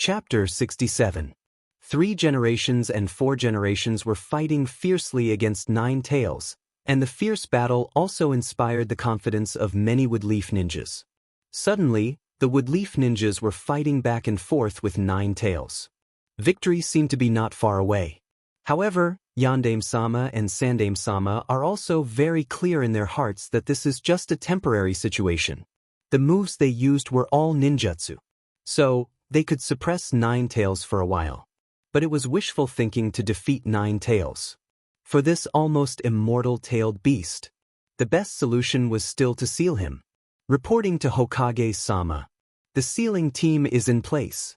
Chapter 67. 3 generations and 4 generations were fighting fiercely against 9 tails, and the fierce battle also inspired the confidence of many woodleaf ninjas. Suddenly, the woodleaf ninjas were fighting back and forth with 9 tails. Victory seemed to be not far away. However, Yandame-sama and Sandame-sama are also very clear in their hearts that this is just a temporary situation. The moves they used were all ninjutsu. So, they could suppress 9 tails for a while. But it was wishful thinking to defeat 9 tails. For this almost immortal tailed beast, the best solution was still to seal him. Reporting to Hokage-sama, the sealing team is in place.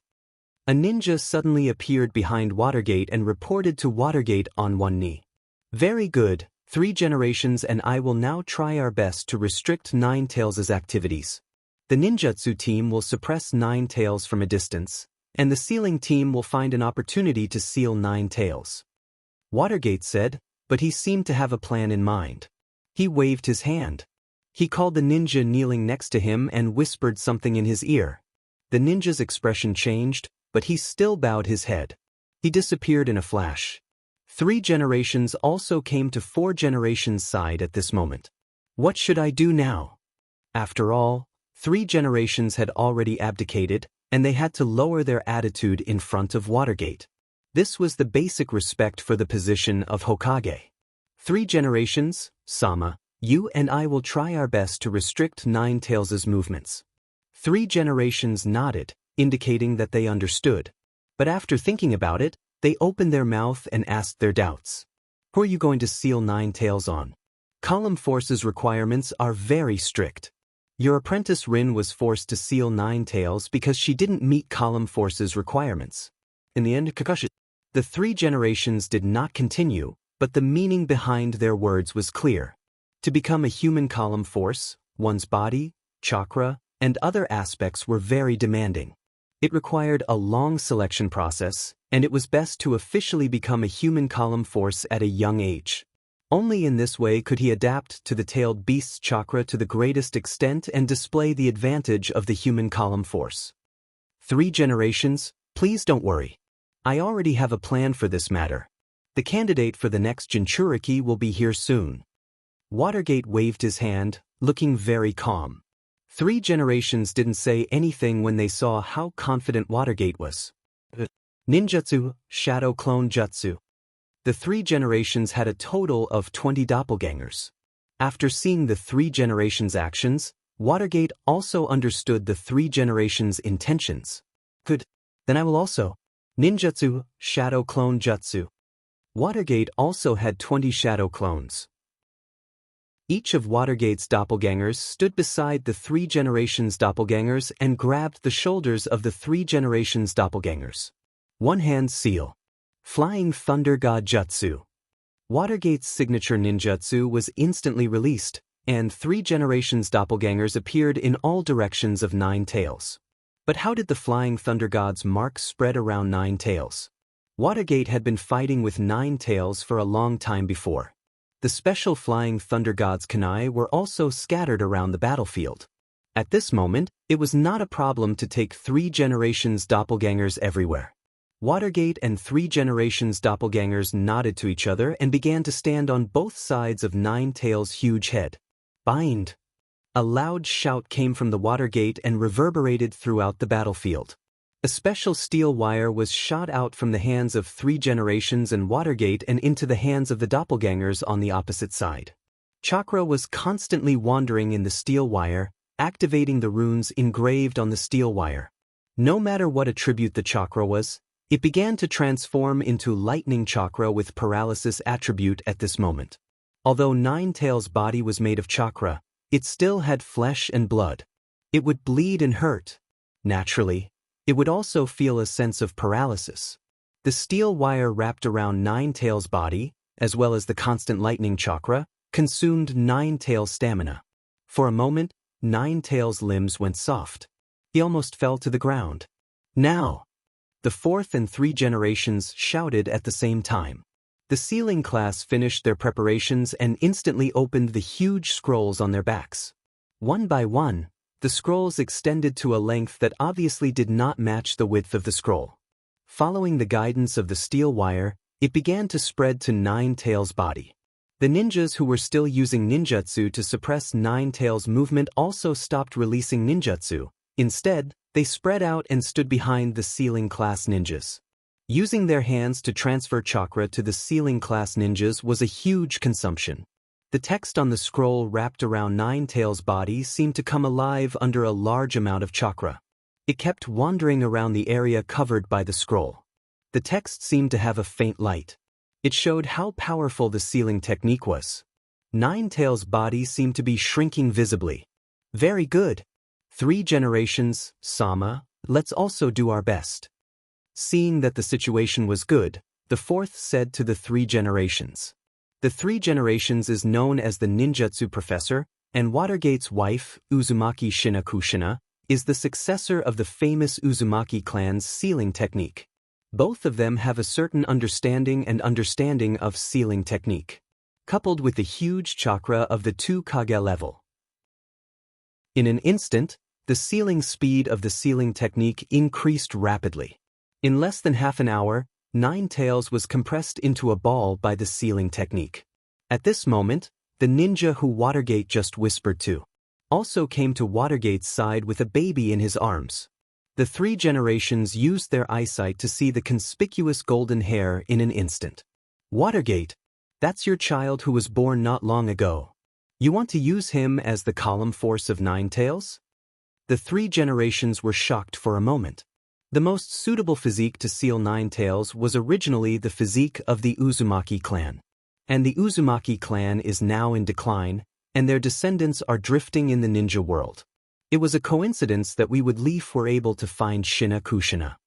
A ninja suddenly appeared behind Watergate and reported to Watergate on one knee. Very good, 3 generations and I will now try our best to restrict 9 tails' activities. The ninjutsu team will suppress 9 tails from a distance, and the sealing team will find an opportunity to seal 9 tails. Watergate said, but he seemed to have a plan in mind. He waved his hand. He called the ninja kneeling next to him and whispered something in his ear. The ninja's expression changed, but he still bowed his head. He disappeared in a flash. 3 generations also came to 4 generations' side at this moment. What should I do now? After all, 3 generations had already abdicated, and they had to lower their attitude in front of Watergate. This was the basic respect for the position of Hokage. 3 generations, Sama, you and I will try our best to restrict 9 tails' movements. 3 generations nodded, indicating that they understood. But after thinking about it, they opened their mouth and asked their doubts. Who are you going to seal 9 tails on? Column Force's requirements are very strict. Your apprentice Rin was forced to seal 9 tails because she didn't meet Column Force's requirements. In the end, Kakashi. The 3 generations did not continue, but the meaning behind their words was clear. To become a human Column Force, one's body, chakra, and other aspects were very demanding. It required a long selection process, and it was best to officially become a human Column Force at a young age. Only in this way could he adapt to the tailed beast's chakra to the greatest extent and display the advantage of the human Column Force. 3 generations, please don't worry. I already have a plan for this matter. The candidate for the next Jinchuriki will be here soon. Watergate waved his hand, looking very calm. 3 generations didn't say anything when they saw how confident Watergate was. Ninjutsu, Shadow Clone Jutsu. The 3 generations had a total of 20 doppelgangers. After seeing the 3 generations' actions, Watergate also understood the 3 generations' intentions. Good. Then I will also. Ninjutsu, Shadow Clone Jutsu. Watergate also had 20 shadow clones. Each of Watergate's doppelgangers stood beside the 3 generations' doppelgangers and grabbed the shoulders of the 3 generations' doppelgangers. One-hand seal. Flying Thunder God Jutsu. Watergate's signature ninjutsu was instantly released, and 3 generations' doppelgangers appeared in all directions of 9 tails. But how did the Flying Thunder God's mark spread around 9 tails? Watergate had been fighting with 9 tails for a long time before. The special Flying Thunder God's kunai were also scattered around the battlefield. At this moment, it was not a problem to take 3 generations' doppelgangers everywhere. Watergate and 3 generations' doppelgangers nodded to each other and began to stand on both sides of 9 tails' huge head. Bind! A loud shout came from the Watergate and reverberated throughout the battlefield. A special steel wire was shot out from the hands of 3 generations and Watergate and into the hands of the doppelgangers on the opposite side. Chakra was constantly wandering in the steel wire, activating the runes engraved on the steel wire. No matter what attribute the chakra was, it began to transform into lightning chakra with paralysis attribute at this moment. Although 9 tails' body was made of chakra, it still had flesh and blood. It would bleed and hurt. Naturally, it would also feel a sense of paralysis. The steel wire wrapped around 9 tails' body, as well as the constant lightning chakra, consumed 9 tails' stamina. For a moment, 9 tails' limbs went soft. He almost fell to the ground. Now! The 4th and 3 generations shouted at the same time. The sealing class finished their preparations and instantly opened the huge scrolls on their backs. One by one, The scrolls extended to a length that obviously did not match the width of the scroll. Following the guidance of the steel wire, it began to spread to Nine Tails' body. The ninjas who were still using ninjutsu to suppress Nine Tails' movement also stopped releasing ninjutsu. Instead, they spread out and stood behind the ceiling class ninjas. Using their hands to transfer chakra to the ceiling class ninjas was a huge consumption. The text on the scroll wrapped around Nine Tails' body seemed to come alive under a large amount of chakra. It kept wandering around the area covered by the scroll. The text seemed to have a faint light. It showed how powerful the sealing technique was. Nine Tails' body seemed to be shrinking visibly. Very good. 3 generations, Sama, let's also do our best. Seeing that the situation was good, the fourth said to the 3 generations. The 3 generations is known as the ninjutsu professor, and Watergate's wife, Uzumaki Shinakushina, is the successor of the famous Uzumaki clan's sealing technique. Both of them have a certain understanding of sealing technique, coupled with the huge chakra of the 2 Kage level. In an instant, the sealing speed of the sealing technique increased rapidly. In less than half an hour, Nine Tails was compressed into a ball by the sealing technique. At this moment, the ninja who Watergate just whispered to also came to Watergate's side with a baby in his arms. The 3 generations used their eyesight to see the conspicuous golden hair in an instant. Watergate, that's your child who was born not long ago. You want to use him as the column force of Nine Tails? The 3 generations were shocked for a moment. The most suitable physique to seal Nine Tails was originally the physique of the Uzumaki clan. And the Uzumaki clan is now in decline, and their descendants are drifting in the ninja world. It was a coincidence that we were able to find Shinakushina.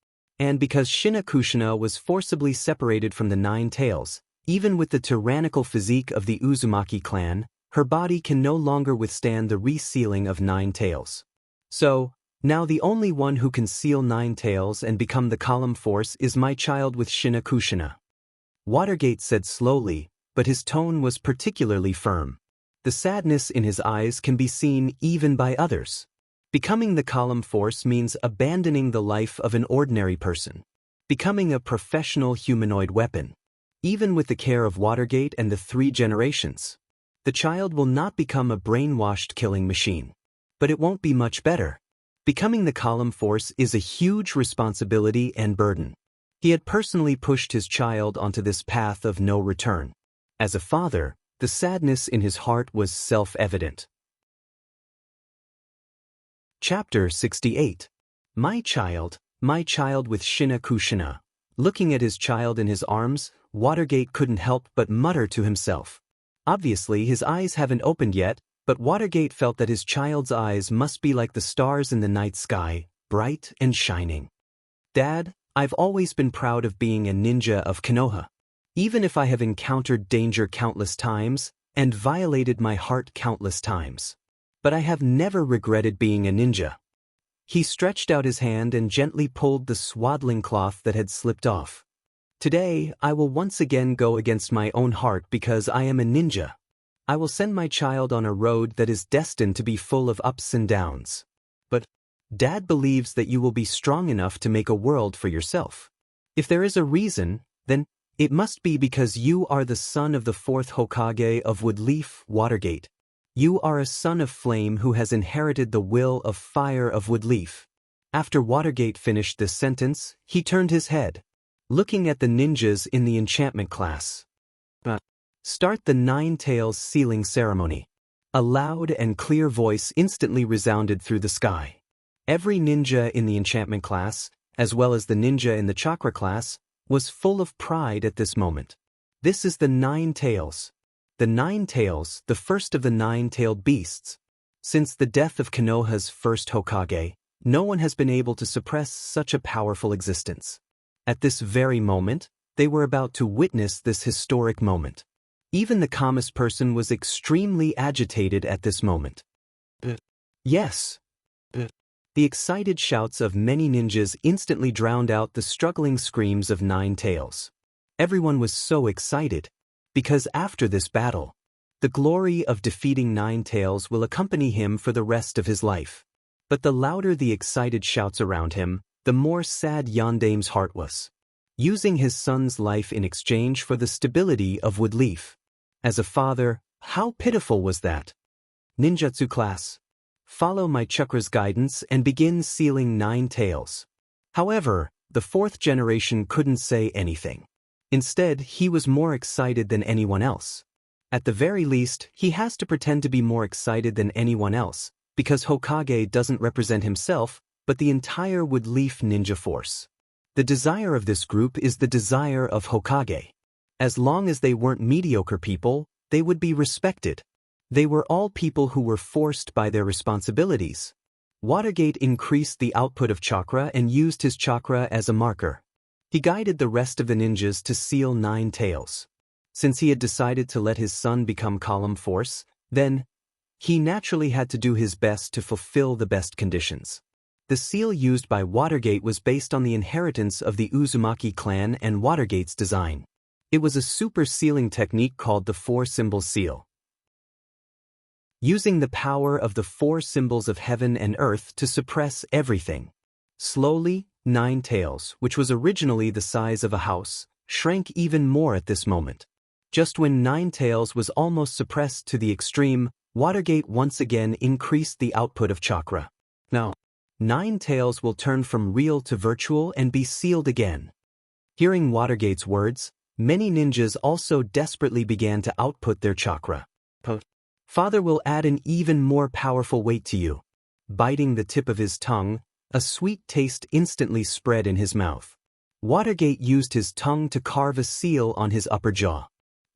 And because Shinakushina was forcibly separated from the Nine Tails, even with the tyrannical physique of the Uzumaki clan, her body can no longer withstand the resealing of Nine Tails. So, now the only one who can seal Nine Tails and become the column force is my child with Shinakushina. Watergate said slowly, but his tone was particularly firm. The sadness in his eyes can be seen even by others. Becoming the column force means abandoning the life of an ordinary person. Becoming a professional humanoid weapon. Even with the care of Watergate and the 3 generations. The child will not become a brainwashed killing machine. But it won't be much better. Becoming the column force is a huge responsibility and burden. He had personally pushed his child onto this path of no return. As a father, the sadness in his heart was self-evident. Chapter 68. My child with Shinakushina. Looking at his child in his arms, Watergate couldn't help but mutter to himself. Obviously, his eyes haven't opened yet, but Watergate felt that his child's eyes must be like the stars in the night sky, bright and shining. Dad, I've always been proud of being a ninja of Konoha. Even if I have encountered danger countless times, and violated my heart countless times. But I have never regretted being a ninja. He stretched out his hand and gently pulled the swaddling cloth that had slipped off. Today, I will once again go against my own heart because I am a ninja. I will send my child on a road that is destined to be full of ups and downs. But Dad believes that you will be strong enough to make a world for yourself. If there is a reason, then it must be because you are the son of the 4th Hokage of Woodleaf, Watergate. You are a son of flame who has inherited the will of fire of Woodleaf. After Watergate finished this sentence, he turned his head, looking at the ninjas in the enchantment class. Start the Nine Tails sealing ceremony. A loud and clear voice instantly resounded through the sky. Every ninja in the enchantment class, as well as the ninja in the chakra class, was full of pride at this moment. This is the Nine Tails. The Nine Tails, the first of the nine-tailed beasts. Since the death of Konoha's first Hokage, no one has been able to suppress such a powerful existence. At this very moment, they were about to witness this historic moment. Even the calmest person was extremely agitated at this moment. Yes. The excited shouts of many ninjas instantly drowned out the struggling screams of Nine Tails. Everyone was so excited, because after this battle, the glory of defeating Nine Tails will accompany him for the rest of his life. But the louder the excited shouts around him, the more sad Yandame's heart was. Using his son's life in exchange for the stability of Woodleaf. As a father, how pitiful was that? Ninjutsu class. Follow my chakra's guidance and begin sealing 9 tails. However, the 4th generation couldn't say anything. Instead, he was more excited than anyone else. At the very least, he has to pretend to be more excited than anyone else, because Hokage doesn't represent himself, but the entire Woodleaf ninja force. The desire of this group is the desire of Hokage. As long as they weren't mediocre people, they would be respected. They were all people who were forced by their responsibilities. Watergate increased the output of chakra and used his chakra as a marker. He guided the rest of the ninjas to seal 9 tails. Since he had decided to let his son become column force, then he naturally had to do his best to fulfill the best conditions. The seal used by Watergate was based on the inheritance of the Uzumaki clan and Watergate's design. It was a super sealing technique called the 4-symbol seal. Using the power of the 4 symbols of heaven and earth to suppress everything. Slowly, 9 tails, which was originally the size of a house, shrank even more at this moment. Just when 9 tails was almost suppressed to the extreme, Watergate once again increased the output of chakra. Now, 9 tails will turn from real to virtual and be sealed again. Hearing Watergate's words, many ninjas also desperately began to output their chakra. Father will add an even more powerful weight to you. Biting the tip of his tongue, a sweet taste instantly spread in his mouth. Watergate used his tongue to carve a seal on his upper jaw.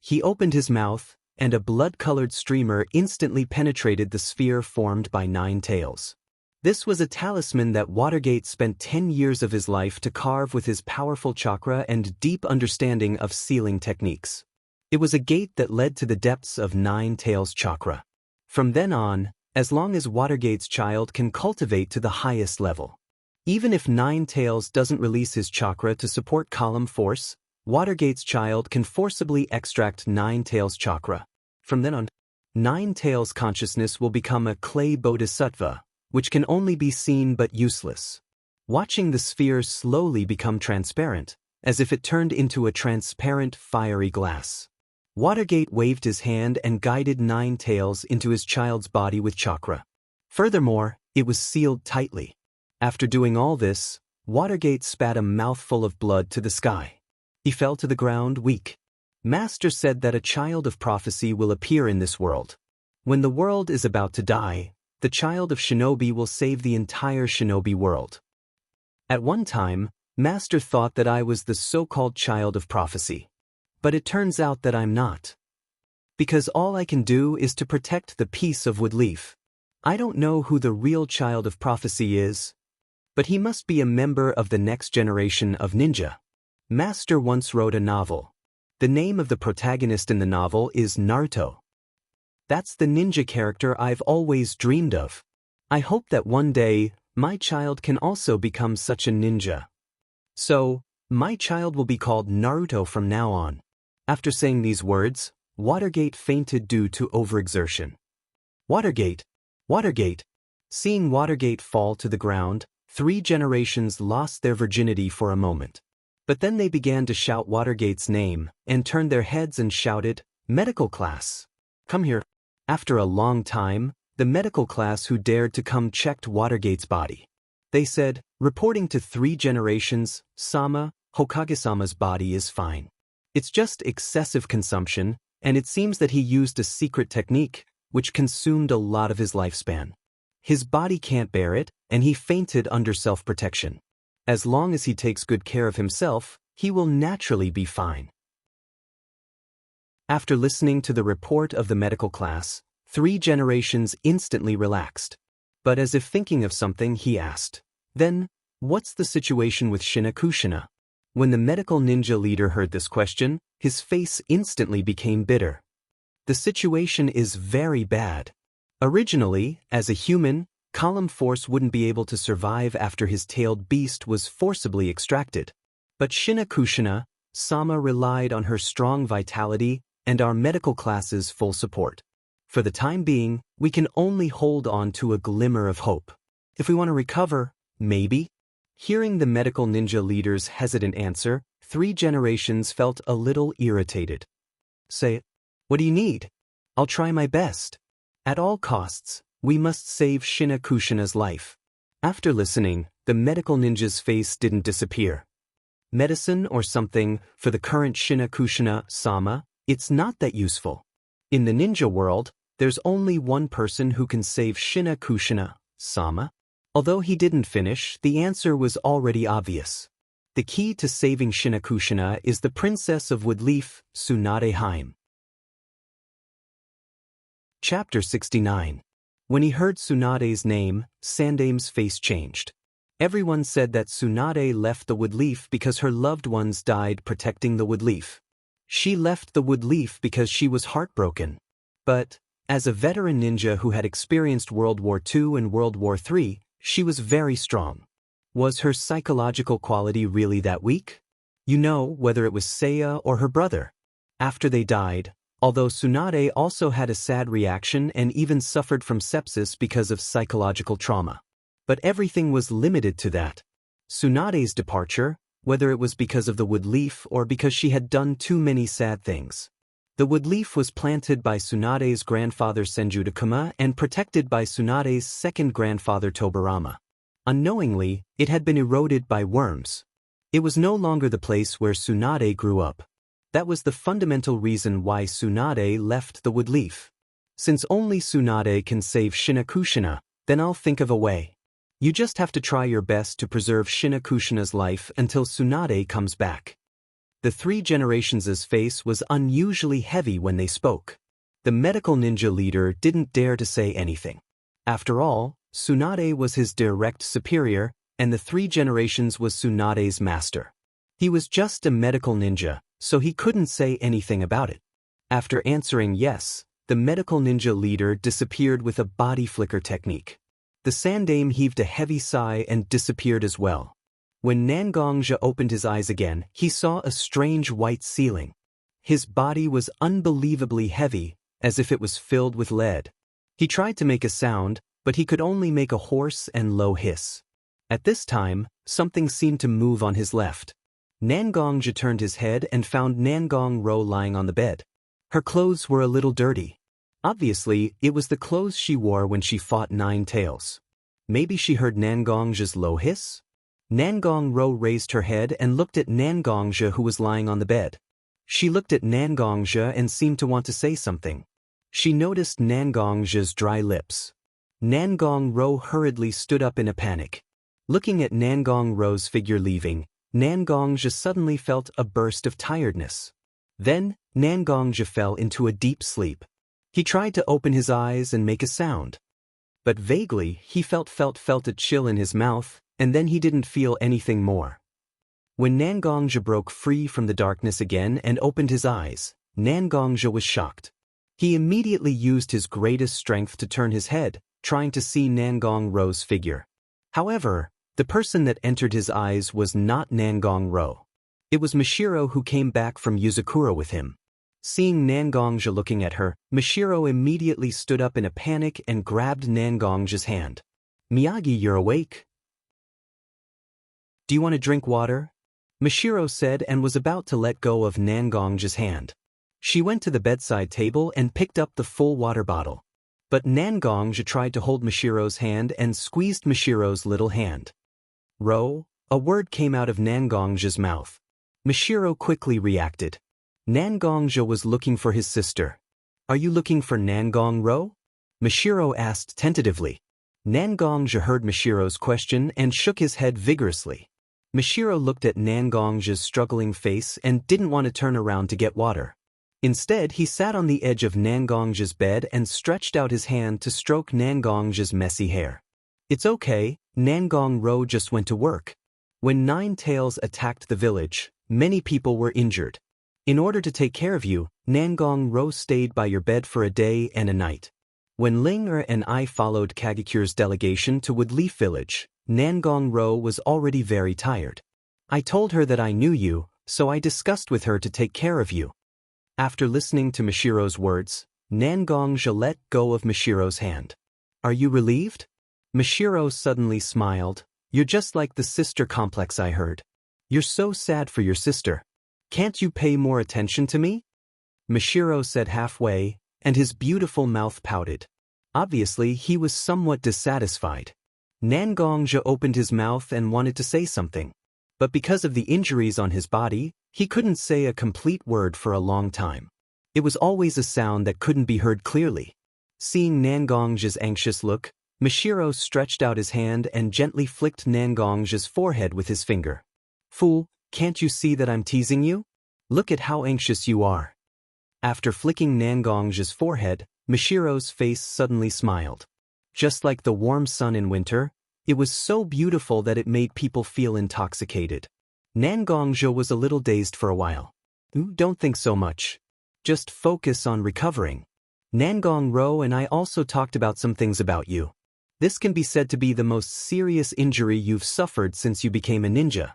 He opened his mouth, and a blood-colored streamer instantly penetrated the sphere formed by 9 tails. This was a talisman that Watergate spent 10 years of his life to carve with his powerful chakra and deep understanding of sealing techniques. It was a gate that led to the depths of 9 tails chakra. From then on, as long as Watergate's child can cultivate to the highest level. Even if 9 tails doesn't release his chakra to support column force, Watergate's child can forcibly extract 9 tails chakra. From then on, 9 tails consciousness will become a clay bodhisattva, which can only be seen but useless. Watching the sphere slowly become transparent, as if it turned into a transparent, fiery glass. Watergate waved his hand and guided 9 tails into his child's body with chakra. Furthermore, it was sealed tightly. After doing all this, Watergate spat a mouthful of blood to the sky. He fell to the ground weak. Master said that a child of prophecy will appear in this world. When the world is about to die, the child of shinobi will save the entire shinobi world. At one time, Master thought that I was the so-called child of prophecy. But it turns out that I'm not. Because all I can do is to protect the peace of Woodleaf. I don't know who the real child of prophecy is, but he must be a member of the next generation of ninja. Master once wrote a novel. The name of the protagonist in the novel is Naruto. That's the ninja character I've always dreamed of. I hope that one day, my child can also become such a ninja. So, my child will be called Naruto from now on. After saying these words, Watergate fainted due to overexertion. Watergate! Watergate! Seeing Watergate fall to the ground, 3 generations lost their virginity for a moment. But then they began to shout Watergate's name, and turned their heads and shouted, "Medical class! Come here!" After a long time, the medical class who dared to come checked Watergate's body. They said, reporting to 3 generations, Sama, Hokage-sama's body is fine. It's just excessive consumption, and it seems that he used a secret technique, which consumed a lot of his lifespan. His body can't bear it, and he fainted under self-protection. As long as he takes good care of himself, he will naturally be fine. After listening to the report of the medical class, 3 generations instantly relaxed. But as if thinking of something, he asked, "Then, what's the situation with Shinakushina?" When the medical ninja leader heard this question, his face instantly became bitter. The situation is very bad. Originally, as a human, column force wouldn't be able to survive after his tailed beast was forcibly extracted. But Shinakushina, Sama relied on her strong vitality and our medical class's full support. For the time being, we can only hold on to a glimmer of hope. If we want to recover, maybe. Hearing the medical ninja leader's hesitant answer, 3 generations felt a little irritated. Say it. What do you need? I'll try my best. At all costs, we must save Shina Kushina's life. After listening, the medical ninja's face didn't disappear. Medicine or something for the current Shina Kushina-sama, it's not that useful. In the ninja world, there's only one person who can save Shina Kushina-sama. Although he didn't finish, the answer was already obvious. The key to saving Shina Kushina is the Princess of Woodleaf, Tsunade Haim. Chapter 69. When he heard Tsunade's name, Sandame's face changed. Everyone said that Tsunade left the Woodleaf because her loved ones died protecting the Woodleaf. She left the Woodleaf because she was heartbroken. But, as a veteran ninja who had experienced World War II and World War III, she was very strong. Was her psychological quality really that weak? You know, whether it was Seiya or her brother. After they died, although Tsunade also had a sad reaction and even suffered from sepsis because of psychological trauma. But everything was limited to that. Tsunade's departure, whether it was because of the Woodleaf or because she had done too many sad things. The Woodleaf was planted by Tsunade's grandfather Senju Takuma and protected by Tsunade's second grandfather Tobarama. Unknowingly, it had been eroded by worms. It was no longer the place where Tsunade grew up. That was the fundamental reason why Tsunade left the Woodleaf. Since only Tsunade can save Shina Kushina, then I'll think of a way. You just have to try your best to preserve Shina Kushina's life until Tsunade comes back. The 3 generations' face was unusually heavy when they spoke. The medical ninja leader didn't dare to say anything. After all, Tsunade was his direct superior, and the 3 generations was Tsunade's master. He was just a medical ninja, so he couldn't say anything about it. After answering yes, the medical ninja leader disappeared with a body flicker technique. The Sandame heaved a heavy sigh and disappeared as well. When Nangongja opened his eyes again, he saw a strange white ceiling. His body was unbelievably heavy, as if it was filled with lead. He tried to make a sound, but he could only make a hoarse and low hiss. At this time, something seemed to move on his left. Nangongja turned his head and found Nangong Ro lying on the bed. Her clothes were a little dirty. Obviously, it was the clothes she wore when she fought Nine Tails. Maybe she heard Nangongja's low hiss? Nangong Ro raised her head and looked at Nangongja, who was lying on the bed. She looked at Nangongja and seemed to want to say something. She noticed Nangongja's dry lips. Nangong Ro hurriedly stood up in a panic. Looking at Nangong Ro's figure leaving, Nangongja suddenly felt a burst of tiredness. Then, Nangongja fell into a deep sleep. He tried to open his eyes and make a sound. But vaguely, he felt a chill in his mouth, and then he didn't feel anything more. When Nangongja broke free from the darkness again and opened his eyes, Nangongja was shocked. He immediately used his greatest strength to turn his head, trying to see Nangong Ro's figure. However, the person that entered his eyes was not Nangong Ro. It was Mishiro, who came back from Yuzakura with him. Seeing Nangongja looking at her, Mishiro immediately stood up in a panic and grabbed Nangongja's hand. "Miyagi, you're awake? Do you want to drink water?" Mishiro said and was about to let go of Nangongja's hand. She went to the bedside table and picked up the full water bottle. But Nangongja tried to hold Mishiro's hand and squeezed Mishiro's little hand. "Ro," a word came out of Nangongja's mouth. Mishiro quickly reacted. Nangongja was looking for his sister. "Are you looking for Nangong Ro?" Mishiro asked tentatively. Nangongja heard Mishiro's question and shook his head vigorously. Mishiro looked at Nangongja's struggling face and didn't want to turn around to get water. Instead, he sat on the edge of Nangongja's bed and stretched out his hand to stroke Nangongja's messy hair. "It's okay, Nangong Ro just went to work." When Nine Tails attacked the village, many people were injured. In order to take care of you, Nangong Ro stayed by your bed for a day and a night. When Ling-er and I followed Kagekyure's delegation to Woodleaf Village, Nangong Ro was already very tired. I told her that I knew you, so I discussed with her to take care of you. After listening to Mishiro's words, Nangongja let go of Mishiro's hand. "Are you relieved?" Mashiro suddenly smiled. You're just like the sister complex I heard. You're so sad for your sister. Can't you pay more attention to me? Mashiro said halfway, and his beautiful mouth pouted. Obviously, he was somewhat dissatisfied. Nangongja opened his mouth and wanted to say something. But because of the injuries on his body, he couldn't say a complete word for a long time. It was always a sound that couldn't be heard clearly. Seeing Nangongja's anxious look, Mashiro stretched out his hand and gently flicked Nangongja's forehead with his finger. Fool, can't you see that I'm teasing you? Look at how anxious you are. After flicking Nangongja's forehead, Mashiro's face suddenly smiled. Just like the warm sun in winter, it was so beautiful that it made people feel intoxicated. Nangongja was a little dazed for a while. Don't think so much. Just focus on recovering. Nangong-ro and I also talked about some things about you. This can be said to be the most serious injury you've suffered since you became a ninja.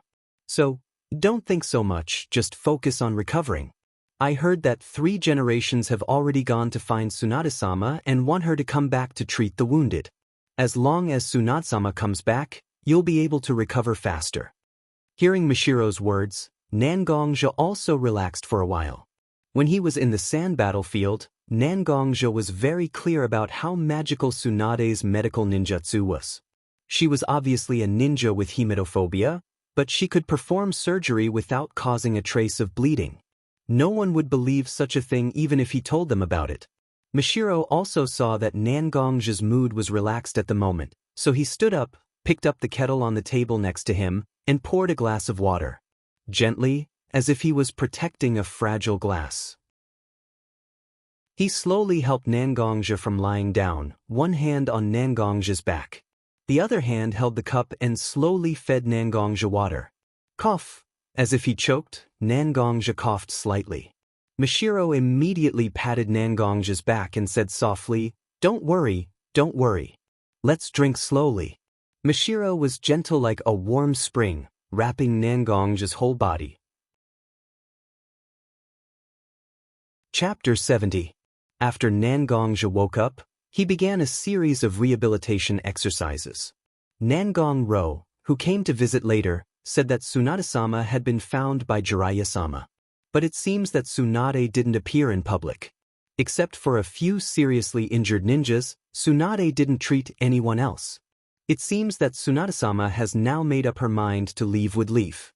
So, don't think so much, just focus on recovering. I heard that 3 generations have already gone to find Tsunade-sama and want her to come back to treat the wounded. As long as Tsunade-sama comes back, you'll be able to recover faster. Hearing Mashiro's words, Nangongja also relaxed for a while. When he was in the sand battlefield, Nangongja was very clear about how magical Tsunade's medical ninjutsu was. She was obviously a ninja with hematophobia, but she could perform surgery without causing a trace of bleeding. No one would believe such a thing even if he told them about it. Mashiro also saw that Nangongja's mood was relaxed at the moment, so he stood up, picked up the kettle on the table next to him, and poured a glass of water. Gently, as if he was protecting a fragile glass. He slowly helped Nangongja from lying down, one hand on Nangongja's back. The other hand held the cup and slowly fed Nangongja water. Cough. As if he choked, Nangongja coughed slightly. Mashiro immediately patted Nangongja's back and said softly, don't worry. Let's drink slowly. Mashiro was gentle like a warm spring, wrapping Nangongja's whole body. Chapter 70. After Nangongja woke up, he began a series of rehabilitation exercises. Nangong-ro, who came to visit later, said that Tsunade-sama had been found by Jiraiya-sama. But it seems that Tsunade didn't appear in public. Except for a few seriously injured ninjas, Tsunade didn't treat anyone else. It seems that Tsunade-sama has now made up her mind to leave Woodleaf.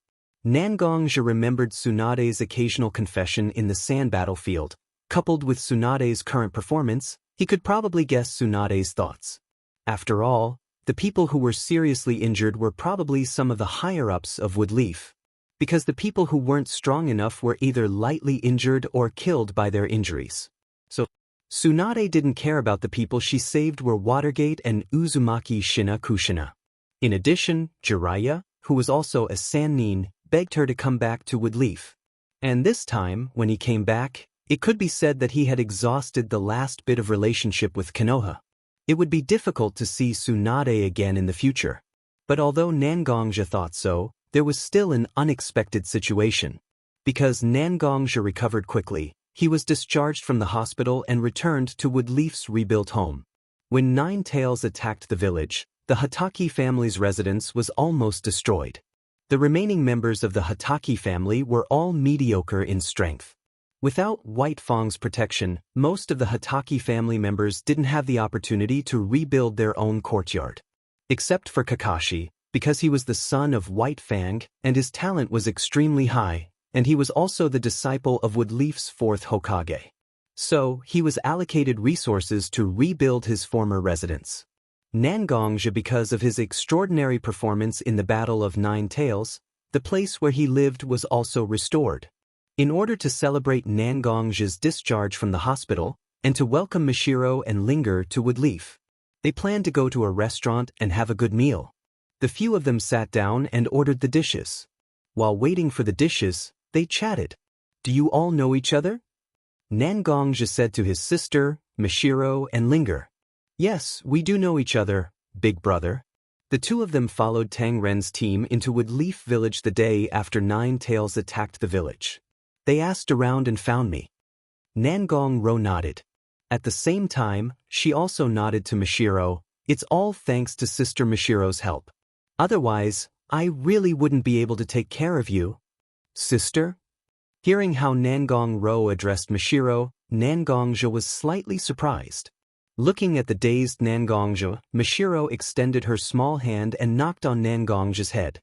Nangongja remembered Tsunade's occasional confession in the sand battlefield. Coupled with Tsunade's current performance, he could probably guess Tsunade's thoughts. After all, the people who were seriously injured were probably some of the higher-ups of Woodleaf. Because the people who weren't strong enough were either lightly injured or killed by their injuries. So, Tsunade didn't care about the people she saved were Watergate and Uzumaki Shina Kushina. In addition, Jiraiya, who was also a Sannin, begged her to come back to Woodleaf. And this time, when he came back, it could be said that he had exhausted the last bit of relationship with Konoha. It would be difficult to see Tsunade again in the future. But although Nangongja thought so, there was still an unexpected situation. Because Nangongja recovered quickly, he was discharged from the hospital and returned to Woodleaf's rebuilt home. When Nine Tails attacked the village, the Hataki family's residence was almost destroyed. The remaining members of the Hataki family were all mediocre in strength. Without White Fang's protection, most of the Hataki family members didn't have the opportunity to rebuild their own courtyard. Except for Kakashi, because he was the son of White Fang and his talent was extremely high, and he was also the disciple of Woodleaf's 4th Hokage. So, he was allocated resources to rebuild his former residence. Nangongja, because of his extraordinary performance in the Battle of Nine Tails, the place where he lived was also restored. In order to celebrate Nangongja's discharge from the hospital, and to welcome Mashiro and Linger to Woodleaf, they planned to go to a restaurant and have a good meal. The few of them sat down and ordered the dishes. While waiting for the dishes, they chatted. Do you all know each other? Nangongja said to his sister, Mashiro, and Linger. Yes, we do know each other, big brother. The two of them followed Tang Ren's team into Woodleaf Village the day after Nine Tails attacked the village. They asked around and found me. Nangong-ro nodded. At the same time, she also nodded to Mashiro. It's all thanks to Sister Mishiro's help. Otherwise, I really wouldn't be able to take care of you. Sister? Hearing how Nangong Ro addressed Mishiro, Nangongja was slightly surprised. Looking at the dazed Nangongja, Mishiro extended her small hand and knocked on Nangongja's head.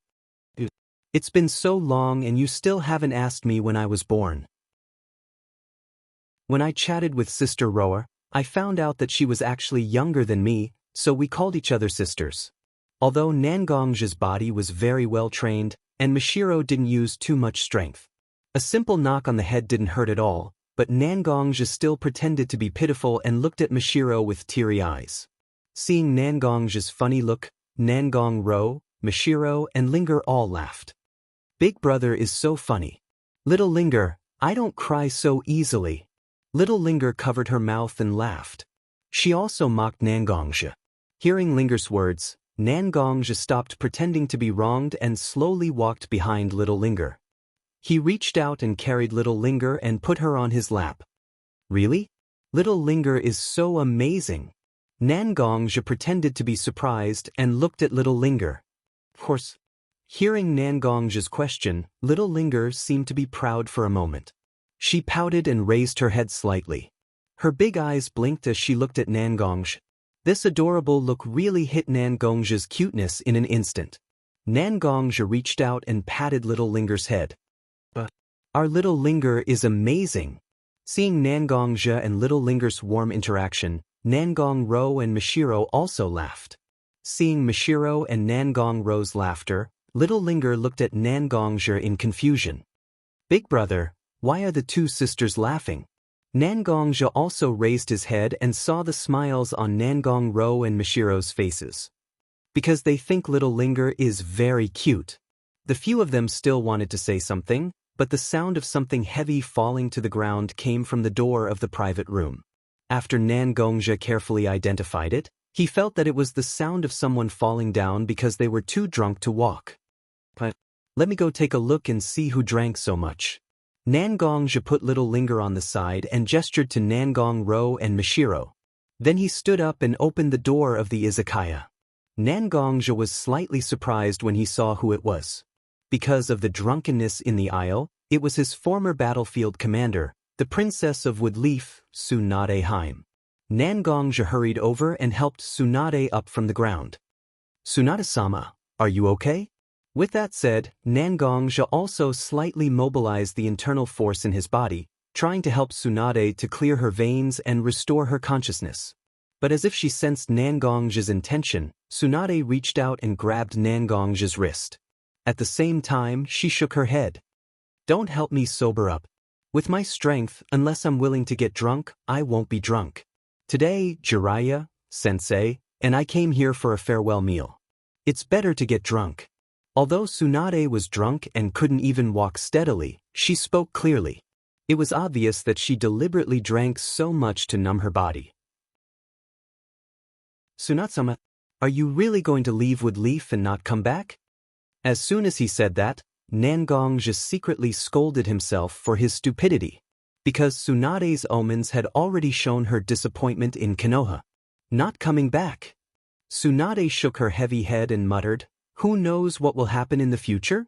It's been so long and you still haven't asked me when I was born. When I chatted with Sister Roa, I found out that she was actually younger than me, so we called each other sisters. Although Nangongja's body was very well trained, and Mishiro didn't use too much strength. A simple knock on the head didn't hurt at all, but Nangongja still pretended to be pitiful and looked at Mishiro with teary eyes. Seeing Nangongja's funny look, Nangong Ro, Mishiro, and Linger all laughed. Big brother is so funny. Little Linger, I don't cry so easily. Little Linger covered her mouth and laughed. She also mocked Nangongja. Hearing Linger's words, Nangongja stopped pretending to be wronged and slowly walked behind Little Linger. He reached out and carried Little Linger and put her on his lap. Really? Little Linger is so amazing. Nangongja pretended to be surprised and looked at Little Linger. Of course, hearing Nangongja's question, Little Linger seemed to be proud for a moment. She pouted and raised her head slightly. Her big eyes blinked as she looked at Nangongja. This adorable look really hit Nangongja's cuteness in an instant. Nangongja reached out and patted Little Linger's head. Our Little Linger is amazing. Seeing Nangongja and Little Linger's warm interaction, Nangong Ro and Mishiro also laughed. Seeing Mishiro and Nangong Ro's laughter, Little Linger looked at Nangongja in confusion. Big brother, why are the two sisters laughing? Nangongja also raised his head and saw the smiles on Nangong Ro and Mishiro's faces. Because they think Little Linger is very cute. The few of them still wanted to say something, but the sound of something heavy falling to the ground came from the door of the private room. After Nangongja carefully identified it, he felt that it was the sound of someone falling down because they were too drunk to walk. But let me go take a look and see who drank so much. Nangongja put Little Linger on the side and gestured to Nangong Ro and Mishiro. Then he stood up and opened the door of the izakaya. Nangongja was slightly surprised when he saw who it was. Because of the drunkenness in the aisle, it was his former battlefield commander, the Princess of Woodleaf, Tsunade Haim. Nangongja hurried over and helped Tsunade up from the ground. Tsunade-sama, are you okay? With that said, Nangongja also slightly mobilized the internal force in his body, trying to help Tsunade to clear her veins and restore her consciousness. But as if she sensed Nangongja's intention, Tsunade reached out and grabbed Nangongja's wrist. At the same time, she shook her head. Don't help me sober up. With my strength, unless I'm willing to get drunk, I won't be drunk. Today, Jiraiya, Sensei, and I came here for a farewell meal. It's better to get drunk. Although Tsunade was drunk and couldn't even walk steadily, she spoke clearly. It was obvious that she deliberately drank so much to numb her body. Tsunade-sama, are you really going to leave Woodleaf and not come back? As soon as he said that, Nangongja secretly scolded himself for his stupidity, because Tsunade's omens had already shown her disappointment in Konoha. Not coming back. Tsunade shook her heavy head and muttered, who knows what will happen in the future?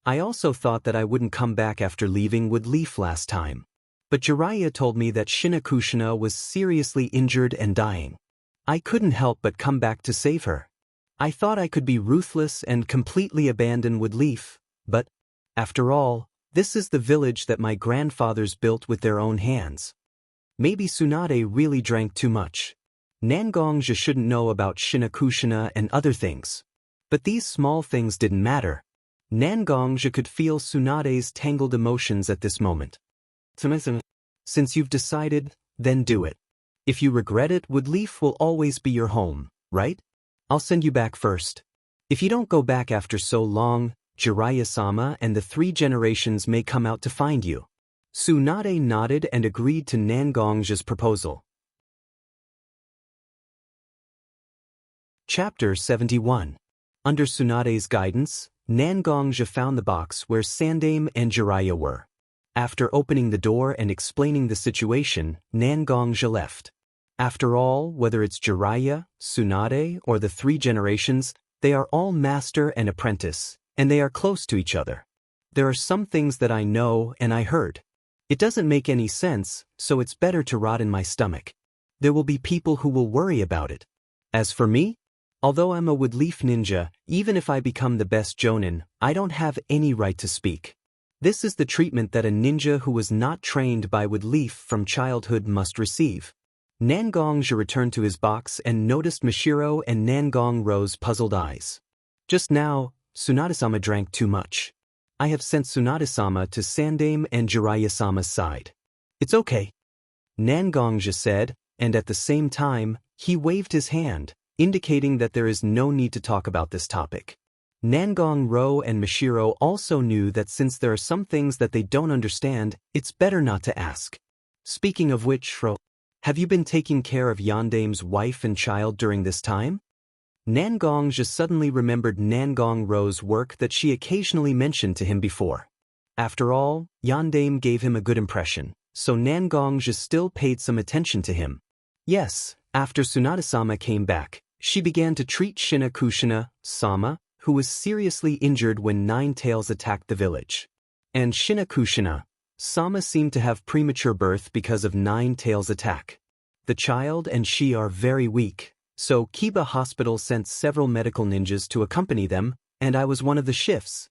I also thought that I wouldn't come back after leaving Woodleaf last time. But Jiraiya told me that Shinakushina was seriously injured and dying. I couldn't help but come back to save her. I thought I could be ruthless and completely abandon Woodleaf, but, after all, this is the village that my grandfathers built with their own hands. Maybe Tsunade really drank too much. Nangongja shouldn't know about Shinakushina and other things. But these small things didn't matter. Nangongja could feel Tsunade's tangled emotions at this moment. Since you've decided, then do it. If you regret it, Woodleaf will always be your home, right? I'll send you back first. If you don't go back after so long, Jiraiya-sama and the 3 generations may come out to find you. Tsunade nodded and agreed to Nangongja's proposal. Chapter 71. Under Tsunade's guidance, Nangongja found the box where Sandaime and Jiraiya were. After opening the door and explaining the situation, Nangongja left. After all, whether it's Jiraiya, Tsunade, or the 3 generations, they are all master and apprentice, and they are close to each other. There are some things that I know and I heard. It doesn't make any sense, so it's better to rot in my stomach. There will be people who will worry about it. As for me, although I'm a woodleaf ninja, even if I become the best jonin, I don't have any right to speak. This is the treatment that a ninja who was not trained by woodleaf from childhood must receive. Nangongja returned to his box and noticed Mashiro and Nangong-ro's puzzled eyes. Just now, Tsunade-sama drank too much. I have sent Tsunade-sama to Sandaime and Jiraiya-sama's side. It's okay, Nangongja said, and at the same time, he waved his hand, indicating that there is no need to talk about this topic. Nangong-ro and Mashiro also knew that since there are some things that they don't understand, it's better not to ask. Speaking of which, have you been taking care of Yandaime's wife and child during this time? Nangongja suddenly remembered Nangong-ro's work that she occasionally mentioned to him before. After all, Yandaime gave him a good impression, so Nangongja still paid some attention to him. Yes, after Tsunade-sama came back, she began to treat Shinakushina-sama, who was seriously injured when Nine Tails attacked the village. And Shinakushina-sama seemed to have premature birth because of Nine Tails' attack. The child and she are very weak. So Kiba Hospital sent several medical ninjas to accompany them, and I was one of the shifts.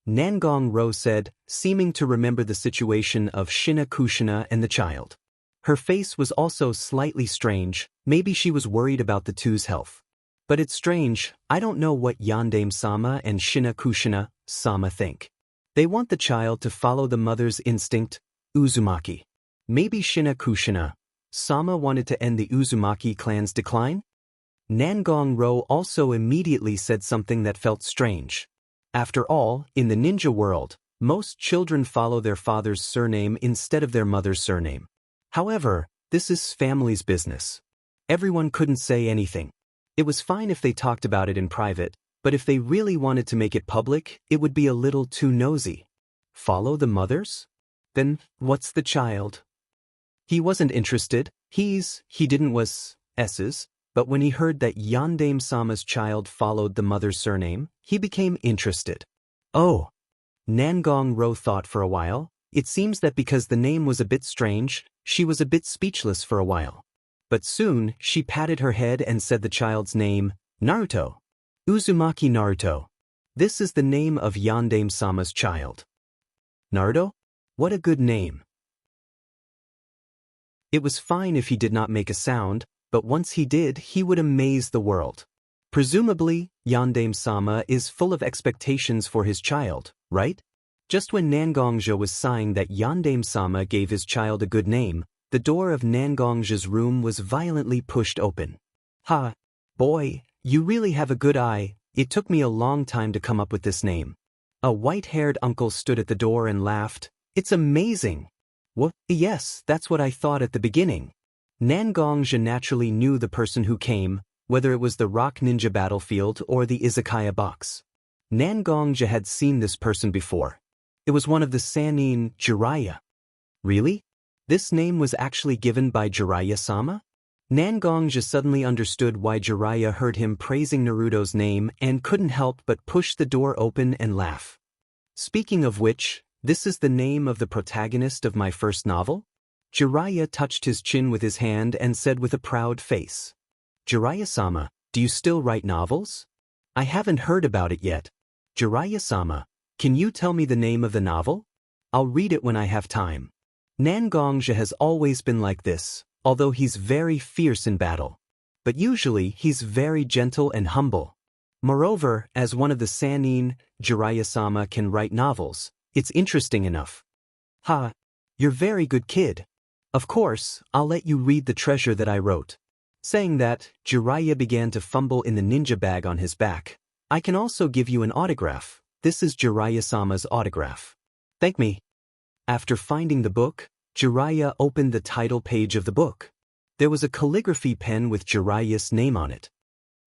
Nangong-ro said, seeming to remember the situation of Shinakushina and the child. Her face was also slightly strange, maybe she was worried about the two's health. But it's strange, I don't know what Yandaime-sama and Shinakushina-sama think. They want the child to follow the mother's instinct, Uzumaki. Maybe Shinakushina-sama wanted to end the Uzumaki clan's decline? Nangong-ro also immediately said something that felt strange. After all, in the ninja world, most children follow their father's surname instead of their mother's surname. However, this is family's business. Everyone couldn't say anything. It was fine if they talked about it in private, but if they really wanted to make it public, it would be a little too nosy. Follow the mothers? Then, what's the child? He wasn't interested, he didn't was s's. But when he heard that Yandaime-sama's child followed the mother's surname, he became interested. Oh. Nangong-ro thought for a while. It seems that because the name was a bit strange, she was a bit speechless for a while. But soon, she patted her head and said the child's name, Naruto. Uzumaki Naruto. This is the name of Yandaime-sama's child. Naruto? What a good name. It was fine if he did not make a sound, but once he did, he would amaze the world. Presumably, Yandaime-sama is full of expectations for his child, right? Just when Nangongja was sighing that Yandaime-sama gave his child a good name, the door of Nangongja's room was violently pushed open. Ha! Boy, you really have a good eye, it took me a long time to come up with this name. A white-haired uncle stood at the door and laughed. It's amazing! What? Yes, that's what I thought at the beginning. Nangongja naturally knew the person who came, whether it was the rock ninja battlefield or the izakaya box. Nangongja had seen this person before. It was one of the Sannin, Jiraiya. Really? This name was actually given by Jiraiya-sama? Nangongja suddenly understood why Jiraiya heard him praising Naruto's name and couldn't help but push the door open and laugh. Speaking of which, this is the name of the protagonist of my first novel? Jiraiya touched his chin with his hand and said with a proud face. Jiraiya-sama, do you still write novels? I haven't heard about it yet. Jiraiya-sama, can you tell me the name of the novel? I'll read it when I have time. Nangongja has always been like this, although he's very fierce in battle. But usually he's very gentle and humble. Moreover, as one of the Sannin, Jiraiya-sama can write novels. It's interesting enough. Ha! You're very good kid. Of course, I'll let you read the treasure that I wrote. Saying that, Jiraiya began to fumble in the ninja bag on his back. I can also give you an autograph. This is Jiraiya-sama's autograph. Thank me. After finding the book, Jiraiya opened the title page of the book. There was a calligraphy pen with Jiraiya's name on it.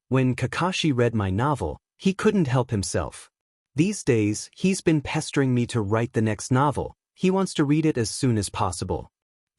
When Kakashi read my novel, he couldn't help himself. These days, he's been pestering me to write the next novel. He wants to read it as soon as possible.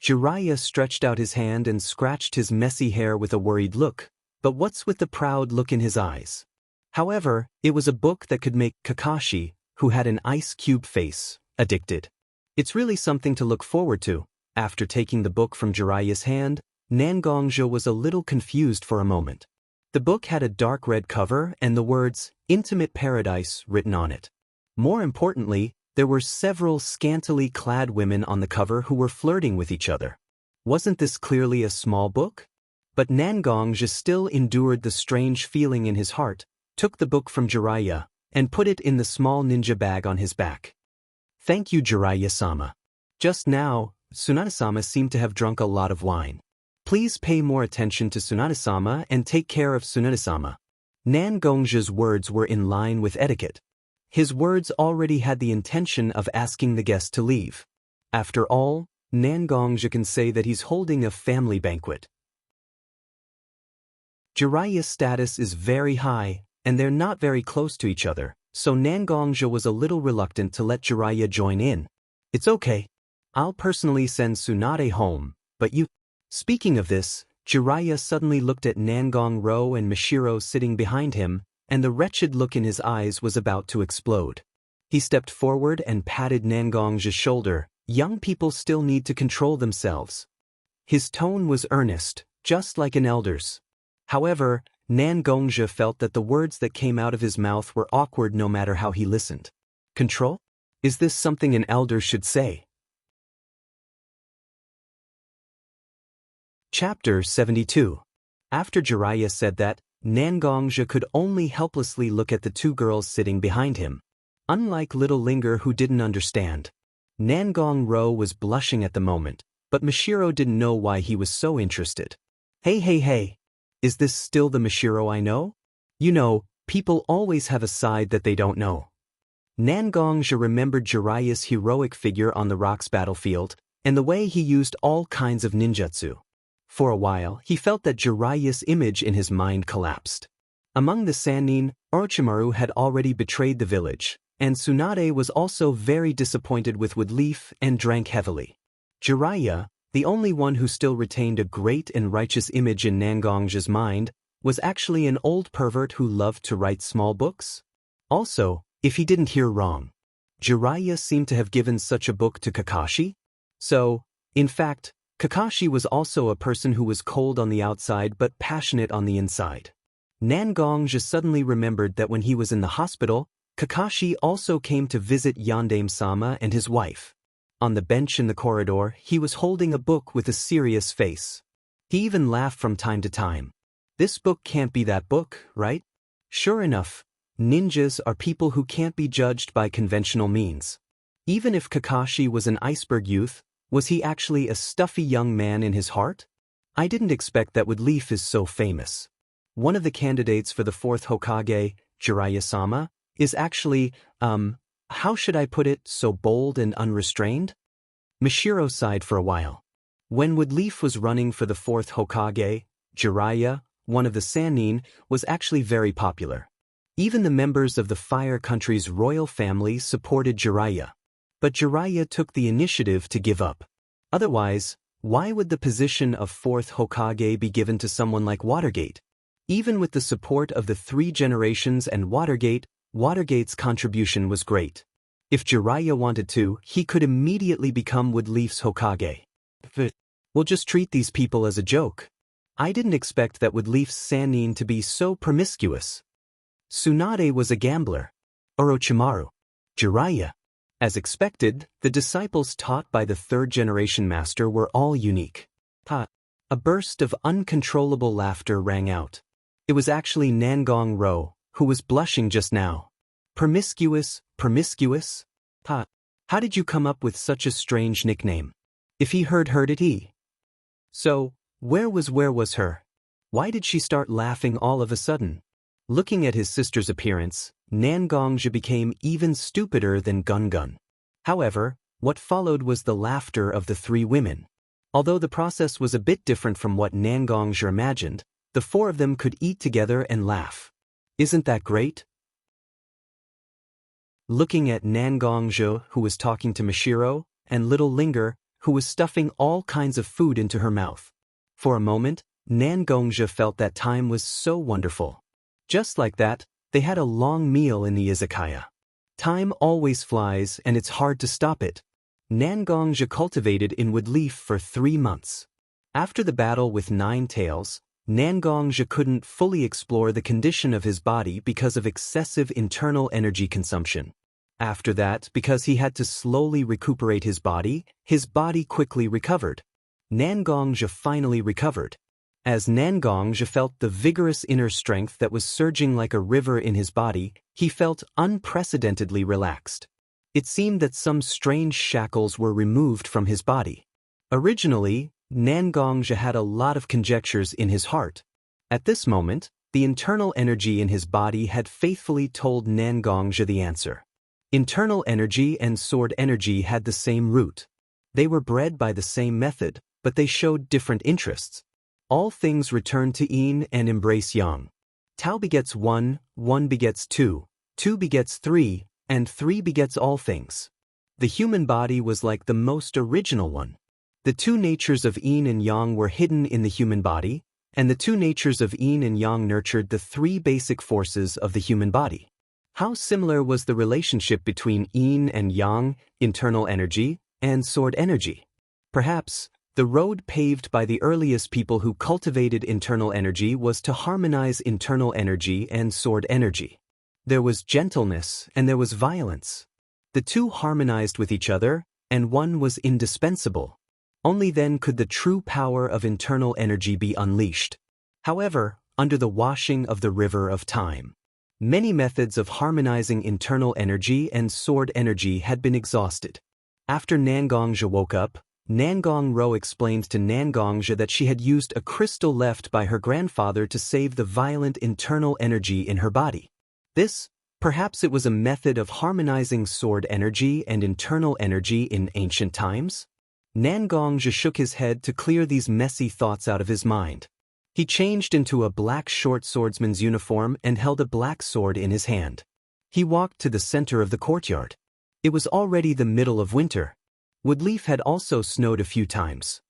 Jiraiya stretched out his hand and scratched his messy hair with a worried look, but what's with the proud look in his eyes? However, it was a book that could make Kakashi, who had an ice cube face, addicted. It's really something to look forward to. After taking the book from Jiraiya's hand, Nangongja was a little confused for a moment. The book had a dark red cover and the words, "Intimate Paradise," written on it. More importantly, there were several scantily clad women on the cover who were flirting with each other. Wasn't this clearly a small book? But Nangongja still endured the strange feeling in his heart, took the book from Jiraiya, and put it in the small ninja bag on his back. Thank you, Jiraiya-sama. Just now, Tsunade-sama seemed to have drunk a lot of wine. Please pay more attention to Tsunade-sama and take care of Tsunade-sama. Nangongja's words were in line with etiquette. His words already had the intention of asking the guest to leave. After all, Nangongja can say that he's holding a family banquet. Jiraiya's status is very high, and they're not very close to each other, so Nangongja was a little reluctant to let Jiraiya join in. It's okay. I'll personally send Tsunade home, but you... Speaking of this, Jiraiya suddenly looked at Nangongro and Mishiro sitting behind him, and the wretched look in his eyes was about to explode. He stepped forward and patted Nangongja's shoulder. Young people still need to control themselves. His tone was earnest, just like an elder's. However, Nangongja felt that the words that came out of his mouth were awkward no matter how he listened. Control? Is this something an elder should say? Chapter 72. After Jiraiya said that, Nangongja could only helplessly look at the two girls sitting behind him. Unlike little Linger who didn't understand. Nangongro was blushing at the moment, but Mishiro didn't know why he was so interested. Hey. Is this still the Mishiro I know? You know, people always have a side that they don't know. Nangongja remembered Jiraiya's heroic figure on the rocks battlefield, and the way he used all kinds of ninjutsu. For a while, he felt that Jiraiya's image in his mind collapsed. Among the Sannin, Orochimaru had already betrayed the village, and Tsunade was also very disappointed with Woodleaf and drank heavily. Jiraiya, the only one who still retained a great and righteous image in Nangongja's mind, was actually an old pervert who loved to write small books. Also, if he didn't hear wrong, Jiraiya seemed to have given such a book to Kakashi. So, in fact, Kakashi was also a person who was cold on the outside but passionate on the inside. Nangongja suddenly remembered that when he was in the hospital, Kakashi also came to visit Yondaime-sama and his wife. On the bench in the corridor, he was holding a book with a serious face. He even laughed from time to time. This book can't be that book, right? Sure enough, ninjas are people who can't be judged by conventional means. Even if Kakashi was an iceberg youth, was he actually a stuffy young man in his heart? I didn't expect that Woodleaf is so famous. One of the candidates for the 4th Hokage, Jiraiya-sama, is actually, how should I put it, so bold and unrestrained? Mishiro sighed for a while. When Woodleaf was running for the 4th Hokage, Jiraiya, one of the Sannin, was actually very popular. Even the members of the Fire Country's royal family supported Jiraiya. But Jiraiya took the initiative to give up. Otherwise, why would the position of 4th Hokage be given to someone like Watergate? Even with the support of the 3 generations and Watergate's contribution was great. If Jiraiya wanted to, he could immediately become Woodleaf's Hokage. We'll just treat these people as a joke. I didn't expect that Woodleaf's Sannin to be so promiscuous. Tsunade was a gambler. Orochimaru. Jiraiya. As expected, the disciples taught by the 3rd generation master were all unique. A burst of uncontrollable laughter rang out. It was actually Nangongro, who was blushing just now. Promiscuous? How did you come up with such a strange nickname? If he heard did he? So, where was her? Why did she start laughing all of a sudden? Looking at his sister's appearance, Nangongja became even stupider than Gun. However, what followed was the laughter of the 3 women. Although the process was a bit different from what Nangongja imagined, the 4 of them could eat together and laugh. Isn't that great? Looking at Nangongja, who was talking to Mishiro, and little Linger, who was stuffing all kinds of food into her mouth. For a moment, Nangongja felt that time was so wonderful. Just like that, they had a long meal in the izakaya. Time always flies and it's hard to stop it. Nangongja cultivated in Woodleaf for 3 months. After the battle with 9 tails, Nangongja couldn't fully explore the condition of his body because of excessive internal energy consumption. After that, because he had to slowly recuperate his body quickly recovered. Nangongja finally recovered. As Nangongja felt the vigorous inner strength that was surging like a river in his body, he felt unprecedentedly relaxed. It seemed that some strange shackles were removed from his body. Originally, Nangongja had a lot of conjectures in his heart. At this moment, the internal energy in his body had faithfully told Nangongja the answer. Internal energy and sword energy had the same root. They were bred by the same method, but they showed different interests. All things return to yin and embrace yang. Tao begets 1, 1 begets 2, 2 begets 3, and 3 begets all things. The human body was like the most original one. The 2 natures of yin and yang were hidden in the human body, and the 2 natures of yin and yang nurtured the 3 basic forces of the human body. How similar was the relationship between yin and yang, internal energy, and sword energy? Perhaps, the road paved by the earliest people who cultivated internal energy was to harmonize internal energy and sword energy. There was gentleness and there was violence. The 2 harmonized with each other, and one was indispensable. Only then could the true power of internal energy be unleashed. However, under the washing of the river of time, many methods of harmonizing internal energy and sword energy had been exhausted. After Nangongja woke up, Nangong-ro explained to Nangongja that she had used a crystal left by her grandfather to save the violent internal energy in her body. Perhaps it was a method of harmonizing sword energy and internal energy in ancient times? Nangongja shook his head to clear these messy thoughts out of his mind. He changed into a black short swordsman's uniform and held a black sword in his hand. He walked to the center of the courtyard. It was already the middle of winter. Woodleaf had also snowed a few times.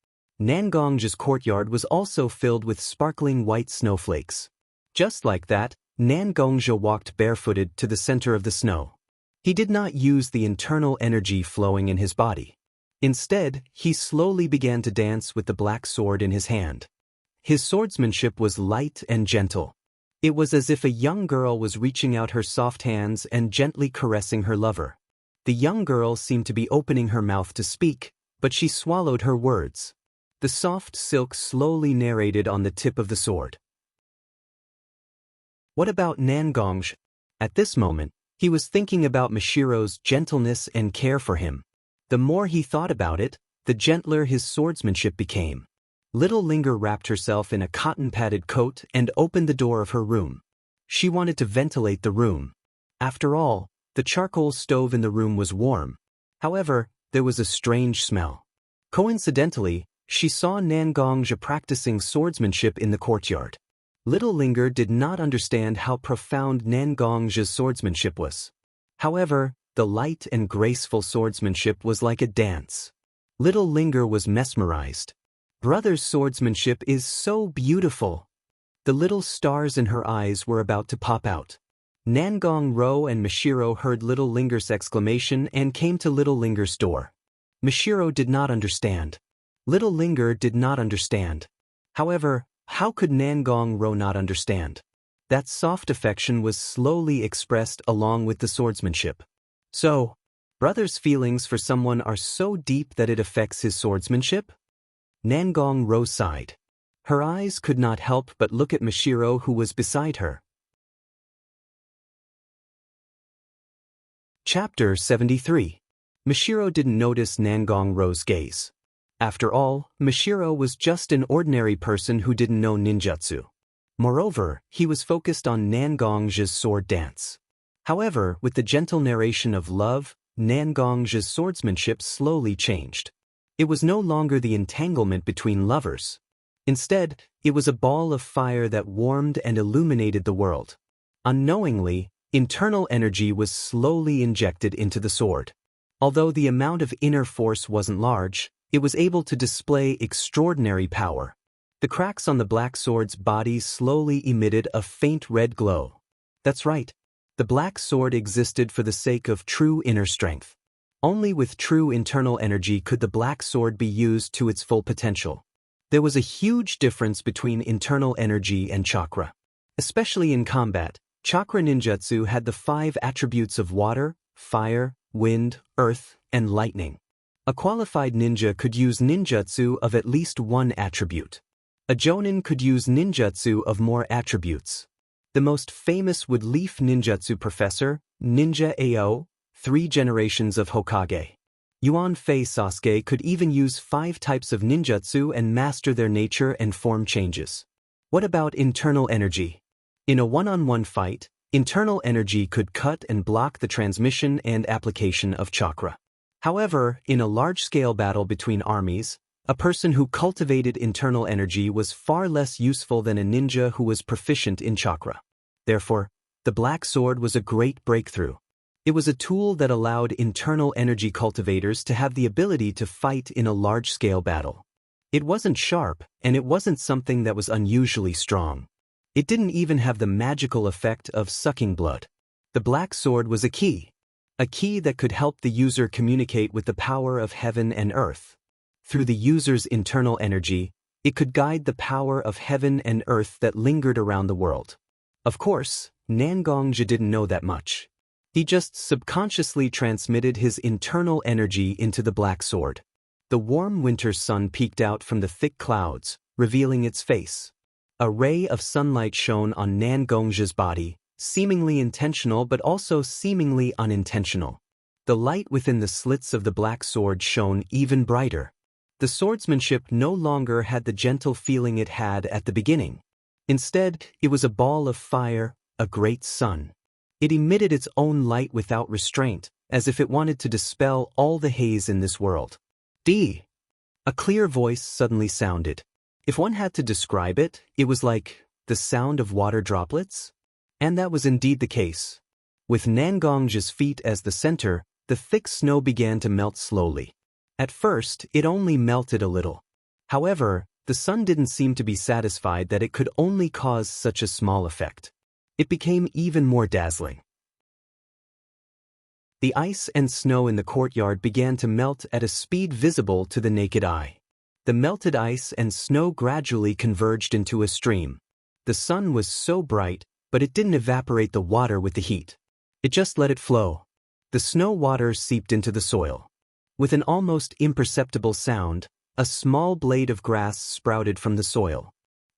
Nangongja's courtyard was also filled with sparkling white snowflakes. Just like that, Nangongja walked barefooted to the center of the snow. He did not use the internal energy flowing in his body. Instead, he slowly began to dance with the black sword in his hand. His swordsmanship was light and gentle. It was as if a young girl was reaching out her soft hands and gently caressing her lover. The young girl seemed to be opening her mouth to speak, but she swallowed her words. The soft silk slowly narrated on the tip of the sword. What about Nangongja? At this moment, he was thinking about Mishiro's gentleness and care for him. The more he thought about it, the gentler his swordsmanship became. Little Linger wrapped herself in a cotton-padded coat and opened the door of her room. She wanted to ventilate the room. After all, the charcoal stove in the room was warm. However, there was a strange smell. Coincidentally, she saw Nangongja practicing swordsmanship in the courtyard. Little Linger did not understand how profound Nangongja's swordsmanship was. However, the light and graceful swordsmanship was like a dance. Little Linger was mesmerized. Brother's swordsmanship is so beautiful. The little stars in her eyes were about to pop out. Nangong-ro and Mishiro heard Little Linger's exclamation and came to Little Linger's door. Mishiro did not understand. Little Linger did not understand. However, how could Nangong-ro not understand? That soft affection was slowly expressed along with the swordsmanship. So, brother's feelings for someone are so deep that it affects his swordsmanship? Nangong-ro sighed. Her eyes could not help but look at Mishiro, who was beside her. Chapter 73. Mishiro didn't notice Nangong-ro's gaze. After all, Mishiro was just an ordinary person who didn't know ninjutsu. Moreover, he was focused on Nangongja's sword dance. However, with the gentle narration of love, Nangongja's swordsmanship slowly changed. It was no longer the entanglement between lovers. Instead, it was a ball of fire that warmed and illuminated the world. Unknowingly, internal energy was slowly injected into the sword. Although the amount of inner force wasn't large, it was able to display extraordinary power. The cracks on the black sword's body slowly emitted a faint red glow. That's right. The black sword existed for the sake of true inner strength. Only with true internal energy could the black sword be used to its full potential. There was a huge difference between internal energy and chakra. Especially in combat, chakra ninjutsu had the 5 attributes of water, fire, wind, earth, and lightning. A qualified ninja could use ninjutsu of at least 1 attribute. A jonin could use ninjutsu of more attributes. The most famous wood-leaf ninjutsu professor, Ninja Ao, 3 generations of Hokage. Yuan Fei Sasuke could even use 5 types of ninjutsu and master their nature and form changes. What about internal energy? In a one-on-one fight, internal energy could cut and block the transmission and application of chakra. However, in a large-scale battle between armies, a person who cultivated internal energy was far less useful than a ninja who was proficient in chakra. Therefore, the black sword was a great breakthrough. It was a tool that allowed internal energy cultivators to have the ability to fight in a large-scale battle. It wasn't sharp, and it wasn't something that was unusually strong. It didn't even have the magical effect of sucking blood. The black sword was a key that could help the user communicate with the power of heaven and earth. Through the user's internal energy, it could guide the power of heaven and earth that lingered around the world. Of course, Nangongja didn't know that much. He just subconsciously transmitted his internal energy into the black sword. The warm winter sun peeked out from the thick clouds, revealing its face. A ray of sunlight shone on Nangongja's body, seemingly intentional but also seemingly unintentional. The light within the slits of the black sword shone even brighter. The swordsmanship no longer had the gentle feeling it had at the beginning. Instead, it was a ball of fire, a great sun. It emitted its own light without restraint, as if it wanted to dispel all the haze in this world. D. A clear voice suddenly sounded. If one had to describe it, it was like the sound of water droplets. And that was indeed the case. With Nangongja's feet as the center, the thick snow began to melt slowly. At first, it only melted a little. However, the sun didn't seem to be satisfied that it could only cause such a small effect. It became even more dazzling. The ice and snow in the courtyard began to melt at a speed visible to the naked eye. The melted ice and snow gradually converged into a stream. The sun was so bright, but it didn't evaporate the water with the heat. It just let it flow. The snow water seeped into the soil. With an almost imperceptible sound, a small blade of grass sprouted from the soil.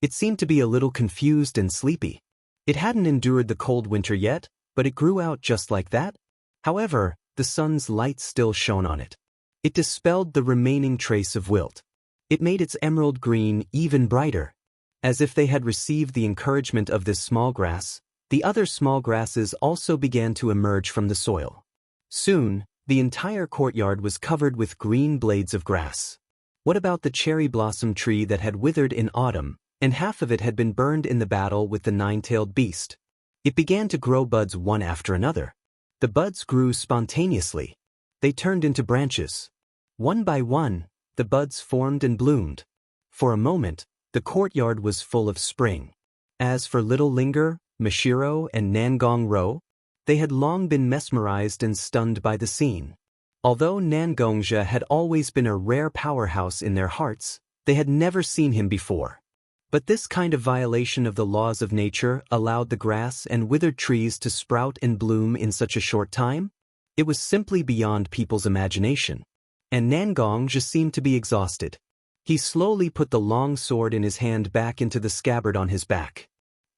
It seemed to be a little confused and sleepy. It hadn't endured the cold winter yet, but it grew out just like that. However, the sun's light still shone on it. It dispelled the remaining trace of wilt. It made its emerald green even brighter. As if they had received the encouragement of this small grass, the other small grasses also began to emerge from the soil. Soon, the entire courtyard was covered with green blades of grass. What about the cherry blossom tree that had withered in autumn, and half of it had been burned in the battle with the 9-tailed beast? It began to grow buds one after another. The buds grew spontaneously. They turned into branches. One by one, the buds formed and bloomed. For a moment, the courtyard was full of spring. As for Little Linger, Mashiro, and Nangong-ro, they had long been mesmerized and stunned by the scene. Although Nangongja had always been a rare powerhouse in their hearts, they had never seen him before. But this kind of violation of the laws of nature allowed the grass and withered trees to sprout and bloom in such a short time? It was simply beyond people's imagination. And Nangongja seemed to be exhausted. He slowly put the long sword in his hand back into the scabbard on his back.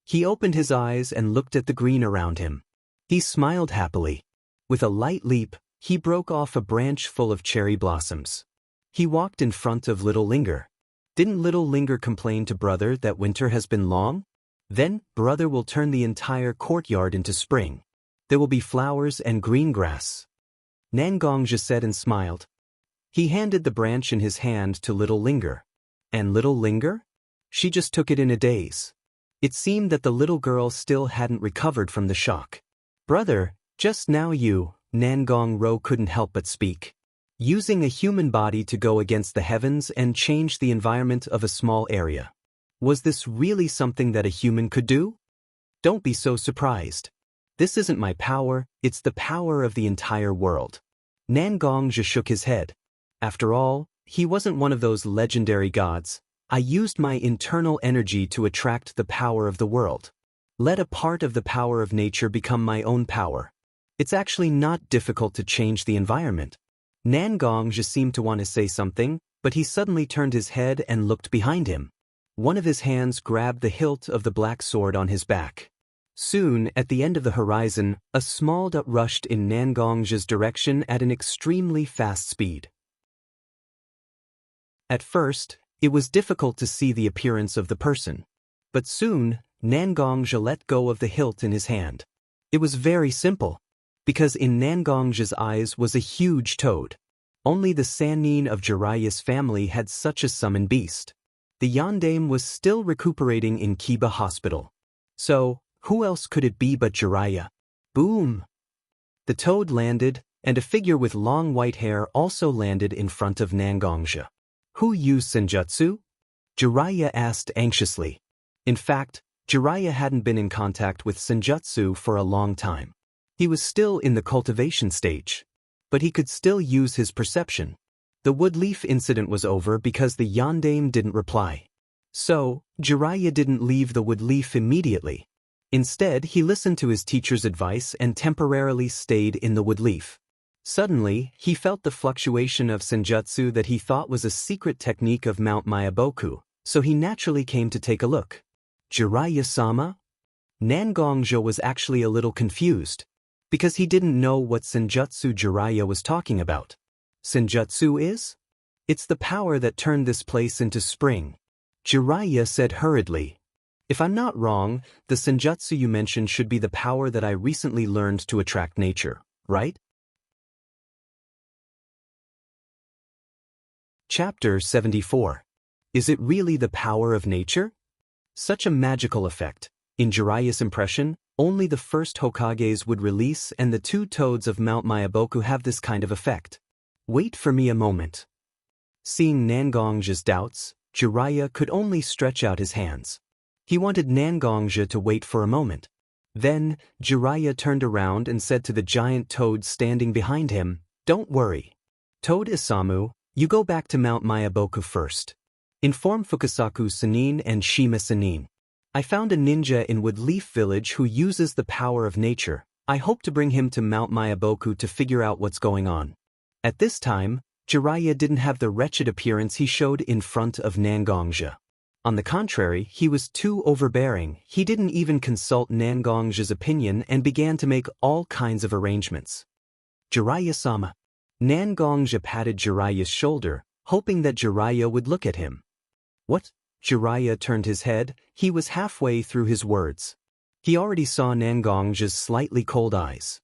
He opened his eyes and looked at the green around him. He smiled happily. With a light leap, he broke off a branch full of cherry blossoms. He walked in front of Little Linger. Didn't Little Linger complain to Brother that winter has been long? Then, Brother will turn the entire courtyard into spring. There will be flowers and green grass. Nangongja said and smiled. He handed the branch in his hand to Little Linger. And Little Linger? She just took it in a daze. It seemed that the little girl still hadn't recovered from the shock. Brother, just now you, Nangong-ro couldn't help but speak. using a human body to go against the heavens and change the environment of a small area. Was this really something that a human could do? Don't be so surprised. This isn't my power, it's the power of the entire world. Nangongzhi shook his head. After all, he wasn't one of those legendary gods. I used my internal energy to attract the power of the world. Let a part of the power of nature become my own power. It's actually not difficult to change the environment. Nangongzhi seemed to want to say something, but he suddenly turned his head and looked behind him. One of his hands grabbed the hilt of the black sword on his back. Soon, at the end of the horizon, a small dot rushed in Nangongzhi's direction at an extremely fast speed. At first, it was difficult to see the appearance of the person. But soon, Nangongzhi let go of the hilt in his hand. It was very simple, because in Nangongzhi's eyes was a huge toad. Only the Sannin of Jiraiya's family had such a summoned beast. The Yondaime was still recuperating in Kiba Hospital. So, who else could it be but Jiraiya? Boom! The toad landed, and a figure with long white hair also landed in front of Nangongzhi. Who used senjutsu? Jiraiya asked anxiously. In fact, Jiraiya hadn't been in contact with senjutsu for a long time. He was still in the cultivation stage. But he could still use his perception. The woodleaf incident was over because the Yondaime didn't reply. So, Jiraiya didn't leave the woodleaf immediately. Instead, he listened to his teacher's advice and temporarily stayed in the woodleaf. Suddenly, he felt the fluctuation of senjutsu that he thought was a secret technique of Mount Myaboku, so he naturally came to take a look. Jiraiya-sama? Nangongzhi was actually a little confused, because he didn't know what senjutsu Jiraiya was talking about. Senjutsu is? It's the power that turned this place into spring. Jiraiya said hurriedly. If I'm not wrong, the senjutsu you mentioned should be the power that I recently learned to attract nature, right? Chapter 74. Is it really the power of nature? Such a magical effect. In Jiraiya's impression, only the first Hokages would release and the two toads of Mount Myaboku have this kind of effect. Wait for me a moment. Seeing Nangongzhi's doubts, Jiraiya could only stretch out his hands. He wanted Nangongzhi to wait for a moment. Then, Jiraiya turned around and said to the giant toad standing behind him, "Don't worry. Toad Isamu, you go back to Mount Myaboku first. Inform Fukasaku Sannin and Shima Sannin. I found a ninja in Woodleaf Village who uses the power of nature. I hope to bring him to Mount Myaboku to figure out what's going on." At this time, Jiraiya didn't have the wretched appearance he showed in front of Nangongzhi. On the contrary, he was too overbearing. He didn't even consult Nangongzhi's opinion and began to make all kinds of arrangements. Jiraiya-sama. Nangongzhi patted Jiraiya's shoulder, hoping that Jiraiya would look at him. What? Jiraiya turned his head. He was halfway through his words. He already saw Nangongzhi's slightly cold eyes.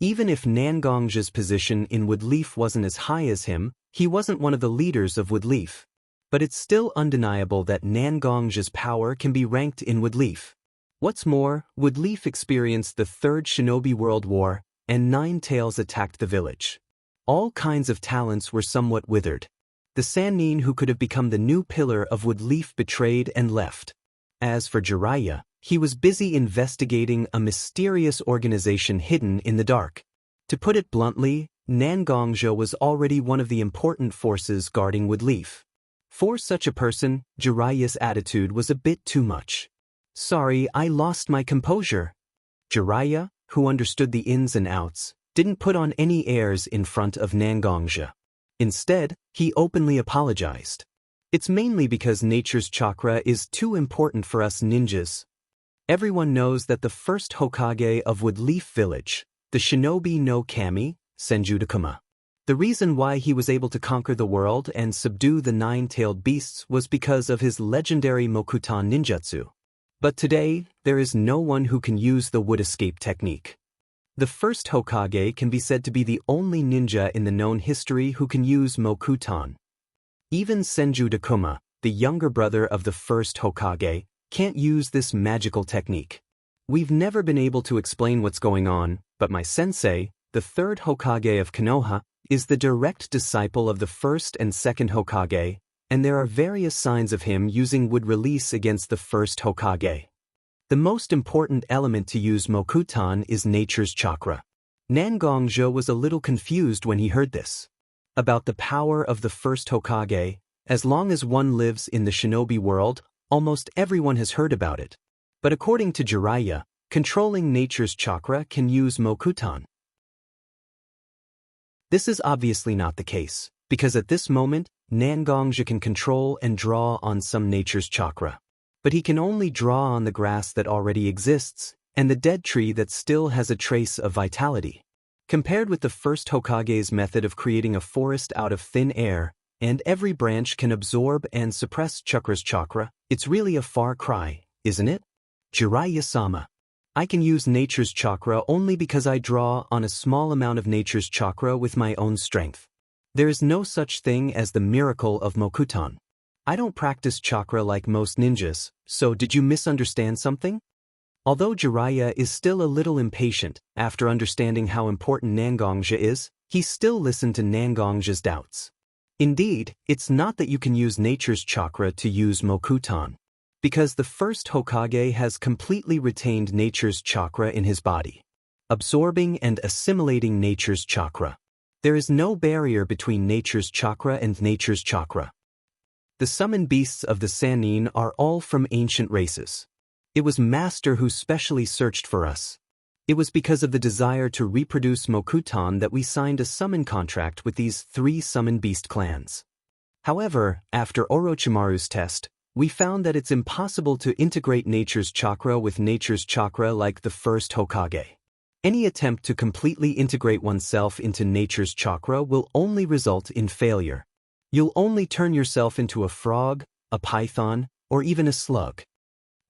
Even if Nangongzhi's position in Woodleaf wasn't as high as him, he wasn't one of the leaders of Woodleaf. But it's still undeniable that Nangongzhi's power can be ranked in Woodleaf. What's more, Woodleaf experienced the Third Shinobi World War, and Nine Tails attacked the village. All kinds of talents were somewhat withered. The Sannin who could have become the new pillar of Woodleaf betrayed and left. As for Jiraiya, he was busy investigating a mysterious organization hidden in the dark. To put it bluntly, Nangongzhi was already one of the important forces guarding Woodleaf. For such a person, Jiraiya's attitude was a bit too much. Sorry, I lost my composure. Jiraiya, who understood the ins and outs, didn't put on any airs in front of Nangongzhi. Instead, he openly apologized. It's mainly because nature's chakra is too important for us ninjas. Everyone knows that the first Hokage of Woodleaf Village, the Shinobi no Kami, Senju Dakuma. The reason why he was able to conquer the world and subdue the nine-tailed beasts was because of his legendary Mokutan ninjutsu. But today, there is no one who can use the wood escape technique. The first Hokage can be said to be the only ninja in the known history who can use Mokutan. Even Senju Dakuma, the younger brother of the first Hokage, can't use this magical technique. We've never been able to explain what's going on, but my sensei, the third Hokage of Konoha, is the direct disciple of the first and second Hokage, and there are various signs of him using would release against the first Hokage. The most important element to use Mokutan is nature's chakra. Nangongja was a little confused when he heard this. About the power of the first Hokage, as long as one lives in the shinobi world, almost everyone has heard about it. But according to Jiraiya, controlling nature's chakra can use Mokutan. This is obviously not the case, because at this moment, Nangongja can control and draw on some nature's chakra. But he can only draw on the grass that already exists, and the dead tree that still has a trace of vitality. Compared with the first Hokage's method of creating a forest out of thin air, and every branch can absorb and suppress chakra's chakra, it's really a far cry, isn't it? Jiraiya-sama. I can use nature's chakra only because I draw on a small amount of nature's chakra with my own strength. There is no such thing as the miracle of Mokutan. I don't practice chakra like most ninjas, so did you misunderstand something? Although Jiraiya is still a little impatient, after understanding how important Nangongja is, he still listened to Nangongja's doubts. Indeed, it's not that you can use nature's chakra to use Mokutan, because the first Hokage has completely retained nature's chakra in his body, absorbing and assimilating nature's chakra. There is no barrier between nature's chakra and nature's chakra. The summoned beasts of the Sannin are all from ancient races. It was Master who specially searched for us. It was because of the desire to reproduce Mokutan that we signed a summon contract with these 3 summon beast clans. However, after Orochimaru's test, we found that it's impossible to integrate nature's chakra with nature's chakra like the first Hokage. Any attempt to completely integrate oneself into nature's chakra will only result in failure. You'll only turn yourself into a frog, a python, or even a slug.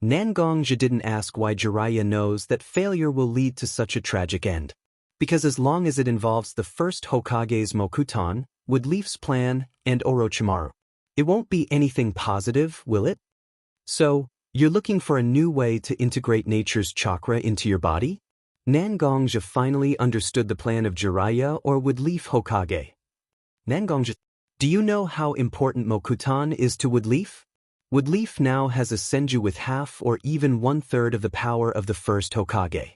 Nangongja didn't ask why Jiraiya knows that failure will lead to such a tragic end. Because as long as it involves the first Hokage's Mokutan, Woodleaf's plan, and Orochimaru, it won't be anything positive, will it? So, you're looking for a new way to integrate nature's chakra into your body? Nangongja finally understood the plan of Jiraiya or Woodleaf Hokage. Nangongja, do you know how important Mokutan is to Woodleaf? Woodleaf now has a senju with half or even 1/3 of the power of the first Hokage.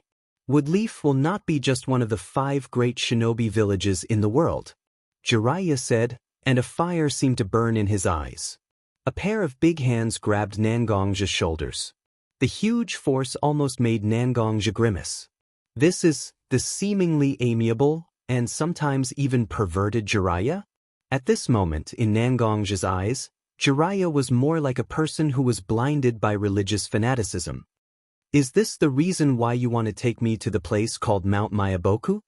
Woodleaf will not be just one of the 5 great shinobi villages in the world, Jiraiya said, and a fire seemed to burn in his eyes. A pair of big hands grabbed Nangongja's shoulders. The huge force almost made Nangongja grimace. This is the seemingly amiable, and sometimes even perverted Jiraiya? At this moment, in Nangongja's eyes, Jiraiya was more like a person who was blinded by religious fanaticism. Is this the reason why you want to take me to the place called Mount Mayaboku?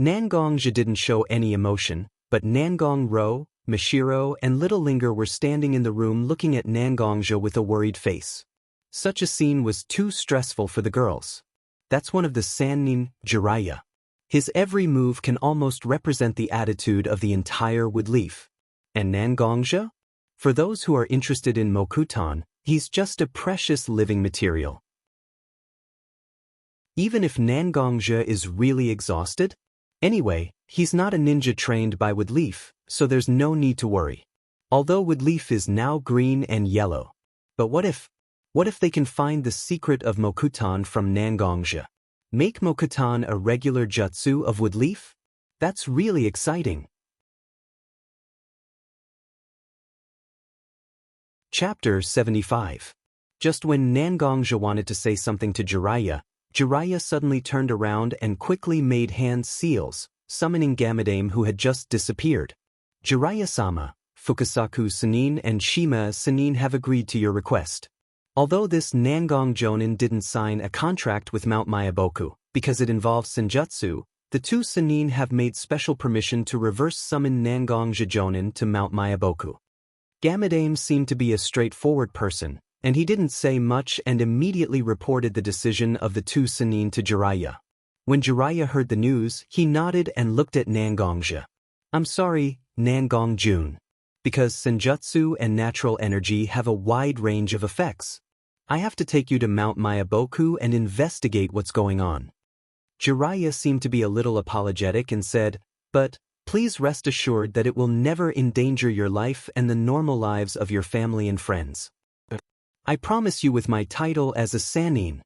Nangongja didn't show any emotion, but Nangong-ro, Mashiro, and Little Linger were standing in the room looking at Nangongja with a worried face. Such a scene was too stressful for the girls. That's one of the Sannin, Jiraiya. His every move can almost represent the attitude of the entire Woodleaf. And Nangongja? For those who are interested in Mokutan, he's just a precious living material. Even if Nangongja is really exhausted? Anyway, he's not a ninja trained by Woodleaf, so there's no need to worry. Although Woodleaf is now green and yellow. But what if they can find the secret of Mokutan from Nangongja? Make Mokutan a regular jutsu of Woodleaf? That's really exciting. Chapter 75. Just when Nangongja wanted to say something to Jiraiya, Jiraiya suddenly turned around and quickly made hand seals, summoning Gamadame who had just disappeared. Jiraiya-sama, Fukasaku Sannin and Shima Sannin have agreed to your request. Although this Nangong Jonin didn't sign a contract with Mount Mayaboku, because it involves Senjutsu, the 2 Sannin have made special permission to reverse summon Nangongja Jonin to Mount Mayaboku. Gamadame seemed to be a straightforward person, and he didn't say much and immediately reported the decision of the 2 Sannin to Jiraiya. When Jiraiya heard the news, he nodded and looked at Nangongja. I'm sorry, Nangong-jun. Because Senjutsu and natural energy have a wide range of effects. I have to take you to Mount Mayaboku and investigate what's going on. Jiraiya seemed to be a little apologetic and said, but Please rest assured that it will never endanger your life and the normal lives of your family and friends. I promise you with my title as a Sannin."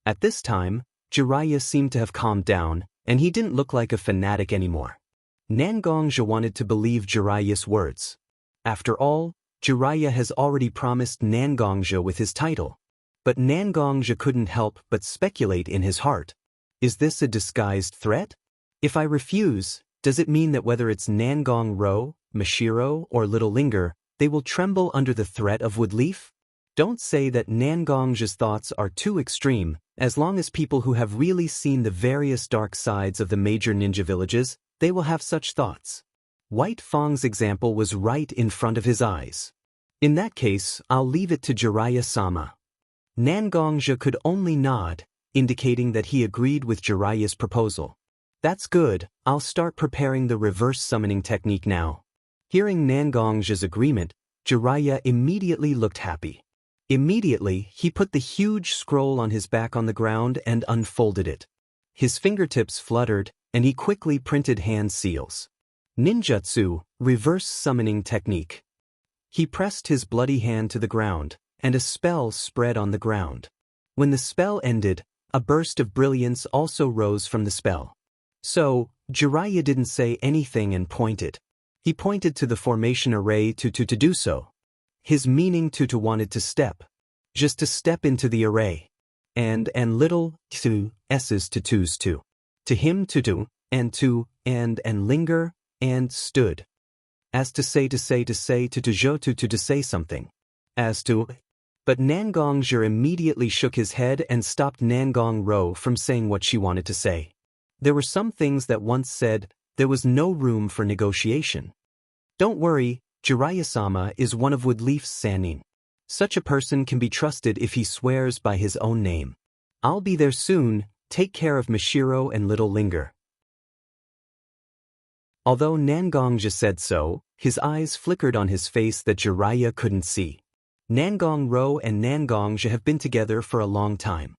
At this time, Jiraiya seemed to have calmed down, and he didn't look like a fanatic anymore. Nangongja wanted to believe Jiraiya's words. After all, Jiraiya has already promised Nangongja with his title. But Nangongja couldn't help but speculate in his heart. Is this a disguised threat? If I refuse, does it mean that whether it's Nangong Ro, Mashiro, or Little Linger, they will tremble under the threat of Woodleaf? Don't say that Nangongja's thoughts are too extreme. As long as people who have really seen the various dark sides of the major ninja villages, they will have such thoughts. White Fang's example was right in front of his eyes. In that case, I'll leave it to Jiraiya-sama. Nangongja could only nod, indicating that he agreed with Jiraiya's proposal. That's good, I'll start preparing the reverse summoning technique now. Hearing Nangongja's agreement, Jiraiya immediately looked happy. Immediately, he put the huge scroll on his back on the ground and unfolded it. His fingertips fluttered, and he quickly printed hand seals. Ninjutsu, reverse summoning technique. He pressed his bloody hand to the ground, and a spell spread on the ground. When the spell ended, a burst of brilliance also rose from the spell. So, Jiraiya didn't say anything and pointed. He pointed to the formation array to do so. His meaning to wanted to step. Just to step into the array. And little to s's to twos to. To him to, and linger, and stood. As to say to jo to say something. As to. But Nangongja immediately shook his head and stopped Nangong Ro from saying what she wanted to say. There were some things that once said, there was no room for negotiation. Don't worry, Jiraiya-sama is one of Woodleaf's Sannin. Such a person can be trusted if he swears by his own name. I'll be there soon, take care of Mashiro and Little Linger. Although Nangongja said so, his eyes flickered on his face that Jiraiya couldn't see. Nangong Ro and Nangongja have been together for a long time.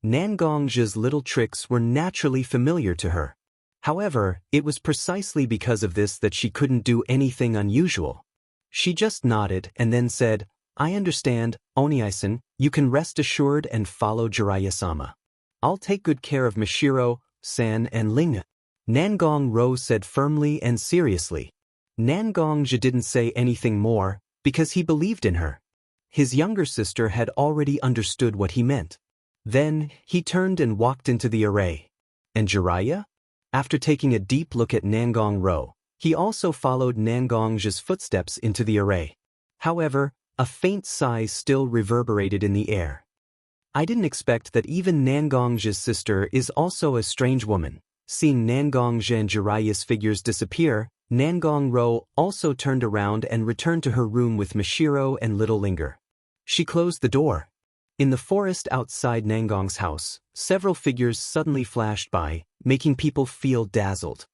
Nangongja's little tricks were naturally familiar to her. However, it was precisely because of this that she couldn't do anything unusual. She just nodded and then said, I understand, Oni-san, you can rest assured and follow Jiraiya-sama. I'll take good care of Mashiro, San and Ling. Nangong Ro said firmly and seriously. Nangongja didn't say anything more, because he believed in her. His younger sister had already understood what he meant. Then, he turned and walked into the array. And Jiraiya? After taking a deep look at Nangong Ro, he also followed Nangongja's footsteps into the array. However, a faint sigh still reverberated in the air. I didn't expect that even Nangongja's sister is also a strange woman. Seeing Nangongja and Jiraiya's figures disappear, Nangong Ro also turned around and returned to her room with Mashiro and Little Linger. She closed the door. In the forest outside Nangong's house, several figures suddenly flashed by, making people feel dazzled.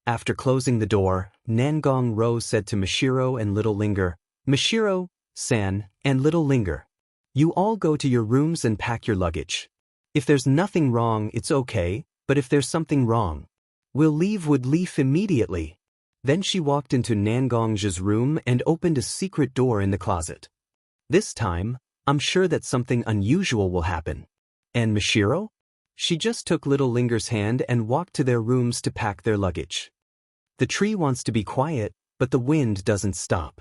After closing the door, Nangong Ro said to Mashiro and Little Linger, Mashiro, San, and Little Linger, you all go to your rooms and pack your luggage. If there's nothing wrong, it's okay, but if there's something wrong, we'll leave Woodleaf immediately. Then she walked into Nangongja's room and opened a secret door in the closet. This time, I'm sure that something unusual will happen. And Mashiro? She just took Little Linger's hand and walked to their rooms to pack their luggage. The tree wants to be quiet, but the wind doesn't stop.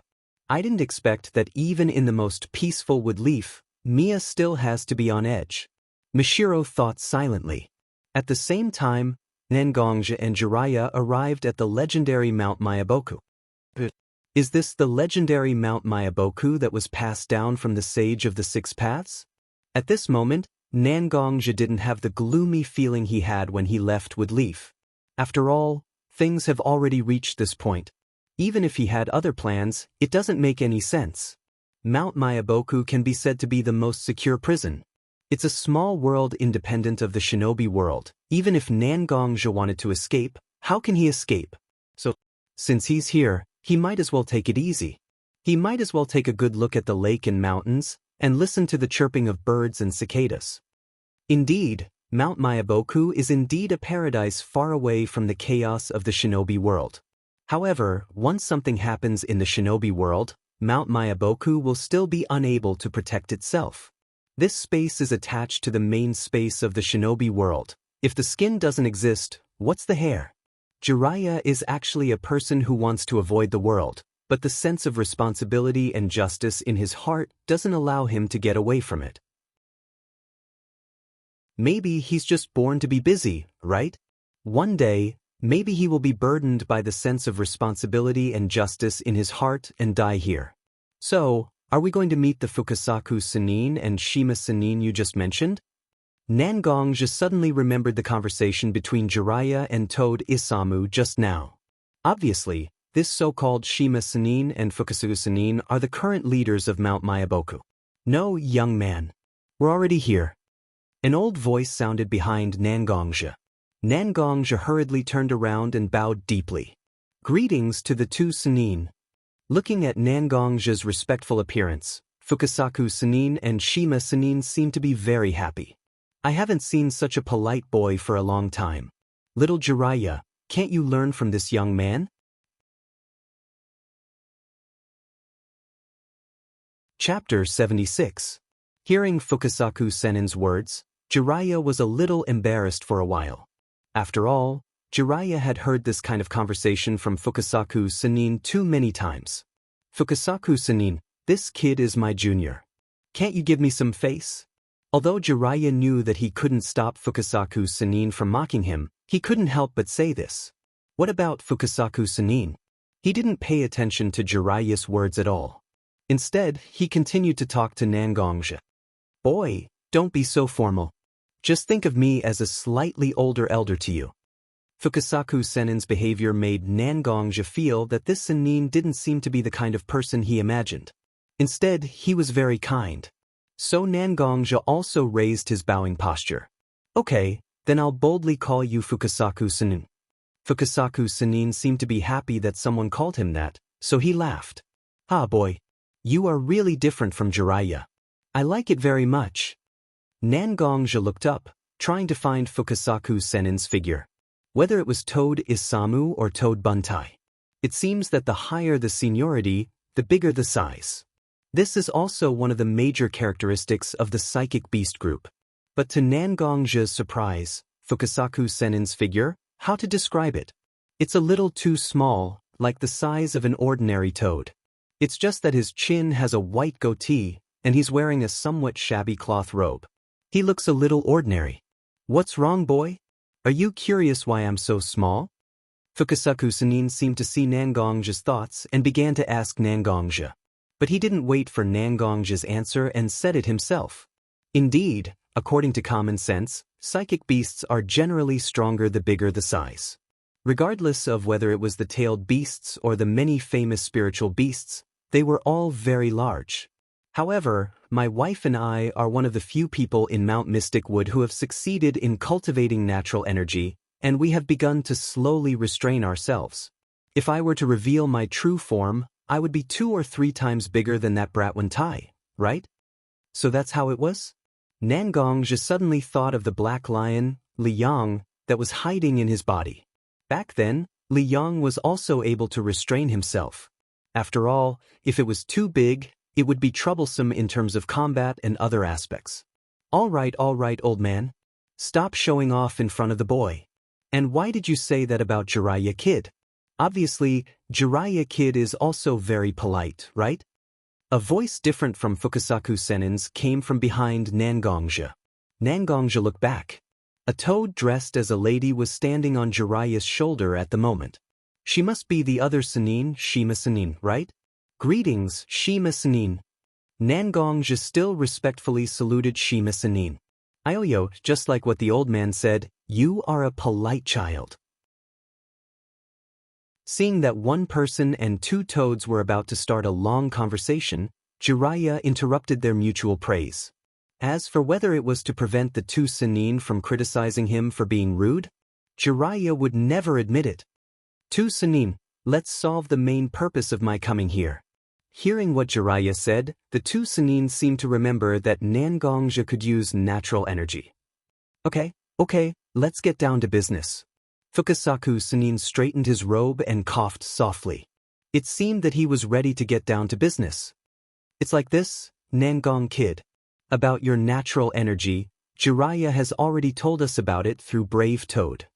I didn't expect that even in the most peaceful Woodleaf, Mia still has to be on edge. Mashiro thought silently. At the same time, Nangongja and Jiraiya arrived at the legendary Mount Mayaboku. Is this the legendary Mount Mayaboku that was passed down from the Sage of the Six Paths? At this moment, Nangongja didn't have the gloomy feeling he had when he left Woodleaf. After all, things have already reached this point. Even if he had other plans, it doesn't make any sense. Mount Mayaboku can be said to be the most secure prison. It's a small world independent of the shinobi world. Even if Nangongja wanted to escape, how can he escape? So, since he's here, he might as well take it easy. He might as well take a good look at the lake and mountains, and listen to the chirping of birds and cicadas. Indeed, Mount Mayaboku is indeed a paradise far away from the chaos of the shinobi world. However, once something happens in the shinobi world, Mount Mayaboku will still be unable to protect itself. This space is attached to the main space of the shinobi world. If the skin doesn't exist, what's the hair? Jiraiya is actually a person who wants to avoid the world, but the sense of responsibility and justice in his heart doesn't allow him to get away from it. Maybe he's just born to be busy, right? One day, maybe he will be burdened by the sense of responsibility and justice in his heart and die here. So, are we going to meet the Fukasaku Sannin and Shima Sannin you just mentioned? Nangongja suddenly remembered the conversation between Jiraiya and Toad Isamu just now. Obviously, this so-called Shima Sannin and Fukasaku Sannin are the current leaders of Mount Mayaboku. No, young man. We're already here. An old voice sounded behind Nangongja. Nangongja hurriedly turned around and bowed deeply. Greetings to the two Sannin. Looking at Nangongja's respectful appearance, Fukasaku Sannin and Shima Sannin seemed to be very happy. I haven't seen such a polite boy for a long time. Little Jiraiya, can't you learn from this young man? Chapter 76. Hearing Fukasaku Sennin's words, Jiraiya was a little embarrassed for a while. After all, Jiraiya had heard this kind of conversation from Fukasaku Sannin too many times. Fukasaku Sannin, this kid is my junior. Can't you give me some face? Although Jiraiya knew that he couldn't stop Fukasaku Sannin from mocking him, he couldn't help but say this. What about Fukasaku Sannin? He didn't pay attention to Jiraiya's words at all. Instead, he continued to talk to Nangongja. Boy, don't be so formal. Just think of me as a slightly older elder to you. Fukasaku Sennin's behavior made Nangongja feel that this Sannin didn't seem to be the kind of person he imagined. Instead, he was very kind. So Nangongja also raised his bowing posture. Okay, then I'll boldly call you Fukasaku Sannin. Fukasaku Sannin seemed to be happy that someone called him that, so he laughed. Ah boy, you are really different from Jiraiya. I like it very much. Nangongja looked up, trying to find Fukasaku Sennin's figure. Whether it was Toad Isamu or Toad Buntai. It seems that the higher the seniority, the bigger the size. This is also one of the major characteristics of the psychic beast group. But to Nangongja's surprise, Fukasaku Sennin's figure, how to describe it? It's a little too small, like the size of an ordinary toad. It's just that his chin has a white goatee, and he's wearing a somewhat shabby cloth robe. He looks a little ordinary. What's wrong, boy? Are you curious why I'm so small? Fukasaku Sannin seemed to see Nangongja's thoughts and began to ask Nangongja. But he didn't wait for Nangongja's answer and said it himself. Indeed, according to common sense, psychic beasts are generally stronger the bigger the size. Regardless of whether it was the tailed beasts or the many famous spiritual beasts, they were all very large. However, my wife and I are one of the few people in Mount Mystic Wood who have succeeded in cultivating natural energy, and we have begun to slowly restrain ourselves. If I were to reveal my true form, I would be 2 or 3 times bigger than that brat Wentai, right? So that's how it was? Nangongja suddenly thought of the black lion, Liang, that was hiding in his body. Back then, Liang was also able to restrain himself. After all, if it was too big, it would be troublesome in terms of combat and other aspects. All right, old man. Stop showing off in front of the boy. And why did you say that about Jiraiya Kid? Obviously, Jiraiya Kid is also very polite, right? A voice different from Fukasaku Sennin's came from behind Nangongja. Nangongja looked back. A toad dressed as a lady was standing on Jiraiya's shoulder at the moment. She must be the other Sannin, Shima Sannin, right? Greetings, Shima Sannin. Nangongja still respectfully saluted Shima Sannin. Ioyo, just like what the old man said, you are a polite child. Seeing that one person and 2 toads were about to start a long conversation, Jiraiya interrupted their mutual praise. As for whether it was to prevent the 2 Sannin from criticizing him for being rude, Jiraiya would never admit it. 2 Sannin, let's solve the main purpose of my coming here. Hearing what Jiraiya said, the 2 Sannin seemed to remember that Nangongja could use natural energy. Okay, let's get down to business. Fukasaku Sanin straightened his robe and coughed softly. It seemed that he was ready to get down to business. It's like this, Nangong kid. About your natural energy, Jiraiya has already told us about it through Brave Toad.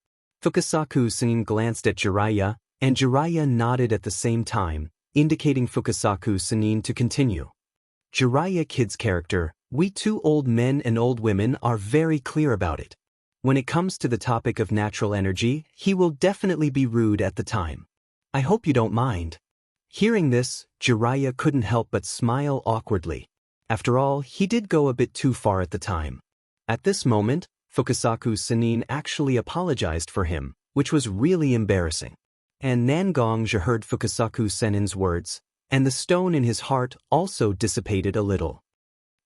Fukasaku Sanin glanced at Jiraiya, and Jiraiya nodded at the same time, indicating Fukasaku Sanin to continue. Jiraiya kid's character, we two old men and old women are very clear about it. When it comes to the topic of natural energy, he will definitely be rude at the time. I hope you don't mind. Hearing this, Jiraiya couldn't help but smile awkwardly. After all, he did go a bit too far at the time. At this moment, Fukasaku Sanin actually apologized for him, which was really embarrassing. And Nangong heard Fukasaku Sanin's words, and the stone in his heart also dissipated a little.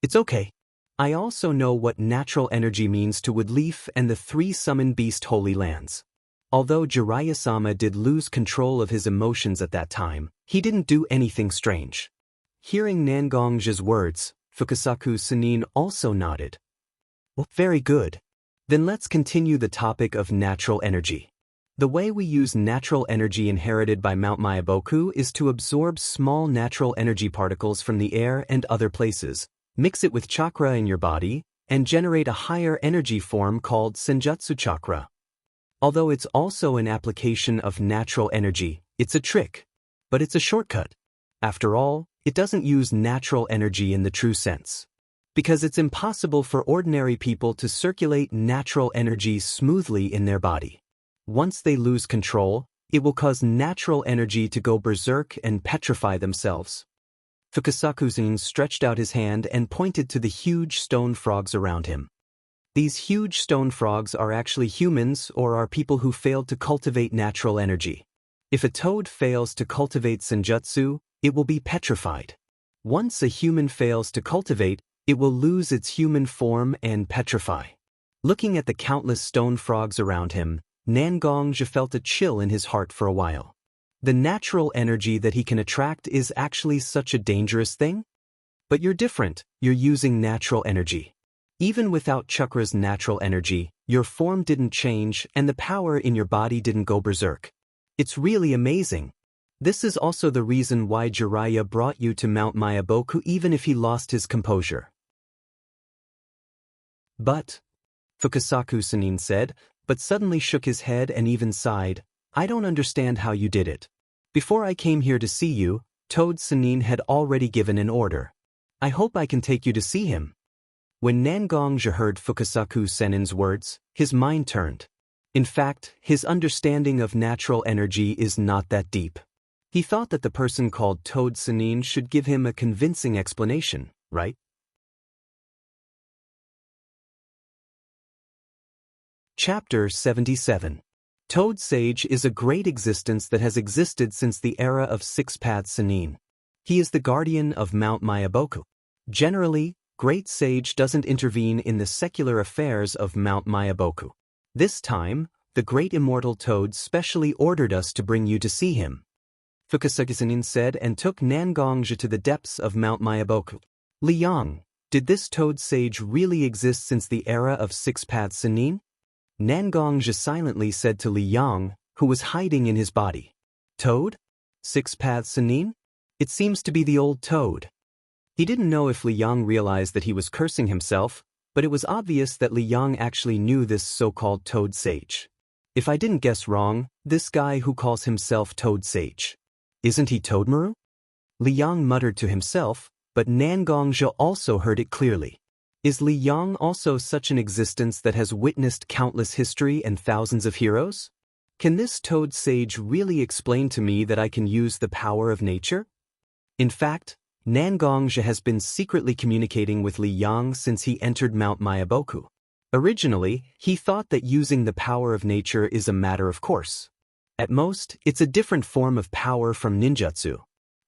It's okay. I also know what natural energy means to Woodleaf and the 3 Summon Beast Holy Lands. Although Jiraiya-sama did lose control of his emotions at that time, he didn't do anything strange. Hearing Nangong's words, Fukasaku Sanin also nodded. Well, very good. Then let's continue the topic of natural energy. The way we use natural energy inherited by Mount Myaboku is to absorb small natural energy particles from the air and other places, mix it with chakra in your body, and generate a higher energy form called Senjutsu chakra. Although it's also an application of natural energy, it's a trick. But it's a shortcut. After all, it doesn't use natural energy in the true sense. Because it's impossible for ordinary people to circulate natural energy smoothly in their body. Once they lose control, it will cause natural energy to go berserk and petrify themselves. Fukasaku-san stretched out his hand and pointed to the huge stone frogs around him. These huge stone frogs are actually humans or are people who failed to cultivate natural energy. If a toad fails to cultivate senjutsu, it will be petrified. Once a human fails to cultivate, it will lose its human form and petrify. Looking at the countless stone frogs around him, Nangong felt a chill in his heart for a while. The natural energy that he can attract is actually such a dangerous thing? But you're different, you're using natural energy. Even without Chakra's natural energy, your form didn't change and the power in your body didn't go berserk. It's really amazing. This is also the reason why Jiraiya brought you to Mount Myaboku even if he lost his composure. But, Fukasaku Sanin said, but suddenly shook his head and even sighed, I don't understand how you did it. Before I came here to see you, Toad Sanin had already given an order. I hope I can take you to see him. When Nangong heard Fukasaku Sanin's words, his mind turned. In fact, his understanding of natural energy is not that deep. He thought that the person called Toad Sanin should give him a convincing explanation, right? Chapter 77. Toad Sage is a great existence that has existed since the era of Six-Path Sanin. He is the guardian of Mount Myaboku. Generally, Great Sage doesn't intervene in the secular affairs of Mount Myaboku. This time, the great immortal Toad specially ordered us to bring you to see him. Fukasaku Sanin said and took Nangong to the depths of Mount Myaboku. Liang, did this Toad Sage really exist since the era of Six-Path Sanin? Nangong silently said to Liang, who was hiding in his body. Toad? Six-Path Sanin? It seems to be the old Toad. He didn't know if Liang realized that he was cursing himself, but it was obvious that Liang actually knew this so-called Toad Sage. If I didn't guess wrong, this guy who calls himself Toad Sage. Isn't he Toadmaru? Liang muttered to himself, but Nangong also heard it clearly. Is Liang also such an existence that has witnessed countless history and thousands of heroes? Can this Toad Sage really explain to me that I can use the power of nature? In fact, Nangong has been secretly communicating with Liang since he entered Mount Myaboku. Originally, he thought that using the power of nature is a matter of course. At most, it's a different form of power from ninjutsu.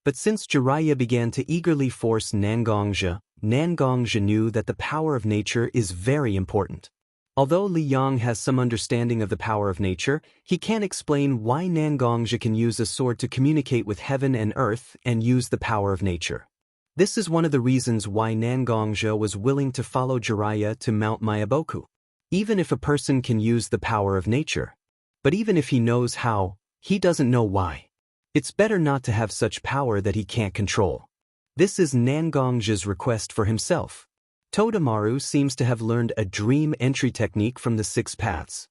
But since Jiraiya began to eagerly force Nangong knew that the power of nature is very important. Although Liang has some understanding of the power of nature, he can't explain why Nangong can use a sword to communicate with heaven and earth and use the power of nature. This is one of the reasons why Nangong was willing to follow Jiraiya to Mount Myaboku. Even if a person can use the power of nature. But even if he knows how, he doesn't know why. It's better not to have such power that he can't control. This is Nangong's request for himself. Todamaru seems to have learned a dream entry technique from the 6 paths.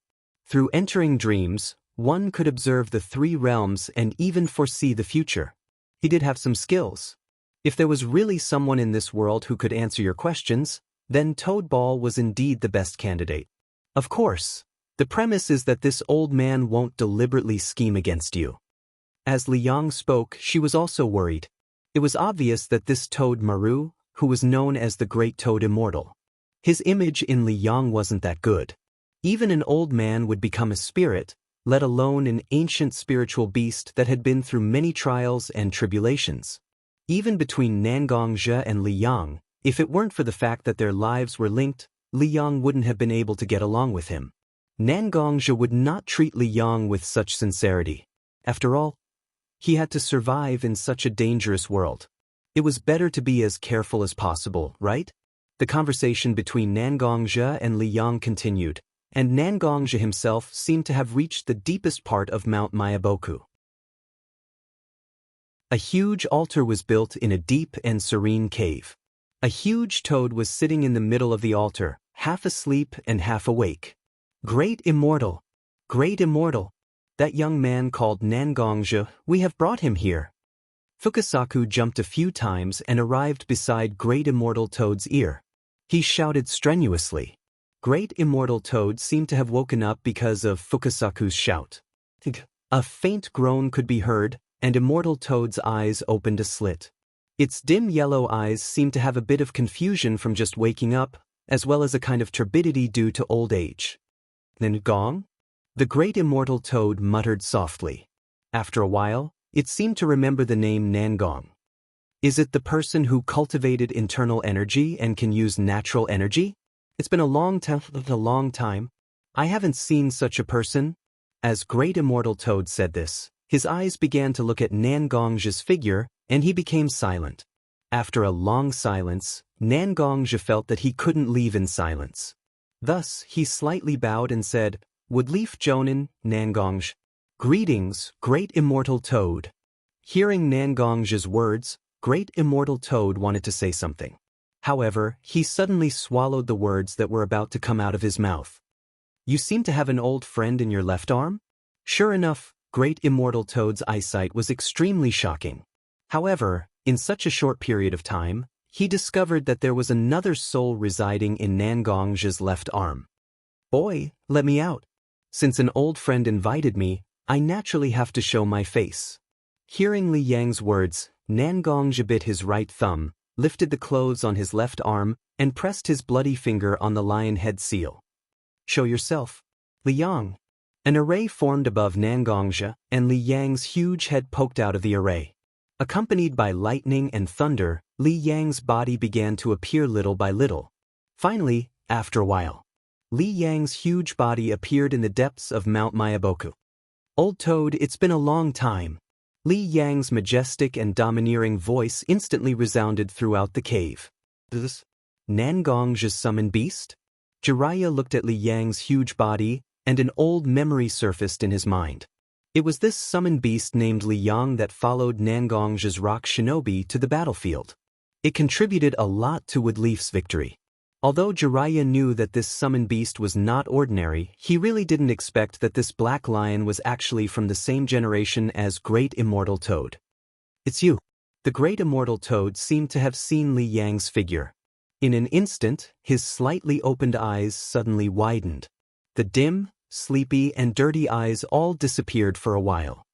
Through entering dreams, one could observe the 3 realms and even foresee the future. He did have some skills. If there was really someone in this world who could answer your questions, then Toadball was indeed the best candidate. Of course, the premise is that this old man won't deliberately scheme against you. As Liang spoke, she was also worried. It was obvious that this Toad Maru, who was known as the Great Toad Immortal, his image in Liang wasn't that good. Even an old man would become a spirit, let alone an ancient spiritual beast that had been through many trials and tribulations. Even between Nangongzhe and Liang, if it weren't for the fact that their lives were linked, Liang wouldn't have been able to get along with him. Nangongzhe would not treat Liang with such sincerity. After all, he had to survive in such a dangerous world. It was better to be as careful as possible, right? The conversation between Nangongzhe and Liang continued, and Nangongzhe himself seemed to have reached the deepest part of Mount Mayaboku. A huge altar was built in a deep and serene cave. A huge toad was sitting in the middle of the altar, half asleep and half awake. Great Immortal! Great Immortal! That young man called Nangongzhe, we have brought him here. Fukasaku jumped a few times and arrived beside Great Immortal Toad's ear. He shouted strenuously. Great Immortal Toad seemed to have woken up because of Fukasaku's shout. A faint groan could be heard, and Immortal Toad's eyes opened a slit. Its dim yellow eyes seemed to have a bit of confusion from just waking up, as well as a kind of turbidity due to old age. Then Gong? The Great Immortal Toad muttered softly. After a while, it seemed to remember the name Nangong. Is it the person who cultivated internal energy and can use natural energy? It's been a long time. I haven't seen such a person. As Great Immortal Toad said this, his eyes began to look at Nangongzhe's figure, and he became silent. After a long silence, Nangongzhe felt that he couldn't leave in silence. Thus, he slightly bowed and said, Woodleaf Jonin, Nangongzhe. Greetings, Great Immortal Toad. Hearing Nangongzhe's words, Great Immortal Toad wanted to say something. However, he suddenly swallowed the words that were about to come out of his mouth. You seem to have an old friend in your left arm? Sure enough, Great Immortal Toad's eyesight was extremely shocking. However, in such a short period of time, he discovered that there was another soul residing in Nangongzhe's left arm. Boy, let me out. Since an old friend invited me, I naturally have to show my face. Hearing Li Yang's words, Nangongzhe bit his right thumb, lifted the clothes on his left arm, and pressed his bloody finger on the lion head seal. Show yourself. Li Yang. An array formed above Nangongzhe, and Li Yang's huge head poked out of the array. Accompanied by lightning and thunder, Li Yang's body began to appear little by little. Finally, after a while, Li Yang's huge body appeared in the depths of Mount Mayaboku. Old Toad, it's been a long time. Li Yang's majestic and domineering voice instantly resounded throughout the cave. This? Nangongzhe's summoned beast? Jiraiya looked at Li Yang's huge body, and an old memory surfaced in his mind. It was this summoned beast named Li Yang that followed Nangongzhe's rock shinobi to the battlefield. It contributed a lot to Woodleaf's victory. Although Jiraiya knew that this summoned beast was not ordinary, he really didn't expect that this black lion was actually from the same generation as Great Immortal Toad. It's you. The Great Immortal Toad seemed to have seen Li Yang's figure. In an instant, his slightly opened eyes suddenly widened. The dim, sleepy, and dirty eyes all disappeared for a while.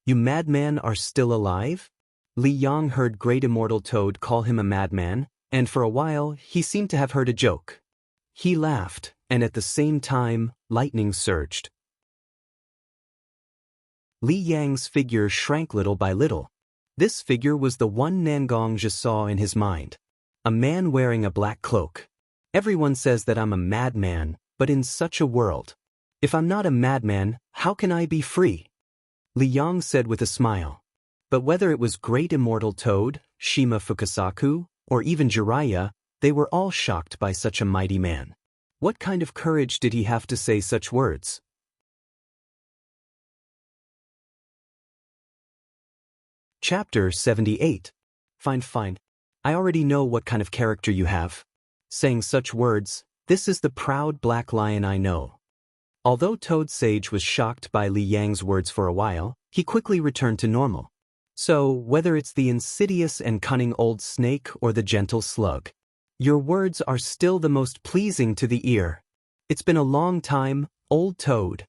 You madman are still alive? Li Yang heard Great Immortal Toad call him a madman, and for a while he seemed to have heard a joke. He laughed, and at the same time, lightning surged. Li Yang's figure shrank little by little. This figure was the one Nangongzhe saw in his mind. A man wearing a black cloak. Everyone says that I'm a madman, but in such a world. If I'm not a madman, how can I be free? Li Yang said with a smile. But whether it was Great Immortal Toad, Shima Fukasaku, or even Jiraiya, they were all shocked by such a mighty man. What kind of courage did he have to say such words? Chapter 78. Fine. I already know what kind of character you have. Saying such words, this is the proud black lion I know. Although Toad Sage was shocked by Li Yang's words for a while, he quickly returned to normal. So, whether it's the insidious and cunning old snake or the gentle slug, your words are still the most pleasing to the ear. It's been a long time, old Toad.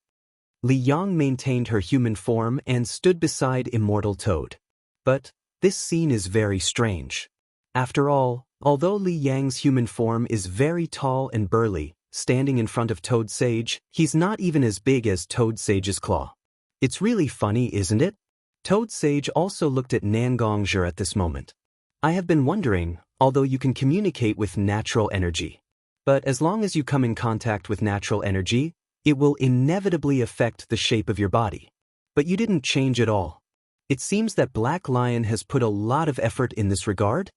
Li Yang maintained her human form and stood beside Immortal Toad. But this scene is very strange. After all, although Li Yang's human form is very tall and burly, standing in front of Toad Sage, he's not even as big as Toad Sage's claw. It's really funny, isn't it? Toad Sage also looked at Nangongzhi at this moment. I have been wondering, although you can communicate with natural energy. But as long as you come in contact with natural energy, it will inevitably affect the shape of your body. But you didn't change at all. It seems that Black Lion has put a lot of effort in this regard.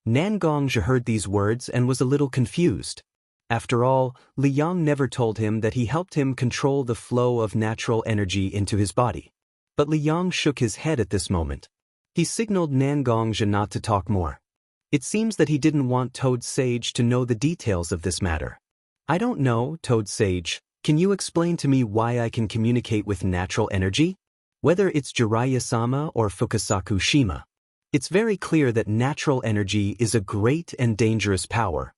Nangongzhi heard these words and was a little confused. After all, Li Yang never told him that he helped him control the flow of natural energy into his body. But Li Yang shook his head at this moment. He signaled Nangongzhi not to talk more. It seems that he didn't want Toad Sage to know the details of this matter. I don't know, Toad Sage. Can you explain to me why I can communicate with natural energy? Whether it's Jiraiya-sama or Fukasaku-shima. It's very clear that natural energy is a great and dangerous power.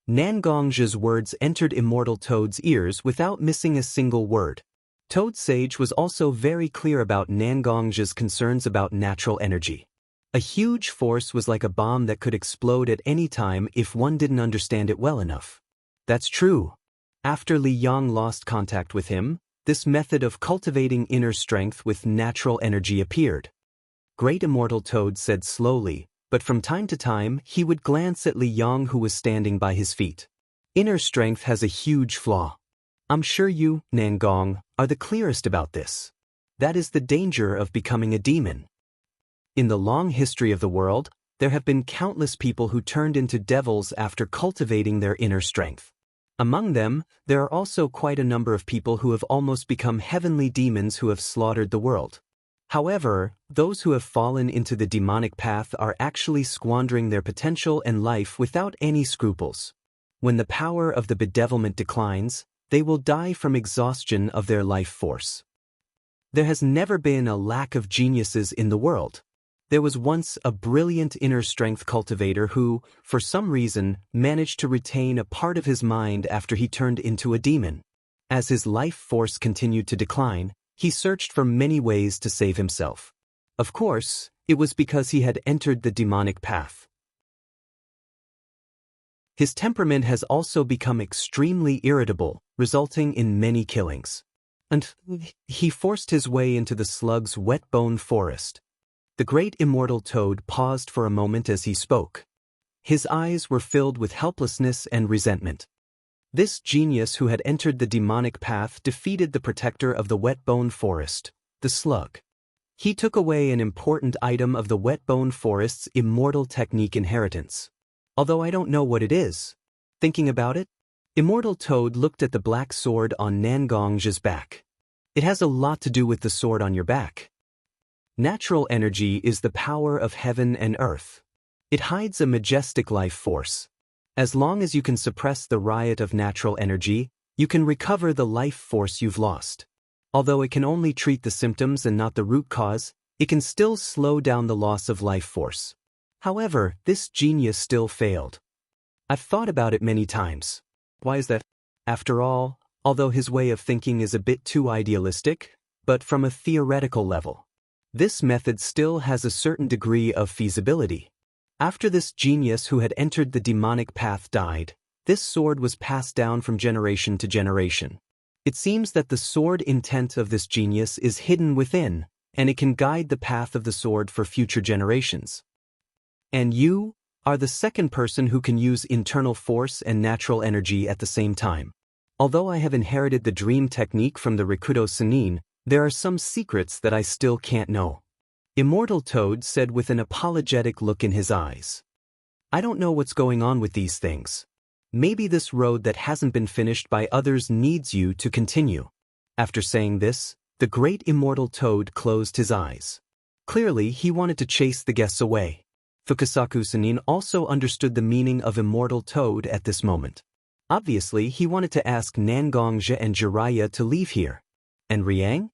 Nangongzhi's words entered Immortal Toad's ears without missing a single word. Toad Sage was also very clear about Nangongzhi's concerns about natural energy. A huge force was like a bomb that could explode at any time if one didn't understand it well enough. That's true. After Li Yang lost contact with him, this method of cultivating inner strength with natural energy appeared. Great Immortal Toad said slowly, but from time to time he would glance at Li Yang who was standing by his feet. Inner strength has a huge flaw. I'm sure you, Nangong, are the clearest about this. That is the danger of becoming a demon. In the long history of the world, there have been countless people who turned into devils after cultivating their inner strength. Among them, there are also quite a number of people who have almost become heavenly demons who have slaughtered the world. However, those who have fallen into the demonic path are actually squandering their potential and life without any scruples. When the power of the bedevilment declines, they will die from exhaustion of their life force. There has never been a lack of geniuses in the world. There was once a brilliant inner strength cultivator who, for some reason, managed to retain a part of his mind after he turned into a demon. As his life force continued to decline, he searched for many ways to save himself. Of course, it was because he had entered the demonic path. His temperament has also become extremely irritable, resulting in many killings. And he forced his way into the slug's wet bone forest. The great Immortal Toad paused for a moment as he spoke. His eyes were filled with helplessness and resentment. This genius who had entered the demonic path defeated the protector of the wet bone forest, the slug. He took away an important item of the wet bone forest's immortal technique inheritance. Although I don't know what it is. Thinking about it, Immortal Toad looked at the black sword on Nangongzhi's back. It has a lot to do with the sword on your back. Natural energy is the power of heaven and earth. It hides a majestic life force. As long as you can suppress the riot of natural energy, you can recover the life force you've lost. Although it can only treat the symptoms and not the root cause, it can still slow down the loss of life force. However, this genius still failed. I've thought about it many times. Why is that? After all, although his way of thinking is a bit too idealistic, but from a theoretical level, this method still has a certain degree of feasibility. After this genius who had entered the demonic path died, this sword was passed down from generation to generation. It seems that the sword intent of this genius is hidden within, and it can guide the path of the sword for future generations. And you are the second person who can use internal force and natural energy at the same time. Although I have inherited the dream technique from the Rikudo Sannin, there are some secrets that I still can't know. Immortal Toad said with an apologetic look in his eyes. I don't know what's going on with these things. Maybe this road that hasn't been finished by others needs you to continue. After saying this, the great Immortal Toad closed his eyes. Clearly, he wanted to chase the guests away. Fukasaku Sanin also understood the meaning of immortal toad at this moment. Obviously, he wanted to ask Nangongja and Jiraiya to leave here. And Riang?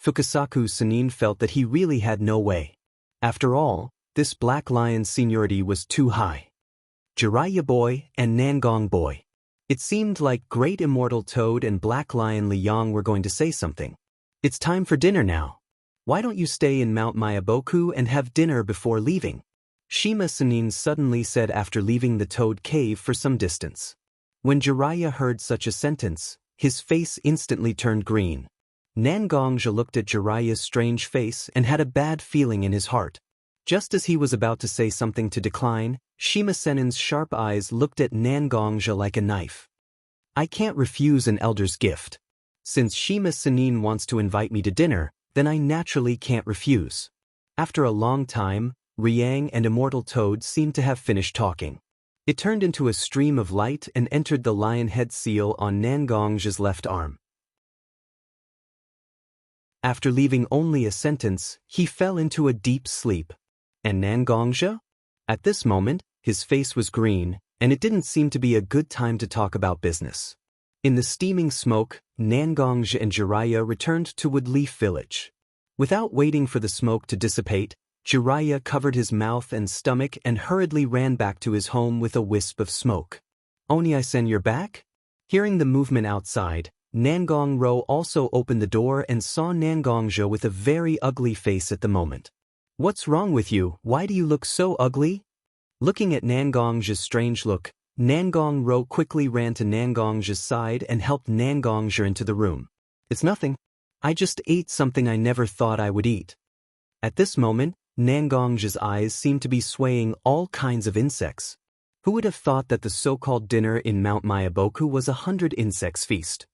Fukasaku Sanin felt that he really had no way. After all, this Black Lion's seniority was too high. Jiraiya boy and Nangong boy. It seemed like Great Immortal Toad and Black Lion Liang were going to say something. It's time for dinner now. Why don't you stay in Mount Mayaboku and have dinner before leaving? Shima Sanin suddenly said after leaving the Toad Cave for some distance. When Jiraiya heard such a sentence, his face instantly turned green. Nangongja looked at Jiraiya's strange face and had a bad feeling in his heart. Just as he was about to say something to decline, Shima Senin's sharp eyes looked at Nangongja like a knife. I can't refuse an elder's gift. Since Shima Senin wants to invite me to dinner, then I naturally can't refuse. After a long time, Riang and Immortal Toad seemed to have finished talking. It turned into a stream of light and entered the lion head seal on Nangongja's left arm. After leaving only a sentence, he fell into a deep sleep. And Nangongja? At this moment, his face was green, and it didn't seem to be a good time to talk about business. In the steaming smoke, Nangongja and Jiraiya returned to Woodleaf Village. Without waiting for the smoke to dissipate, Jiraiya covered his mouth and stomach and hurriedly ran back to his home with a wisp of smoke. Oni-san, you're back? Hearing the movement outside, Nangong-ro also opened the door and saw Nangongja with a very ugly face at the moment. What's wrong with you? Why do you look so ugly? Looking at Nangongja's strange look, Nangong-ro quickly ran to Nangongja's side and helped Nangongja into the room. It's nothing. I just ate something I never thought I would eat. At this moment, Nangongja's eyes seemed to be swaying all kinds of insects. Who would have thought that the so-called dinner in Mount Mayaboku was 100 insects feast?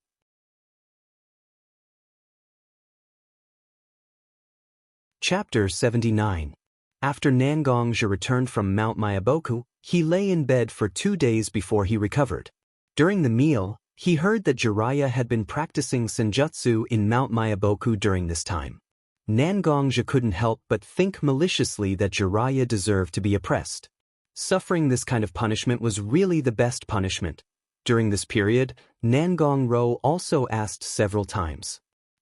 Chapter 79. After Nangongja returned from Mount Mayaboku, he lay in bed for 2 days before he recovered. During the meal, he heard that Jiraiya had been practicing senjutsu in Mount Mayaboku during this time. Nangongja couldn't help but think maliciously that Jiraiya deserved to be oppressed. Suffering this kind of punishment was really the best punishment. During this period, Nangong-ro also asked several times.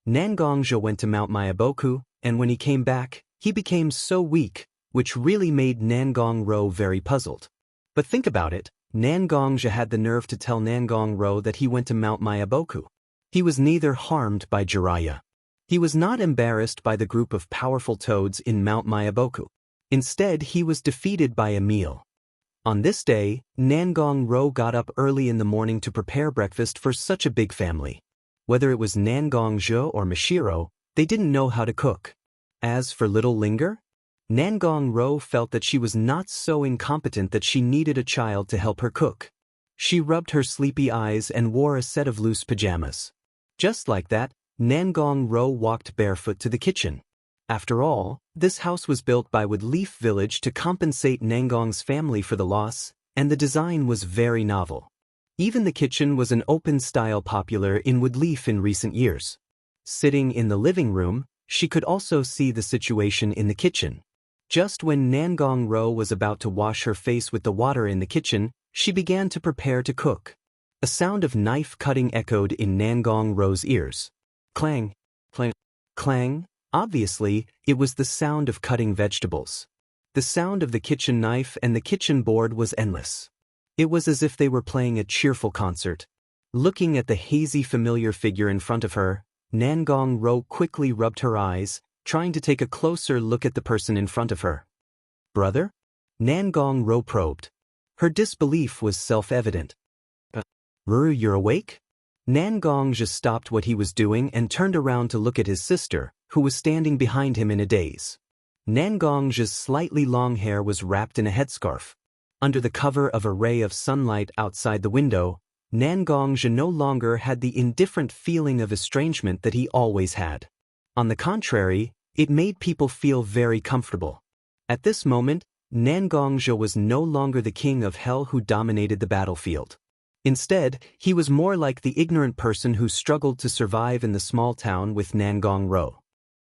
Nangongja went to Mount Mayaboku, and when he came back, he became so weak, which really made Nangong-ro very puzzled. But think about it, Nangongja had the nerve to tell Nangong-ro that he went to Mount Mayaboku. He was neither harmed by Jiraiya. He was not embarrassed by the group of powerful toads in Mount Mayaboku. Instead, he was defeated by a meal. On this day, Nangong-ro got up early in the morning to prepare breakfast for such a big family. Whether it was Nangongja or Mashiro, they didn't know how to cook. As for little Linger, Nangong-ro felt that she was not so incompetent that she needed a child to help her cook. She rubbed her sleepy eyes and wore a set of loose pajamas. Just like that, Nangong-ro walked barefoot to the kitchen. After all, this house was built by Woodleaf Village to compensate Nangong's family for the loss, and the design was very novel. Even the kitchen was an open style popular in Woodleaf in recent years. Sitting in the living room, she could also see the situation in the kitchen. Just when Nangong-ro was about to wash her face with the water in the kitchen, she began to prepare to cook. A sound of knife cutting echoed in Nangong-ro's ears. Clang, clang, clang. Obviously, it was the sound of cutting vegetables. The sound of the kitchen knife and the kitchen board was endless. It was as if they were playing a cheerful concert. Looking at the hazy familiar figure in front of her, Nangong-ro quickly rubbed her eyes, trying to take a closer look at the person in front of her. Brother? Nangong-ro probed. Her disbelief was self-evident. Ruru, you're awake? Nangongja stopped what he was doing and turned around to look at his sister, who was standing behind him in a daze. Nangongja's slightly long hair was wrapped in a headscarf. Under the cover of a ray of sunlight outside the window, Nangongja no longer had the indifferent feeling of estrangement that he always had. On the contrary, it made people feel very comfortable. At this moment, Nangongja was no longer the king of hell who dominated the battlefield. Instead, he was more like the ignorant person who struggled to survive in the small town with Nangong-ro.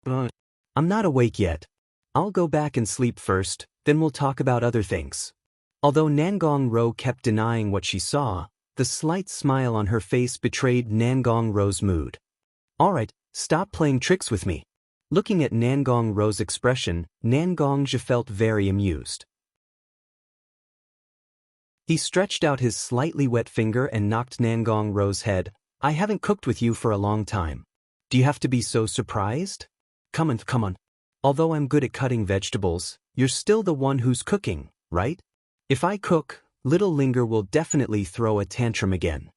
I'm not awake yet. I'll go back and sleep first, then we'll talk about other things. Although Nangong Ro kept denying what she saw, the slight smile on her face betrayed Nangong Ro's mood. Alright, stop playing tricks with me. Looking at Nangong Ro's expression, Nangongja felt very amused. He stretched out his slightly wet finger and knocked Nangong Ro's head. I haven't cooked with you for a long time. Do you have to be so surprised? Come on. Although I'm good at cutting vegetables, you're still the one who's cooking, right? If I cook, Little Linger will definitely throw a tantrum again.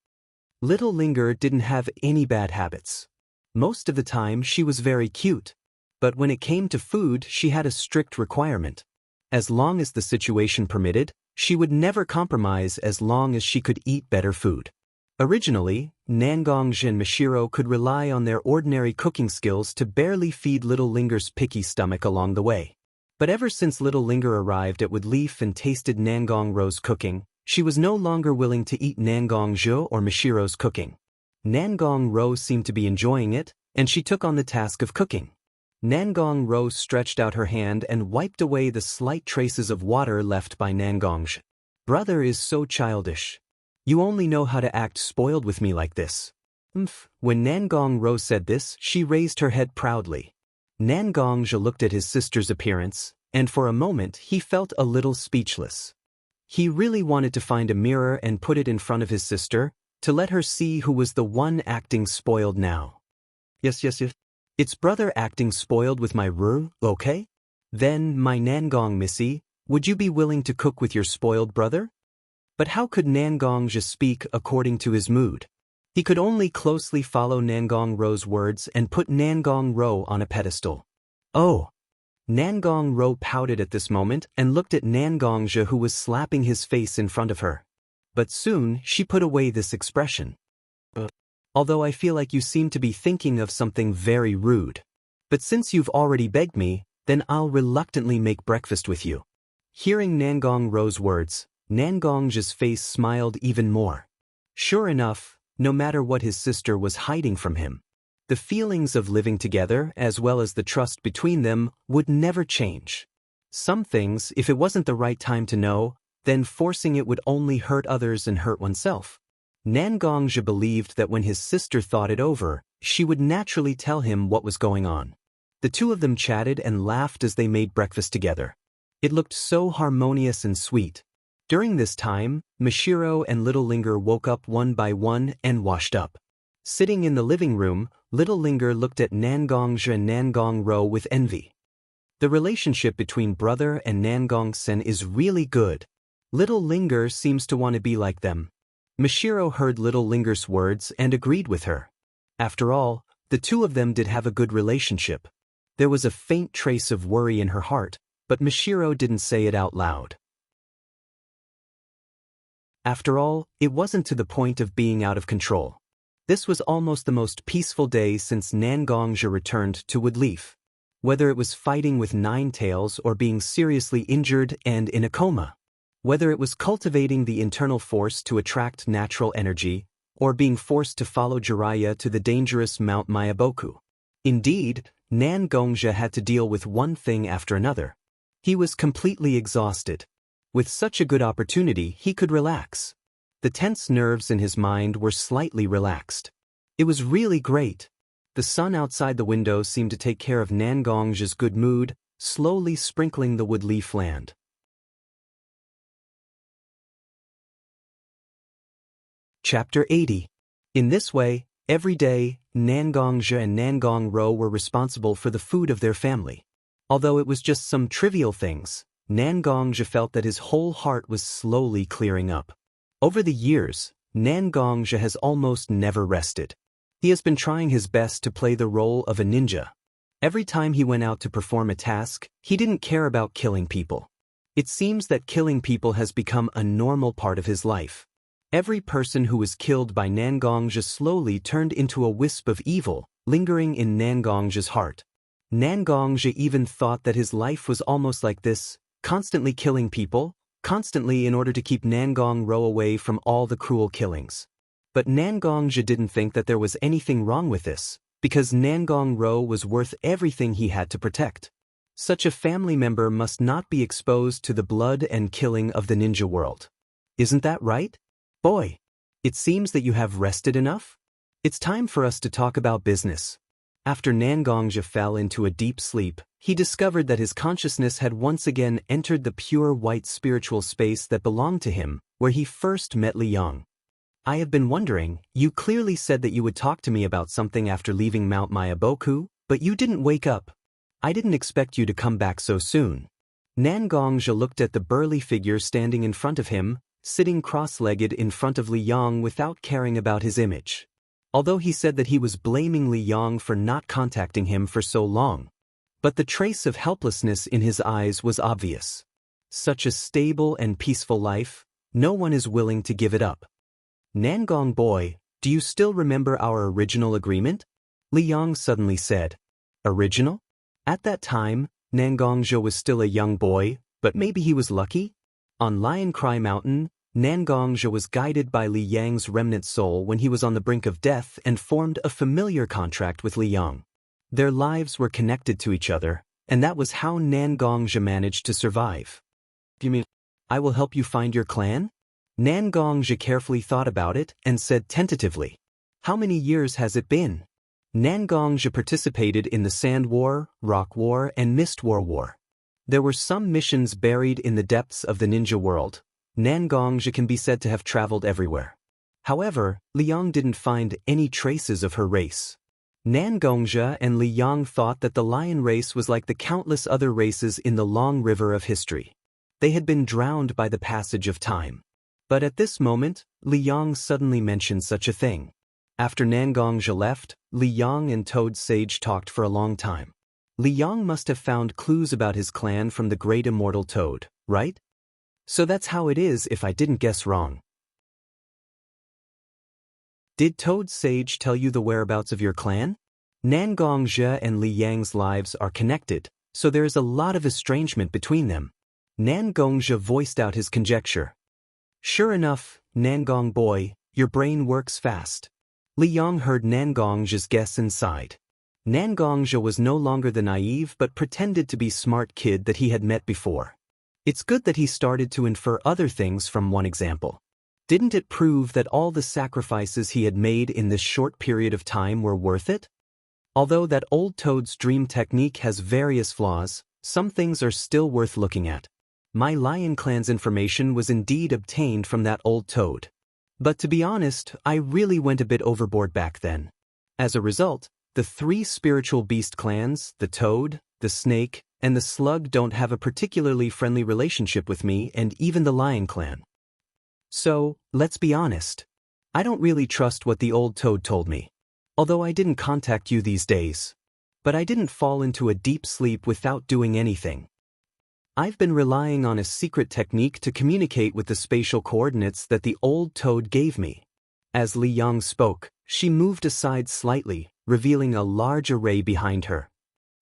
Little Linger didn't have any bad habits. Most of the time she was very cute. But when it came to food, she had a strict requirement. As long as the situation permitted, she would never compromise as long as she could eat better food. Originally, Nangongja and Mashiro could rely on their ordinary cooking skills to barely feed Little Linger's picky stomach along the way. But ever since Little Linger arrived at Woodleaf and tasted Nangong Ro's cooking, she was no longer willing to eat Nangongja or Mashiro's cooking. Nangong Ro seemed to be enjoying it, and she took on the task of cooking. Nangong Ro stretched out her hand and wiped away the slight traces of water left by Nangongja. Brother is so childish. You only know how to act spoiled with me like this. When Nangong Ro said this, she raised her head proudly. Nangongja looked at his sister's appearance, and for a moment he felt a little speechless. He really wanted to find a mirror and put it in front of his sister, to let her see who was the one acting spoiled now. Yes. It's brother acting spoiled with my rur, okay? Then, my Nangong Missy, would you be willing to cook with your spoiled brother? But how could Nangongja speak according to his mood? He could only closely follow Nangong Ro's words and put Nangong Ro on a pedestal. Oh! Nangong Ro pouted at this moment and looked at Nangongja, who was slapping his face in front of her. But soon she put away this expression. Although I feel like you seem to be thinking of something very rude. But since you've already begged me, then I'll reluctantly make breakfast with you. Hearing Nangong Ro's words, Nangongja's face smiled even more. Sure enough, no matter what his sister was hiding from him, the feelings of living together as well as the trust between them would never change. Some things, if it wasn't the right time to know, then forcing it would only hurt others and hurt oneself. Nangongja believed that when his sister thought it over, she would naturally tell him what was going on. The two of them chatted and laughed as they made breakfast together. It looked so harmonious and sweet. During this time, Mashiro and Little Linger woke up one by one and washed up. Sitting in the living room, Little Linger looked at Nangongja and Nangong Ro with envy. The relationship between brother and Nangong-sen is really good. Little Linger seems to want to be like them. Mashiro heard Little Linger's words and agreed with her. After all, the two of them did have a good relationship. There was a faint trace of worry in her heart, but Mashiro didn't say it out loud. After all, it wasn't to the point of being out of control. This was almost the most peaceful day since Nangongja returned to Woodleaf. Whether it was fighting with Nine Tails or being seriously injured and in a coma. Whether it was cultivating the internal force to attract natural energy, or being forced to follow Jiraiya to the dangerous Mount Mayaboku. Indeed, Nangongja had to deal with one thing after another. He was completely exhausted. With such a good opportunity, he could relax. The tense nerves in his mind were slightly relaxed. It was really great. The sun outside the window seemed to take care of Nangongja's good mood, slowly sprinkling the Woodleaf land. Chapter 80. In this way, every day, Nangongja and Nangong Ro were responsible for the food of their family. Although it was just some trivial things, Nangongja felt that his whole heart was slowly clearing up. Over the years, Nangongja has almost never rested. He has been trying his best to play the role of a ninja. Every time he went out to perform a task, he didn't care about killing people. It seems that killing people has become a normal part of his life. Every person who was killed by Nangongja slowly turned into a wisp of evil, lingering in Nangongja's heart. Nangongja even thought that his life was almost like this, constantly killing people, constantly in order to keep Nangong Ro away from all the cruel killings. But Nangongja didn't think that there was anything wrong with this, because Nangong Ro was worth everything he had to protect. Such a family member must not be exposed to the blood and killing of the ninja world. Isn't that right? Boy, it seems that you have rested enough? It's time for us to talk about business. After Nangongja fell into a deep sleep, he discovered that his consciousness had once again entered the pure white spiritual space that belonged to him, where he first met Liang. I have been wondering, you clearly said that you would talk to me about something after leaving Mount Mayaboku, but you didn't wake up. I didn't expect you to come back so soon. Nangongja looked at the burly figure standing in front of him, sitting cross-legged in front of Liang without caring about his image. Although he said that he was blaming Liang for not contacting him for so long. But the trace of helplessness in his eyes was obvious. Such a stable and peaceful life, no one is willing to give it up. Nangong boy, do you still remember our original agreement? Liang suddenly said. Original? At that time, Nangongja was still a young boy, but maybe he was lucky? On Lion Cry Mountain, Nangongja was guided by Li Yang's remnant soul when he was on the brink of death and formed a familiar contract with Liang. Their lives were connected to each other, and that was how Nangongja managed to survive. You mean, I will help you find your clan? Nangongja carefully thought about it and said tentatively. How many years has it been? Nangongja participated in the Sand War, Rock War, and Mist War. There were some missions buried in the depths of the ninja world. Nangongja can be said to have traveled everywhere. However, Liang didn't find any traces of her race. Nangongja and Liang thought that the lion race was like the countless other races in the long river of history. They had been drowned by the passage of time. But at this moment, Liang suddenly mentioned such a thing. After Nangongja left, Liang and Toad Sage talked for a long time. Liang must have found clues about his clan from the great immortal Toad, right? So that's how it is if I didn't guess wrong. Did Toad Sage tell you the whereabouts of your clan? Nangongja and Liang's lives are connected, so there is a lot of estrangement between them. Nangongja voiced out his conjecture. Sure enough, Nangong boy, your brain works fast. Liang heard Nangongja's guess and sighed. Nangongja was no longer the naive but pretended to be smart kid that he had met before. It's good that he started to infer other things from one example. Didn't it prove that all the sacrifices he had made in this short period of time were worth it? Although that old Toad's dream technique has various flaws, some things are still worth looking at. My Lion Clan's information was indeed obtained from that old Toad. But to be honest, I really went a bit overboard back then. As a result, the three spiritual beast clans, the Toad, the Snake, and the Slug don't have a particularly friendly relationship with me and even the Lion Clan. So, let's be honest. I don't really trust what the old Toad told me. Although I didn't contact you these days. But I didn't fall into a deep sleep without doing anything. I've been relying on a secret technique to communicate with the spatial coordinates that the old Toad gave me. As Liang spoke, she moved aside slightly, revealing a large array behind her.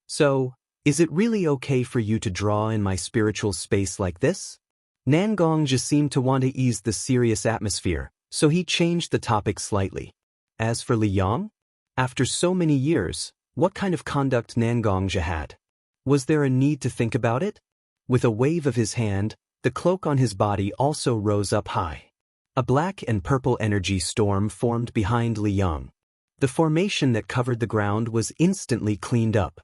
So, is it really okay for you to draw in my spiritual space like this? Nangongja seemed to want to ease the serious atmosphere, so he changed the topic slightly. As for Liang, after so many years, what kind of conduct Nangongja had? Was there a need to think about it? With a wave of his hand, the cloak on his body also rose up high. A black and purple energy storm formed behind Liang. The formation that covered the ground was instantly cleaned up.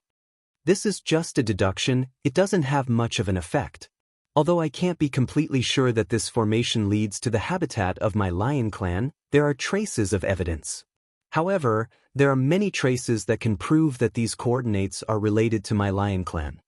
This is just a deduction, it doesn't have much of an effect. Although I can't be completely sure that this formation leads to the habitat of my Lion Clan, there are traces of evidence. However, there are many traces that can prove that these coordinates are related to my Lion Clan.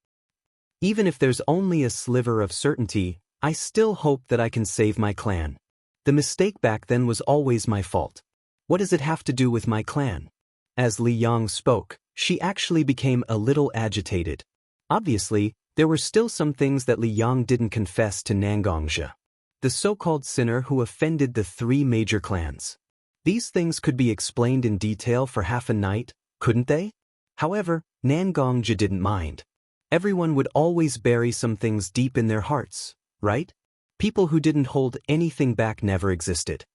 Even if there's only a sliver of certainty, I still hope that I can save my clan. The mistake back then was always my fault. What does it have to do with my clan? As Liang spoke, she actually became a little agitated. Obviously, there were still some things that Liang didn't confess to Nangongja. The so-called sinner who offended the three major clans. These things could be explained in detail for half a night, couldn't they? However, Nangongja didn't mind. Everyone would always bury some things deep in their hearts, right? People who didn't hold anything back never existed.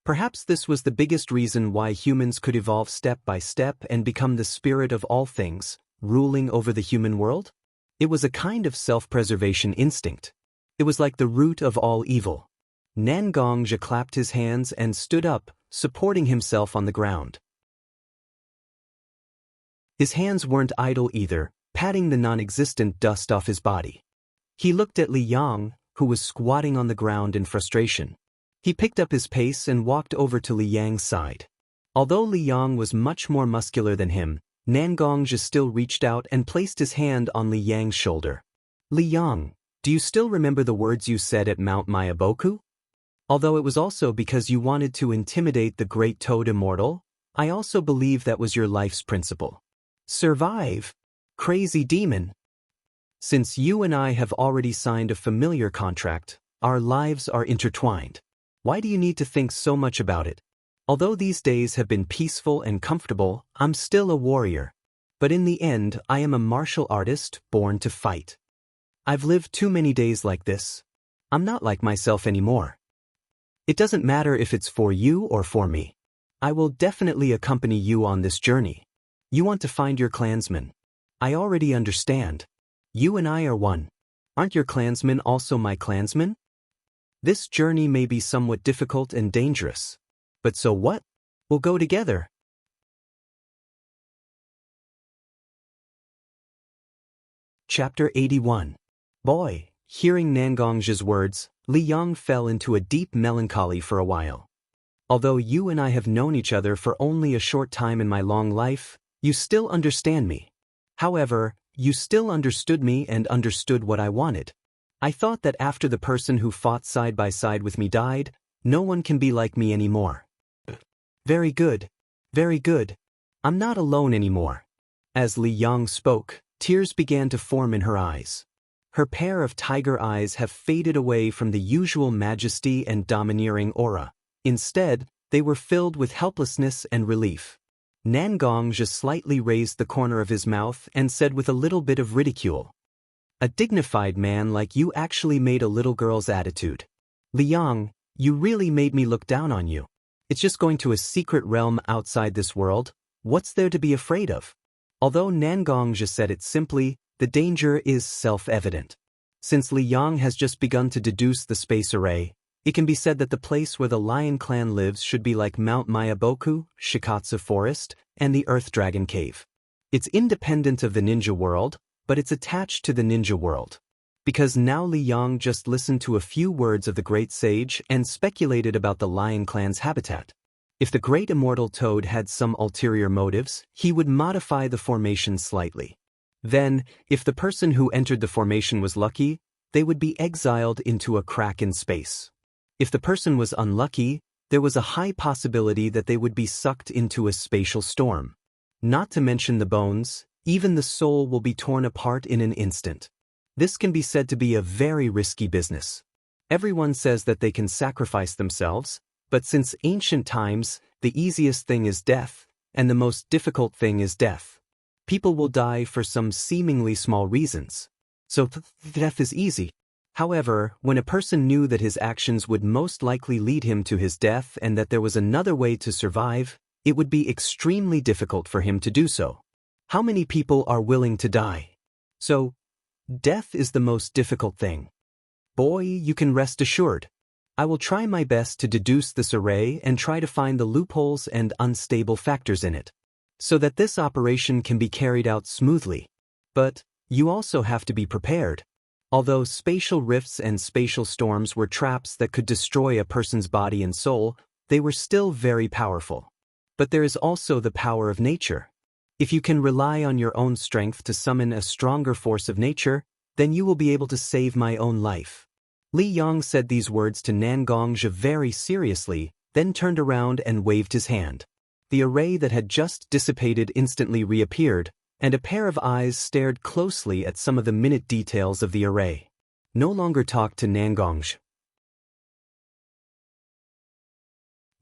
Perhaps this was the biggest reason why humans could evolve step by step and become the spirit of all things, ruling over the human world? It was a kind of self-preservation instinct. It was like the root of all evil. Nangongzhi clapped his hands and stood up, supporting himself on the ground. His hands weren't idle either, patting the non-existent dust off his body. He looked at Li Yang, who was squatting on the ground in frustration. He picked up his pace and walked over to Li Yang's side. Although Li Yang was much more muscular than him, Nangongzhi still reached out and placed his hand on Li Yang's shoulder. Li Yang, do you still remember the words you said at Mount Mayaboku? Although it was also because you wanted to intimidate the great Toad Immortal, I also believe that was your life's principle. Survive, crazy demon. Since you and I have already signed a familiar contract, our lives are intertwined. Why do you need to think so much about it? Although these days have been peaceful and comfortable, I'm still a warrior. But in the end, I am a martial artist born to fight. I've lived too many days like this. I'm not like myself anymore. It doesn't matter if it's for you or for me. I will definitely accompany you on this journey. You want to find your clansmen. I already understand. You and I are one. Aren't your clansmen also my clansmen? This journey may be somewhat difficult and dangerous. But so what? We'll go together. Chapter 81. Boy, hearing Nangongzhi's words, Li Yang fell into a deep melancholy for a while. Although you and I have known each other for only a short time in my long life, you still understand me. However, you still understood me and understood what I wanted. I thought that after the person who fought side by side with me died, no one can be like me anymore. Very good. Very good. I'm not alone anymore. As Li Yang spoke, tears began to form in her eyes. Her pair of tiger eyes have faded away from the usual majesty and domineering aura. Instead, they were filled with helplessness and relief. Nangongzhi slightly raised the corner of his mouth and said with a little bit of ridicule, "A dignified man like you actually made a little girl's attitude. Li Yang, you really made me look down on you. It's just going to a secret realm outside this world. What's there to be afraid of?" Although Nangongzhi said it simply, the danger is self-evident. Since Li Yang has just begun to deduce the space array, it can be said that the place where the Lion Clan lives should be like Mount Mayaboku, Shikatsu Forest, and the Earth Dragon Cave. It's independent of the ninja world, but it's attached to the ninja world. Because now Li Yang just listened to a few words of the great sage and speculated about the Lion Clan's habitat. If the great immortal Toad had some ulterior motives, he would modify the formation slightly. Then, if the person who entered the formation was lucky, they would be exiled into a crack in space. If the person was unlucky, there was a high possibility that they would be sucked into a spatial storm. Not to mention the bones, even the soul will be torn apart in an instant. This can be said to be a very risky business. Everyone says that they can sacrifice themselves, but since ancient times, the easiest thing is death, and the most difficult thing is death. People will die for some seemingly small reasons. So death is easy. However, when a person knew that his actions would most likely lead him to his death and that there was another way to survive, it would be extremely difficult for him to do so. How many people are willing to die? So, death is the most difficult thing. Boy, you can rest assured. I will try my best to deduce this array and try to find the loopholes and unstable factors in it, so that this operation can be carried out smoothly. But you also have to be prepared. Although spatial rifts and spatial storms were traps that could destroy a person's body and soul, they were still very powerful. But there is also the power of nature. If you can rely on your own strength to summon a stronger force of nature, then you will be able to save my own life. Li Yang said these words to Nangongzhi very seriously, then turned around and waved his hand. The array that had just dissipated instantly reappeared, and a pair of eyes stared closely at some of the minute details of the array. No longer talked to Nangongzhi.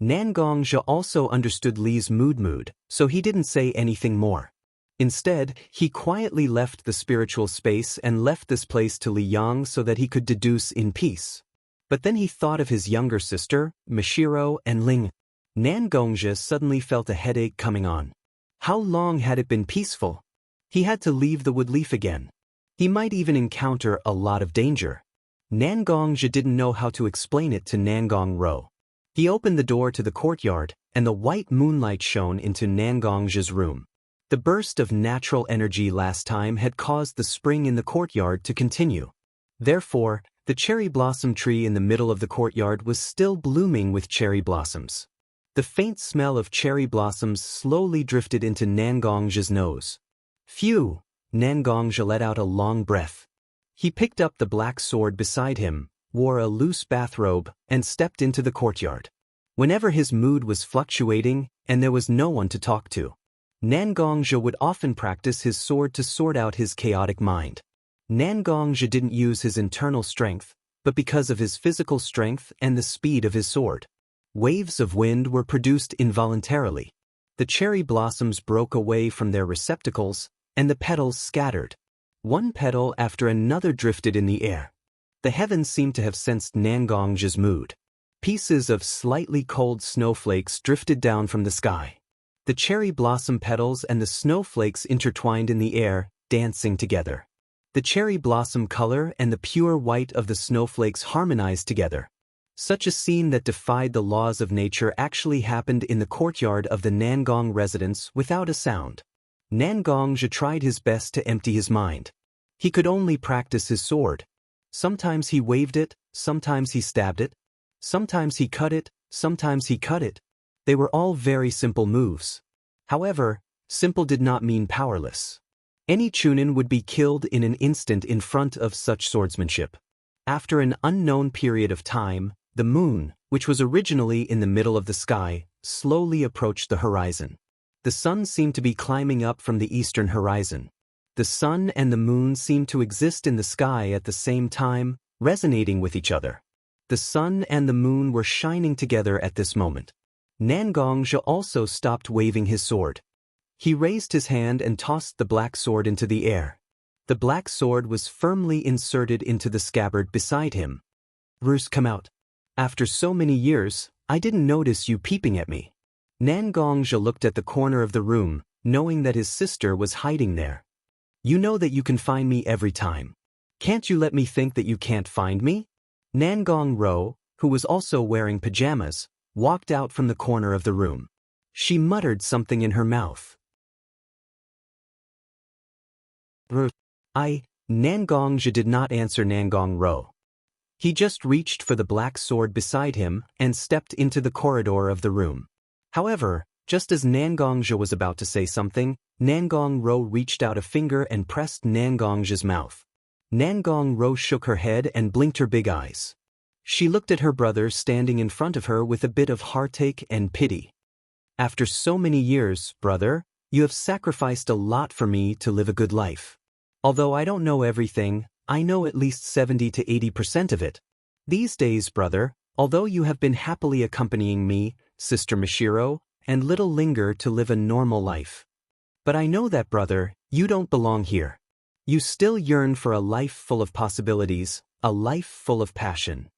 Nangongzhi also understood Li's mood, so he didn't say anything more. Instead, he quietly left the spiritual space and left this place to Li Yang so that he could deduce in peace. But then he thought of his younger sister, Mishiro, and Ling. Nangongzhi suddenly felt a headache coming on. How long had it been peaceful? He had to leave the woodleaf again. He might even encounter a lot of danger. Nangongzhi didn't know how to explain it to Nangong-ro. He opened the door to the courtyard, and the white moonlight shone into Nangongzhi's room. The burst of natural energy last time had caused the spring in the courtyard to continue. Therefore, the cherry blossom tree in the middle of the courtyard was still blooming with cherry blossoms. The faint smell of cherry blossoms slowly drifted into Nangongzhi's nose. Phew! Nangongzhi let out a long breath. He picked up the black sword beside him, wore a loose bathrobe, and stepped into the courtyard. Whenever his mood was fluctuating and there was no one to talk to, Nangongzhi would often practice his sword to sort out his chaotic mind. Nangongzhi didn't use his internal strength, but because of his physical strength and the speed of his sword. Waves of wind were produced involuntarily. The cherry blossoms broke away from their receptacles, and the petals scattered. One petal after another drifted in the air. The heavens seemed to have sensed Nangongzhi's mood. Pieces of slightly cold snowflakes drifted down from the sky. The cherry blossom petals and the snowflakes intertwined in the air, dancing together. The cherry blossom color and the pure white of the snowflakes harmonized together. Such a scene that defied the laws of nature actually happened in the courtyard of the Nangong residence without a sound. Nangongzhi tried his best to empty his mind. He could only practice his sword. Sometimes he waved it, sometimes he stabbed it, sometimes he cut it, sometimes he cut it. They were all very simple moves. However, simple did not mean powerless. Any Chunin would be killed in an instant in front of such swordsmanship. After an unknown period of time, the moon, which was originally in the middle of the sky, slowly approached the horizon. The sun seemed to be climbing up from the eastern horizon. The sun and the moon seemed to exist in the sky at the same time, resonating with each other. The sun and the moon were shining together at this moment. Nangongzhi also stopped waving his sword. He raised his hand and tossed the black sword into the air. The black sword was firmly inserted into the scabbard beside him. "Ruse, come out. After so many years, I didn't notice you peeping at me." Nangongzhi looked at the corner of the room, knowing that his sister was hiding there. "You know that you can find me every time. Can't you let me think that you can't find me?" Nangong-ro, who was also wearing pajamas, walked out from the corner of the room. She muttered something in her mouth. Nangongzhi did not answer Nangong-ro. He just reached for the black sword beside him and stepped into the corridor of the room. However, just as Nangongzhi was about to say something, Nangong-ro reached out a finger and pressed Nangongzhi's mouth. Nangong-ro shook her head and blinked her big eyes. She looked at her brother standing in front of her with a bit of heartache and pity. "After so many years, brother, you have sacrificed a lot for me to live a good life. Although I don't know everything, I know at least 70 to 80% of it. These days, brother, although you have been happily accompanying me, Sister Mishiro, and little Linger to live a normal life. But I know that, brother, you don't belong here. You still yearn for a life full of possibilities, a life full of passion.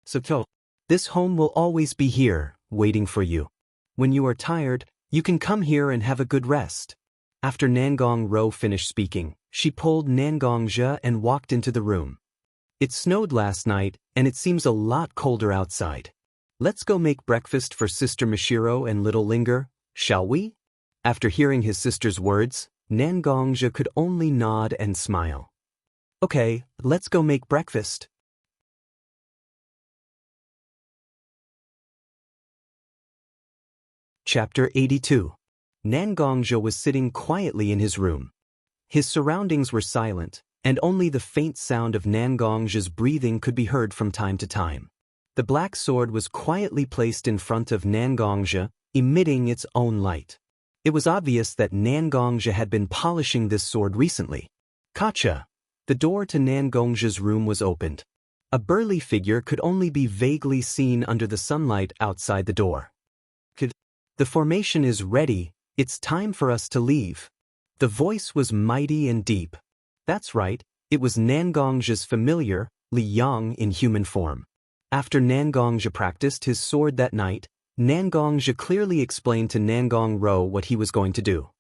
So, this home will always be here, waiting for you. When you are tired, you can come here and have a good rest." After Nangong-ro finished speaking, she pulled Nangongzhi and walked into the room. "It snowed last night, and it seems a lot colder outside. Let's go make breakfast for Sister Mishiro and little Linger, shall we?" After hearing his sister's words, Nangongzhi could only nod and smile. "Okay, let's go make breakfast." Chapter 82. Nangongzhi was sitting quietly in his room. His surroundings were silent, and only the faint sound of Nangongzhi's breathing could be heard from time to time. The black sword was quietly placed in front of Nangongzhi, emitting its own light. It was obvious that Nangongzhi had been polishing this sword recently. Kacha! The door to Nangongzhi's room was opened. A burly figure could only be vaguely seen under the sunlight outside the door. "The formation is ready, it's time for us to leave." The voice was mighty and deep. That's right, it was Nangongzhi's familiar, Li Yang in human form. After Nangongzhi practiced his sword that night, Nangongzhi clearly explained to Nangong-ro what he was going to do.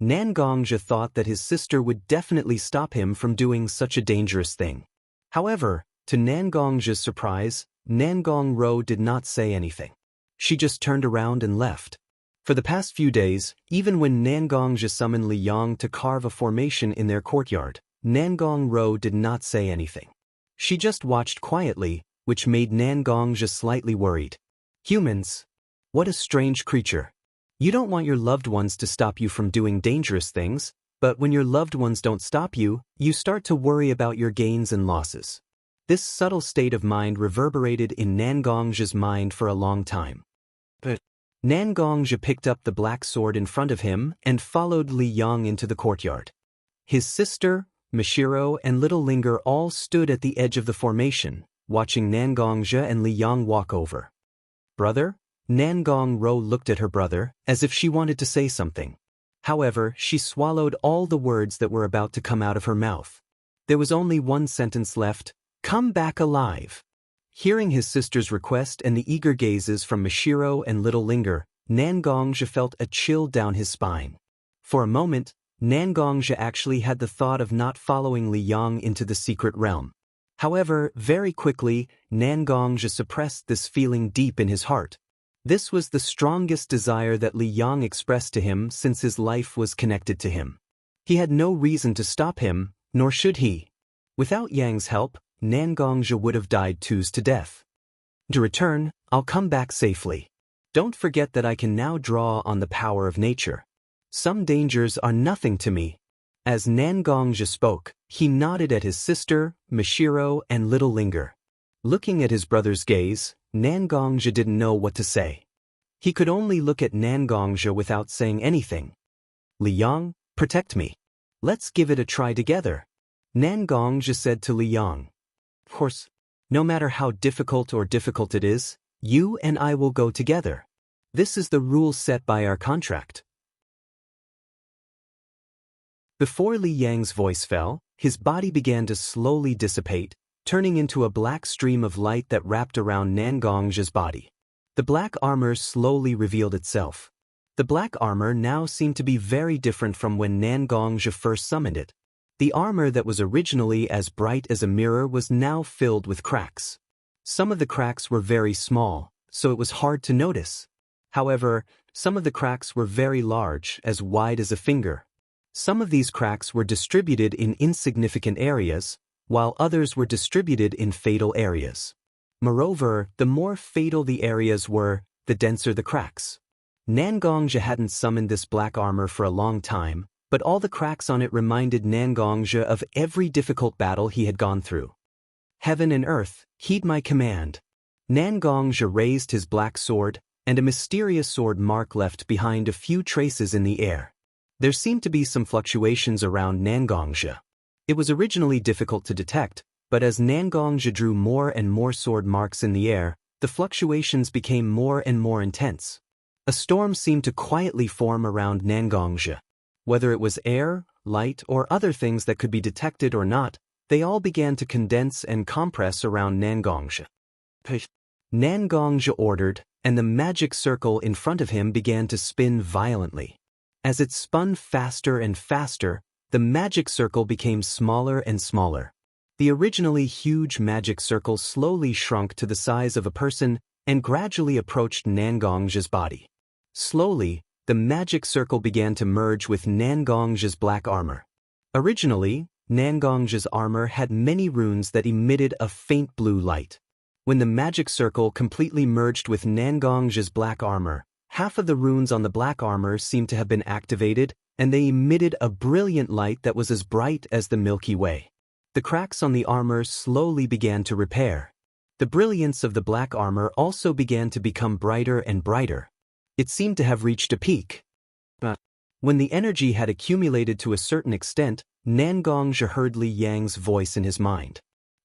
Nangongzhi thought that his sister would definitely stop him from doing such a dangerous thing. However, to Nangongzhi's surprise, Nangongro did not say anything. She just turned around and left. For the past few days, even when Nangongzhi summoned Li Yang to carve a formation in their courtyard, Nangongro did not say anything. She just watched quietly, which made Nangongzhi slightly worried. Humans. What a strange creature. You don't want your loved ones to stop you from doing dangerous things, but when your loved ones don't stop you, you start to worry about your gains and losses. This subtle state of mind reverberated in Nangongzhi's mind for a long time. But Nangongzhi picked up the black sword in front of him and followed Li Yang into the courtyard. His sister, Mishiro, and little Linger all stood at the edge of the formation, watching Nangongzhi and Li Yang walk over. Brother? Nangongro looked at her brother, as if she wanted to say something. However, she swallowed all the words that were about to come out of her mouth. There was only one sentence left: "Come back alive." Hearing his sister's request and the eager gazes from Mishiro and little Linger, Nangongzhi felt a chill down his spine. For a moment, Nangongzhi actually had the thought of not following Li Yang into the secret realm. However, very quickly, Nangongzhi suppressed this feeling deep in his heart. This was the strongest desire that Li Yang expressed to him since his life was connected to him. He had no reason to stop him, nor should he. Without Yang's help, Nangongzhi would have died to death. To return, I'll come back safely. Don't forget that I can now draw on the power of nature. Some dangers are nothing to me. As Nangongzhi spoke, he nodded at his sister, Mishiro, and little Linger. Looking at his brother's gaze, Nangongzhi didn't know what to say. He could only look at Nangongzhi without saying anything. Li Yang, protect me. Let's give it a try together. Nangongzhi said to Li Yang. Of course, no matter how difficult it is, you and I will go together. This is the rule set by our contract. Before Li Yang's voice fell, his body began to slowly dissipate, turning into a black stream of light that wrapped around Nangongzhi's body. The black armor slowly revealed itself. The black armor now seemed to be very different from when Nangongzhi first summoned it. The armor that was originally as bright as a mirror was now filled with cracks. Some of the cracks were very small, so it was hard to notice. However, some of the cracks were very large, as wide as a finger. Some of these cracks were distributed in insignificant areas, while others were distributed in fatal areas. Moreover, the more fatal the areas were, the denser the cracks. Nangongzhi hadn't summoned this black armor for a long time, but all the cracks on it reminded Nangongzhi of every difficult battle he had gone through. Heaven and earth, heed my command. Nangongzhi raised his black sword, and a mysterious sword mark left behind a few traces in the air. There seemed to be some fluctuations around Nangongzhi. It was originally difficult to detect, but as Nangongzhi drew more and more sword marks in the air, the fluctuations became more and more intense. A storm seemed to quietly form around Nangongzhi. Whether it was air, light, or other things that could be detected or not, they all began to condense and compress around Nangongzhi. Nangongzhi ordered, and the magic circle in front of him began to spin violently. As it spun faster and faster, the magic circle became smaller and smaller. The originally huge magic circle slowly shrunk to the size of a person and gradually approached Nangongzhi's body. Slowly, the magic circle began to merge with Nangongzhi's black armor. Originally, Nangongzhi's armor had many runes that emitted a faint blue light. When the magic circle completely merged with Nangongzhi's black armor, half of the runes on the black armor seemed to have been activated, and they emitted a brilliant light that was as bright as the Milky Way. The cracks on the armor slowly began to repair. The brilliance of the black armor also began to become brighter and brighter. It seemed to have reached a peak. But when the energy had accumulated to a certain extent, Nangongzhi heard Li Yang's voice in his mind.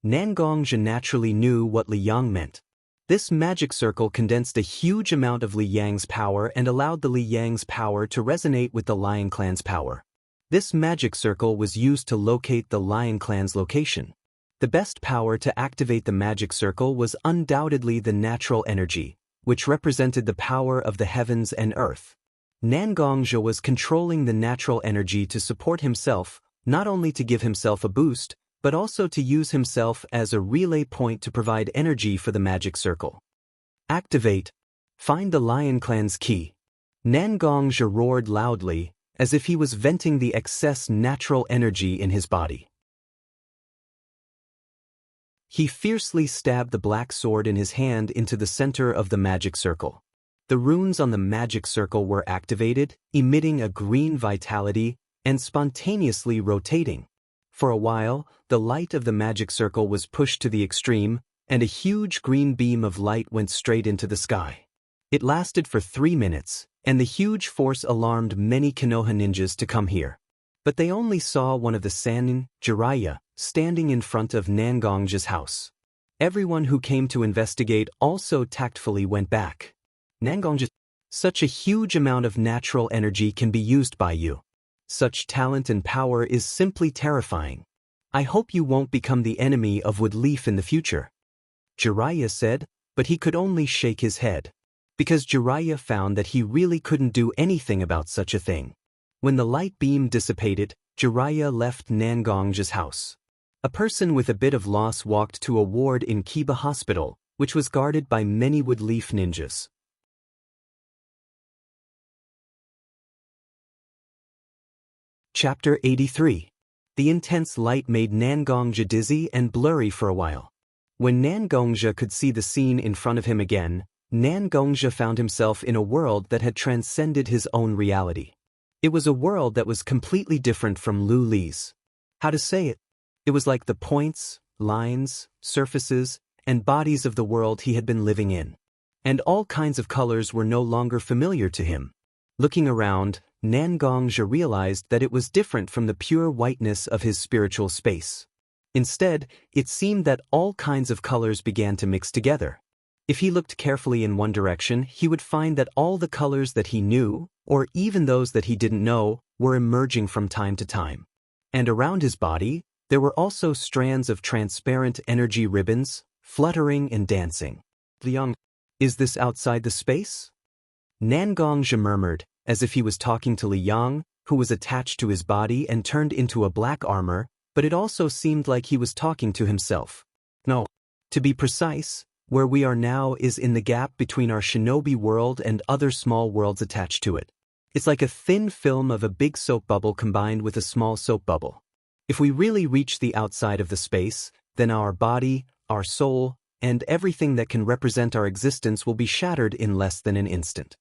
Nangongzhi naturally knew what Li Yang meant. This magic circle condensed a huge amount of Li Yang's power and allowed the Li Yang's power to resonate with the Lion Clan's power. This magic circle was used to locate the Lion Clan's location. The best power to activate the magic circle was undoubtedly the natural energy, which represented the power of the heavens and earth. Nangongja was controlling the natural energy to support himself, not only to give himself a boost, but also to use himself as a relay point to provide energy for the magic circle. Activate. Find the Lion Clan's key. Nangongja roared loudly, as if he was venting the excess natural energy in his body. He fiercely stabbed the black sword in his hand into the center of the magic circle. The runes on the magic circle were activated, emitting a green vitality and spontaneously rotating. For a while, the light of the magic circle was pushed to the extreme, and a huge green beam of light went straight into the sky. It lasted for 3 minutes, and the huge force alarmed many Konoha ninjas to come here. But they only saw one of the Sannin, Jiraiya, standing in front of Nangongja's house. Everyone who came to investigate also tactfully went back. Nangongja, such a huge amount of natural energy can be used by you. Such talent and power is simply terrifying. I hope you won't become the enemy of Woodleaf in the future. Jiraiya said, but he could only shake his head. Because Jiraiya found that he really couldn't do anything about such a thing. When the light beam dissipated, Jiraiya left Nangongja's house. A person with a bit of loss walked to a ward in Kiba Hospital, which was guarded by many Woodleaf ninjas. Chapter 83. The intense light made Nangongja dizzy and blurry for a while. When Nangongja could see the scene in front of him again, Nangongja found himself in a world that had transcended his own reality. It was a world that was completely different from Lu Li's. How to say it? It was like the points, lines, surfaces, and bodies of the world he had been living in. And all kinds of colors were no longer familiar to him. Looking around, Nangongja realized that it was different from the pure whiteness of his spiritual space. Instead, it seemed that all kinds of colors began to mix together. If he looked carefully in one direction, he would find that all the colors that he knew, or even those that he didn't know, were emerging from time to time. And around his body, there were also strands of transparent energy ribbons, fluttering and dancing. Liang, is this outside the space? Nangongja murmured, as if he was talking to Liang, who was attached to his body and turned into a black armor, but it also seemed like he was talking to himself. No. To be precise, where we are now is in the gap between our shinobi world and other small worlds attached to it. It's like a thin film of a big soap bubble combined with a small soap bubble. If we really reach the outside of the space, then our body, our soul, and everything that can represent our existence will be shattered in less than an instant.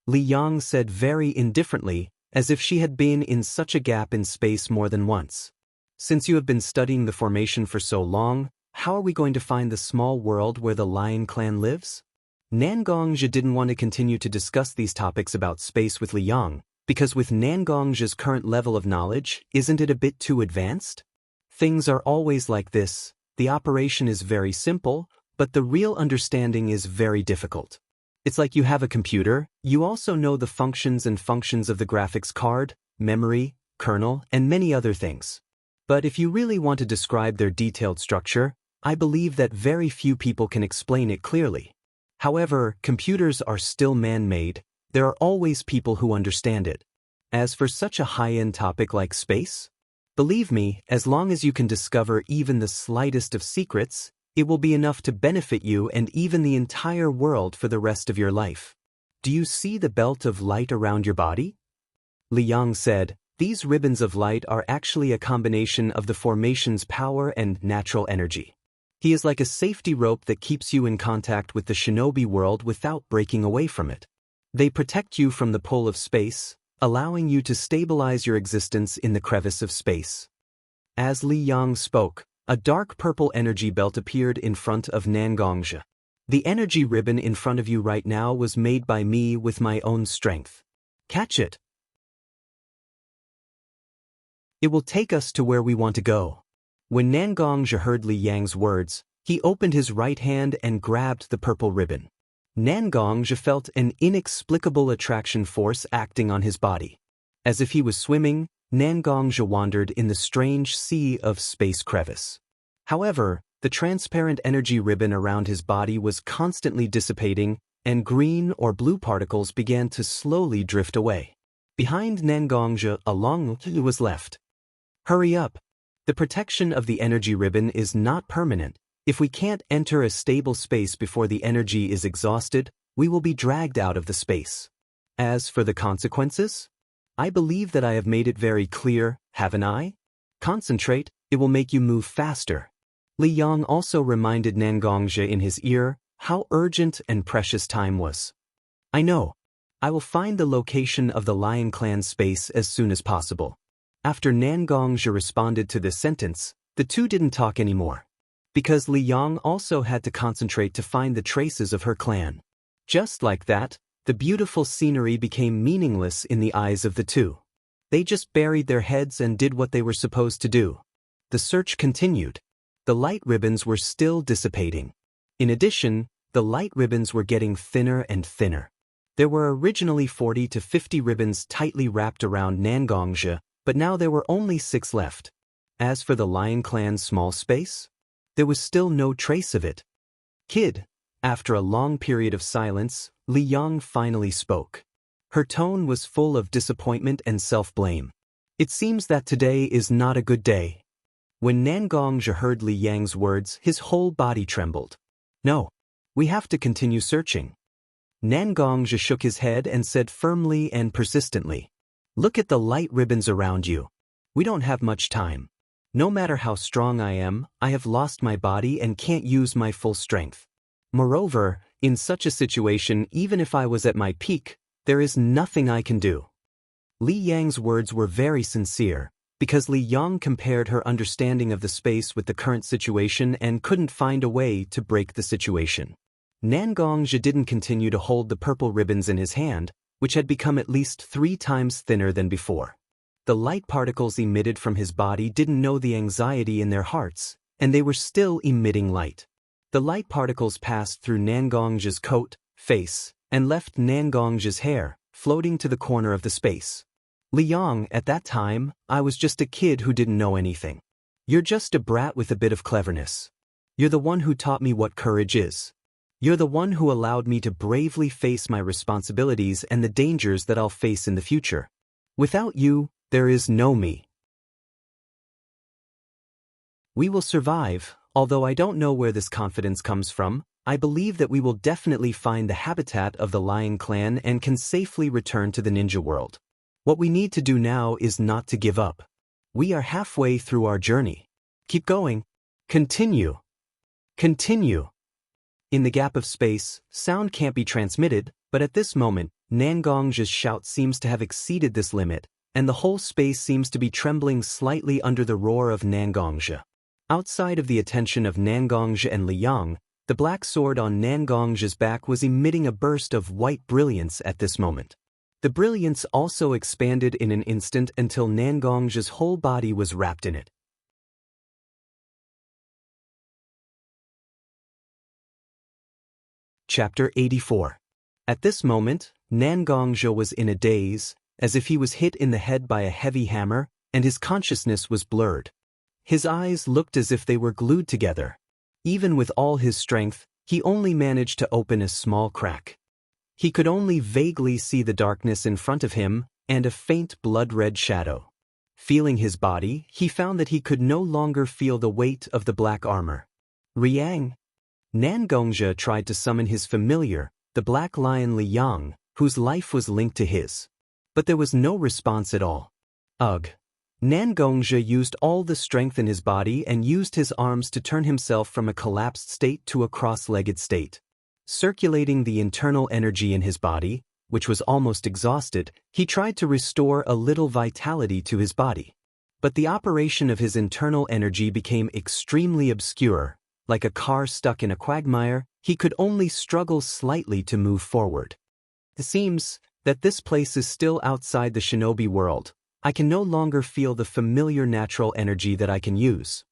Li Yang said very indifferently, as if she had been in such a gap in space more than once. Since you have been studying the formation for so long, how are we going to find the small world where the Lion Clan lives? Nangongja didn't want to continue to discuss these topics about space with Liang, because with Nangongja's current level of knowledge, isn't it a bit too advanced? Things are always like this. The operation is very simple, but the real understanding is very difficult. It's like you have a computer, you also know the functions of the graphics card, memory, kernel, and many other things. But if you really want to describe their detailed structure, I believe that very few people can explain it clearly. However, computers are still man-made. There are always people who understand it. As for such a high-end topic like space, believe me, as long as you can discover even the slightest of secrets, it will be enough to benefit you and even the entire world for the rest of your life. Do you see the belt of light around your body? Liang said, these ribbons of light are actually a combination of the formation's power and natural energy. He is like a safety rope that keeps you in contact with the shinobi world without breaking away from it. They protect you from the pull of space, allowing you to stabilize your existence in the crevice of space. As Li Yang spoke, a dark purple energy belt appeared in front of Nangongja. The energy ribbon in front of you right now was made by me with my own strength. Catch it. It will take us to where we want to go. When Nangongja heard Li Yang's words, he opened his right hand and grabbed the purple ribbon. Nangongja felt an inexplicable attraction force acting on his body. As if he was swimming, Nangongja wandered in the strange sea of space crevice. However, the transparent energy ribbon around his body was constantly dissipating, and green or blue particles began to slowly drift away. Behind Nangongzhe, a long queue was left. Hurry up! The protection of the energy ribbon is not permanent. If we can't enter a stable space before the energy is exhausted, we will be dragged out of the space. As for the consequences? I believe that I have made it very clear, haven't I? Concentrate, it will make you move faster. Li Yang also reminded Nangongzhe in his ear how urgent and precious time was. I know. I will find the location of the Lion Clan's space as soon as possible. After Nangongzhe responded to this sentence, the two didn't talk anymore. Because Li Yang also had to concentrate to find the traces of her clan. Just like that, the beautiful scenery became meaningless in the eyes of the two. They just buried their heads and did what they were supposed to do. The search continued. The light ribbons were still dissipating. In addition, the light ribbons were getting thinner and thinner. There were originally 40 to 50 ribbons tightly wrapped around Nangongzhe, but now there were only 6 left. As for the Lion Clan's small space, there was still no trace of it. Kid, after a long period of silence, Li Yang finally spoke. Her tone was full of disappointment and self-blame. It seems that today is not a good day. When Nangongzhe heard Li Yang's words, his whole body trembled. No, we have to continue searching. Nangongzhe shook his head and said firmly and persistently, "Look at the light ribbons around you. We don't have much time. No matter how strong I am, I have lost my body and can't use my full strength. Moreover, in such a situation, even if I was at my peak, there is nothing I can do." Li Yang's words were very sincere, because Li Yang compared her understanding of the space with the current situation and couldn't find a way to break the situation. Nangongzhe didn't continue to hold the purple ribbons in his hand, which had become at least 3 times thinner than before. The light particles emitted from his body didn't know the anxiety in their hearts, and they were still emitting light. The light particles passed through Nangongzhe's coat, face, and left Nangongzhe's hair, floating to the corner of the space. Li Yang, at that time, I was just a kid who didn't know anything. You're just a brat with a bit of cleverness. You're the one who taught me what courage is. You're the one who allowed me to bravely face my responsibilities and the dangers that I'll face in the future. Without you, there is no me. We will survive, although I don't know where this confidence comes from. I believe that we will definitely find the habitat of the Lion Clan and can safely return to the ninja world. What we need to do now is not to give up. We are halfway through our journey. Keep going. Continue. Continue. In the gap of space, sound can't be transmitted, but at this moment, Nangongzhe's shout seems to have exceeded this limit, and the whole space seems to be trembling slightly under the roar of Nangongzhe. Outside of the attention of Nangongzhe and Li Yang, the black sword on Nangongzhe's back was emitting a burst of white brilliance at this moment. The brilliance also expanded in an instant until Nangongzhe's whole body was wrapped in it. Chapter 84. At this moment, Nangongzhe was in a daze, as if he was hit in the head by a heavy hammer, and his consciousness was blurred. His eyes looked as if they were glued together. Even with all his strength, he only managed to open a small crack. He could only vaguely see the darkness in front of him and a faint blood-red shadow. Feeling his body, he found that he could no longer feel the weight of the black armor. Riang. Nangongzhe tried to summon his familiar, the black lion Li Yang, whose life was linked to his. But there was no response at all. Ugh. Nangongzhe used all the strength in his body and used his arms to turn himself from a collapsed state to a cross-legged state. Circulating the internal energy in his body, which was almost exhausted, he tried to restore a little vitality to his body. But the operation of his internal energy became extremely obscure. Like a car stuck in a quagmire, he could only struggle slightly to move forward. It seems that this place is still outside the shinobi world. I can no longer feel the familiar natural energy that I can use.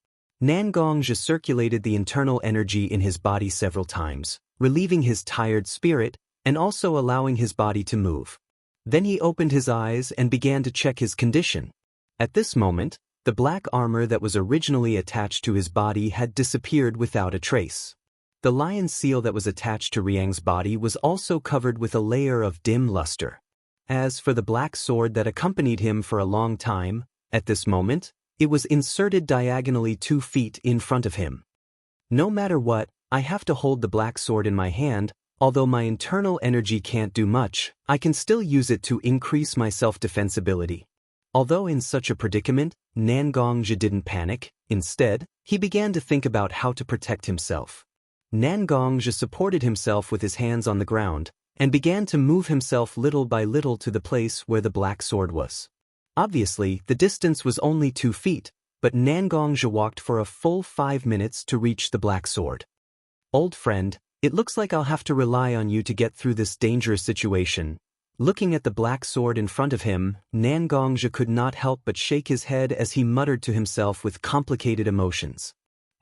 Nangongzhe circulated the internal energy in his body several times, relieving his tired spirit and also allowing his body to move. Then he opened his eyes and began to check his condition. At this moment, the black armor that was originally attached to his body had disappeared without a trace. The lion seal that was attached to Riang's body was also covered with a layer of dim luster. As for the black sword that accompanied him for a long time, at this moment, it was inserted diagonally 2 feet in front of him. No matter what, I have to hold the black sword in my hand. Although my internal energy can't do much, I can still use it to increase my self-defense ability. Although in such a predicament, Nangongzhi didn't panic. Instead, he began to think about how to protect himself. Nangongzhi supported himself with his hands on the ground, and began to move himself little by little to the place where the black sword was. Obviously, the distance was only 2 feet, but Nangongzhi walked for a full 5 minutes to reach the black sword. "Old friend, it looks like I'll have to rely on you to get through this dangerous situation." Looking at the black sword in front of him, Nangongzhi could not help but shake his head as he muttered to himself with complicated emotions.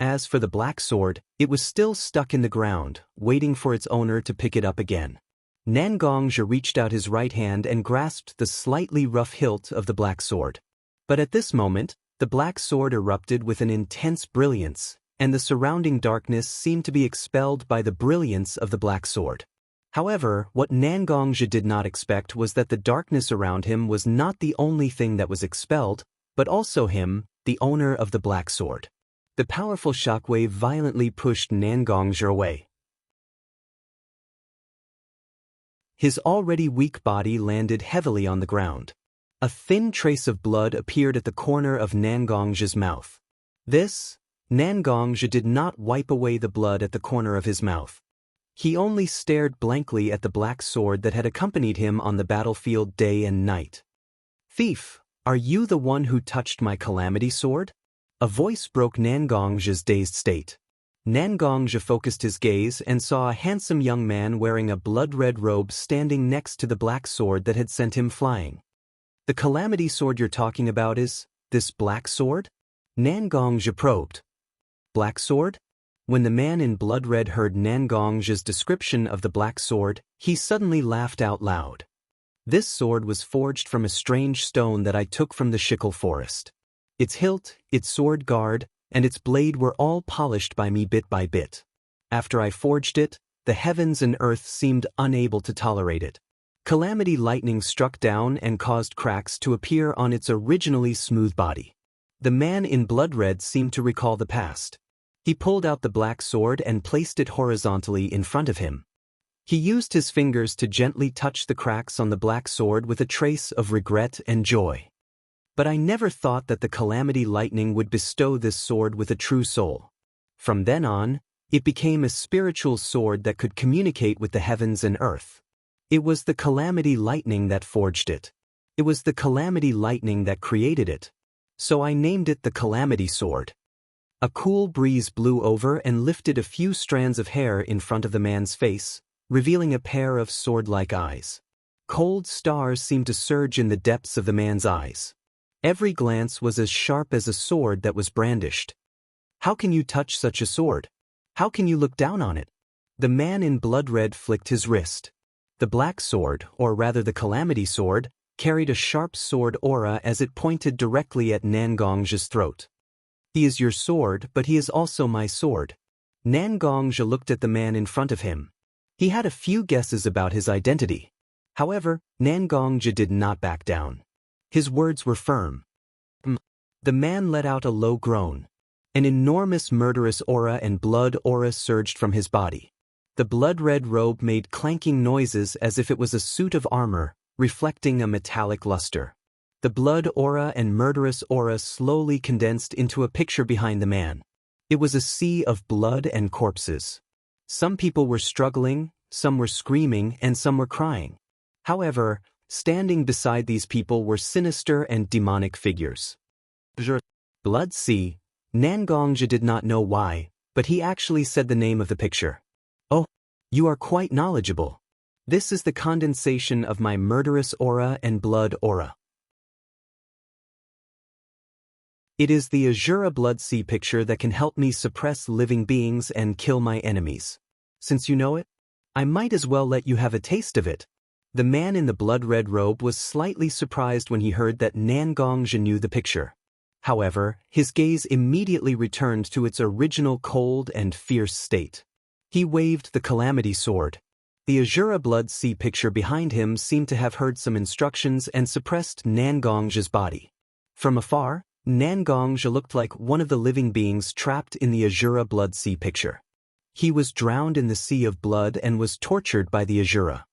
As for the black sword, it was still stuck in the ground, waiting for its owner to pick it up again. Nangongzhi reached out his right hand and grasped the slightly rough hilt of the black sword. But at this moment, the black sword erupted with an intense brilliance, and the surrounding darkness seemed to be expelled by the brilliance of the black sword. However, what Nangongzhi did not expect was that the darkness around him was not the only thing that was expelled, but also him, the owner of the black sword. The powerful shockwave violently pushed Nangongzhi away. His already weak body landed heavily on the ground. A thin trace of blood appeared at the corner of Nangongzhi's mouth. Nangongzhi did not wipe away the blood at the corner of his mouth. He only stared blankly at the black sword that had accompanied him on the battlefield day and night. "Thief, are you the one who touched my calamity sword?" A voice broke Nangongzhi's dazed state. Nangongzhi focused his gaze and saw a handsome young man wearing a blood-red robe standing next to the black sword that had sent him flying. "The calamity sword you're talking about is this black sword?" Nangongzhi probed. "Black sword?" When the man in blood-red heard Nangongzhi's description of the black sword, he suddenly laughed out loud. "This sword was forged from a strange stone that I took from the Shickle forest. Its hilt, its sword guard, and its blade were all polished by me bit by bit. After I forged it, the heavens and earth seemed unable to tolerate it. Calamity lightning struck down and caused cracks to appear on its originally smooth body." The man in blood-red seemed to recall the past. He pulled out the black sword and placed it horizontally in front of him. He used his fingers to gently touch the cracks on the black sword with a trace of regret and joy. "But I never thought that the calamity lightning would bestow this sword with a true soul. From then on, it became a spiritual sword that could communicate with the heavens and earth. It was the calamity lightning that forged it. It was the calamity lightning that created it. So I named it the calamity sword." A cool breeze blew over and lifted a few strands of hair in front of the man's face, revealing a pair of sword-like eyes. Cold stars seemed to surge in the depths of the man's eyes. Every glance was as sharp as a sword that was brandished. "How can you touch such a sword? How can you look down on it?" The man in blood-red flicked his wrist. The black sword, or rather the calamity sword, carried a sharp sword aura as it pointed directly at Nangongzhi's throat. "He is your sword, but he is also my sword." Nangongzhi looked at the man in front of him. He had a few guesses about his identity. However, Nangongzhi did not back down. His words were firm. The man let out a low groan. An enormous murderous aura and blood aura surged from his body. The blood-red robe made clanking noises as if it was a suit of armor, reflecting a metallic luster. The blood aura and murderous aura slowly condensed into a picture behind the man. It was a sea of blood and corpses. Some people were struggling, some were screaming, and some were crying. However, standing beside these people were sinister and demonic figures. Blood Sea. Nangongzhi did not know why, but he actually said the name of the picture. "Oh, you are quite knowledgeable. This is the condensation of my murderous aura and blood aura. It is the Azura Blood Sea picture that can help me suppress living beings and kill my enemies. Since you know it, I might as well let you have a taste of it." The man in the blood-red robe was slightly surprised when he heard that Nangongzhi knew the picture. However, his gaze immediately returned to its original cold and fierce state. He waved the calamity sword. The Azura Blood Sea picture behind him seemed to have heard some instructions and suppressed Nangong's body. From afar, Nangong looked like one of the living beings trapped in the Azura Blood Sea picture. He was drowned in the sea of blood and was tortured by the Azura.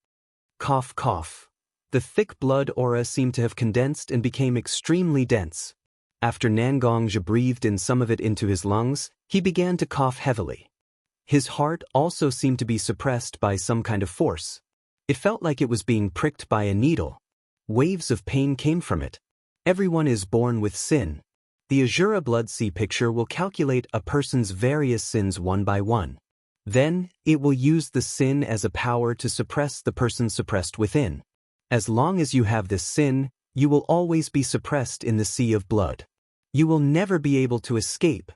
Cough, cough. The thick blood aura seemed to have condensed and became extremely dense. After Nangong breathed in some of it into his lungs, he began to cough heavily. His heart also seemed to be suppressed by some kind of force. It felt like it was being pricked by a needle. Waves of pain came from it. Everyone is born with sin. The Azura Blood Sea picture will calculate a person's various sins one by one. Then, it will use the sin as a power to suppress the person suppressed within. As long as you have this sin, you will always be suppressed in the sea of blood. You will never be able to escape.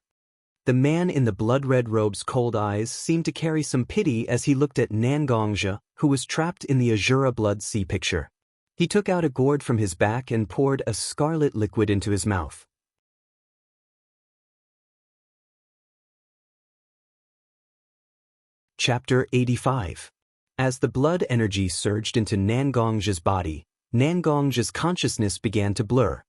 The man in the blood-red robe's cold eyes seemed to carry some pity as he looked at Nangong, who was trapped in the Azura Blood Sea picture. He took out a gourd from his back and poured a scarlet liquid into his mouth. Chapter 85. As the blood energy surged into Nangong's body, Nangong's consciousness began to blur.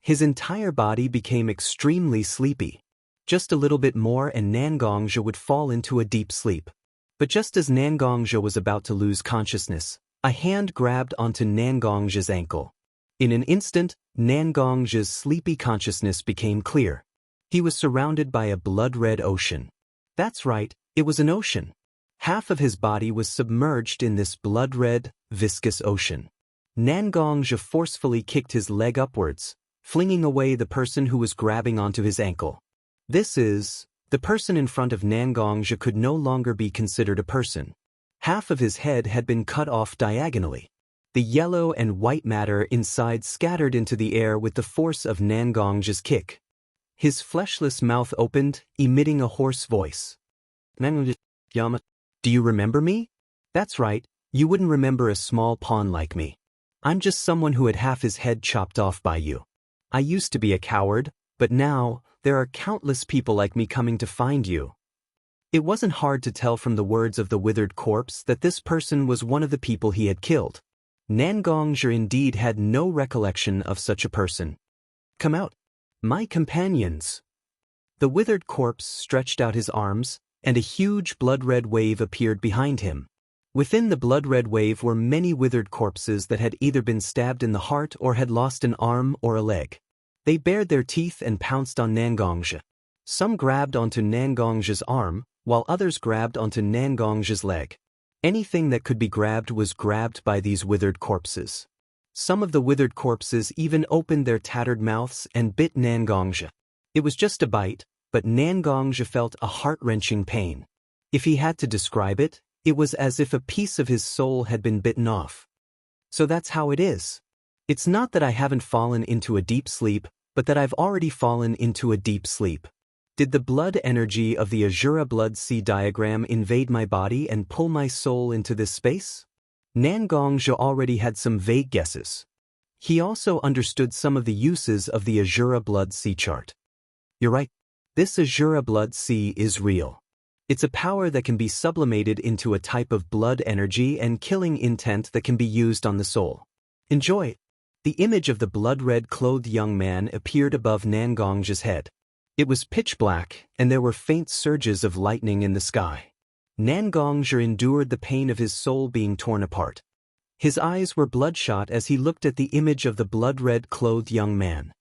His entire body became extremely sleepy. Just a little bit more and Nangong would fall into a deep sleep. But just as Nangong was about to lose consciousness, a hand grabbed onto Nangong's ankle. In an instant, Nangong's sleepy consciousness became clear. He was surrounded by a blood-red ocean. That's right, it was an ocean. Half of his body was submerged in this blood-red, viscous ocean. Nangong forcefully kicked his leg upwards, flinging away the person who was grabbing onto his ankle. The person in front of Nangong could no longer be considered a person. Half of his head had been cut off diagonally. The yellow and white matter inside scattered into the air with the force of Nangong's kick. His fleshless mouth opened, emitting a hoarse voice. Yama, do you remember me? That's right, you wouldn't remember a small pawn like me. I'm just someone who had half his head chopped off by you. I used to be a coward, but now, there are countless people like me coming to find you. It wasn't hard to tell from the words of the withered corpse that this person was one of the people he had killed. Nangong indeed had no recollection of such a person. Come out, my companions. The withered corpse stretched out his arms, and a huge blood-red wave appeared behind him. Within the blood-red wave were many withered corpses that had either been stabbed in the heart or had lost an arm or a leg. They bared their teeth and pounced on Nangong. Some grabbed onto Nangong's arm, while others grabbed onto Nangong's leg. Anything that could be grabbed was grabbed by these withered corpses. Some of the withered corpses even opened their tattered mouths and bit Nangong. It was just a bite, but Nangong felt a heart-wrenching pain. If he had to describe it, it was as if a piece of his soul had been bitten off. So that's how it is. It's not that I haven't fallen into a deep sleep, but that I've already fallen into a deep sleep. Did the blood energy of the Azura Blood Sea diagram invade my body and pull my soul into this space? Nangong already had some vague guesses. He also understood some of the uses of the Azura Blood Sea chart. You're right, this Azura Blood Sea is real. It's a power that can be sublimated into a type of blood energy and killing intent that can be used on the soul. Enjoy it. The image of the blood-red clothed young man appeared above Nangong's head. It was pitch black, and there were faint surges of lightning in the sky. Nangong endured the pain of his soul being torn apart. His eyes were bloodshot as he looked at the image of the blood-red clothed young man.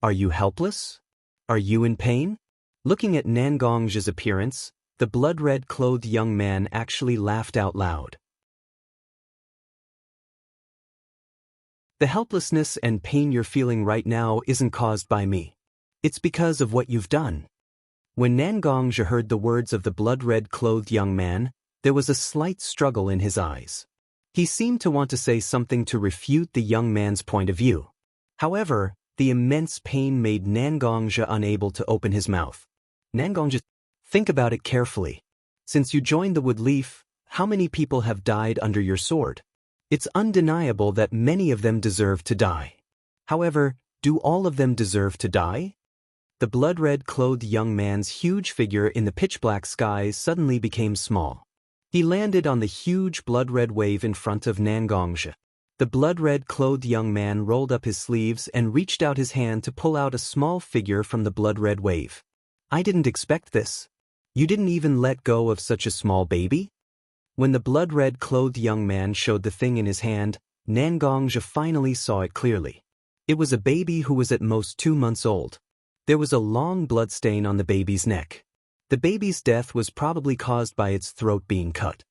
Are you helpless? Are you in pain? Looking at Nangong's appearance, the blood-red clothed young man actually laughed out loud. The helplessness and pain you're feeling right now isn't caused by me. It's because of what you've done. When Nangong heard the words of the blood-red clothed young man, there was a slight struggle in his eyes. He seemed to want to say something to refute the young man's point of view. However, the immense pain made Nangong unable to open his mouth. Nangong, think about it carefully. Since you joined the Woodleaf, how many people have died under your sword? It's undeniable that many of them deserve to die. However, do all of them deserve to die? The blood-red-clothed young man's huge figure in the pitch-black skies suddenly became small. He landed on the huge blood-red wave in front of Xianxia. The blood-red-clothed young man rolled up his sleeves and reached out his hand to pull out a small figure from the blood-red wave. I didn't expect this. You didn't even let go of such a small baby? When the blood-red-clothed young man showed the thing in his hand, Xianxia finally saw it clearly. It was a baby who was at most 2 months old. There was a long bloodstain on the baby's neck. The baby's death was probably caused by its throat being cut.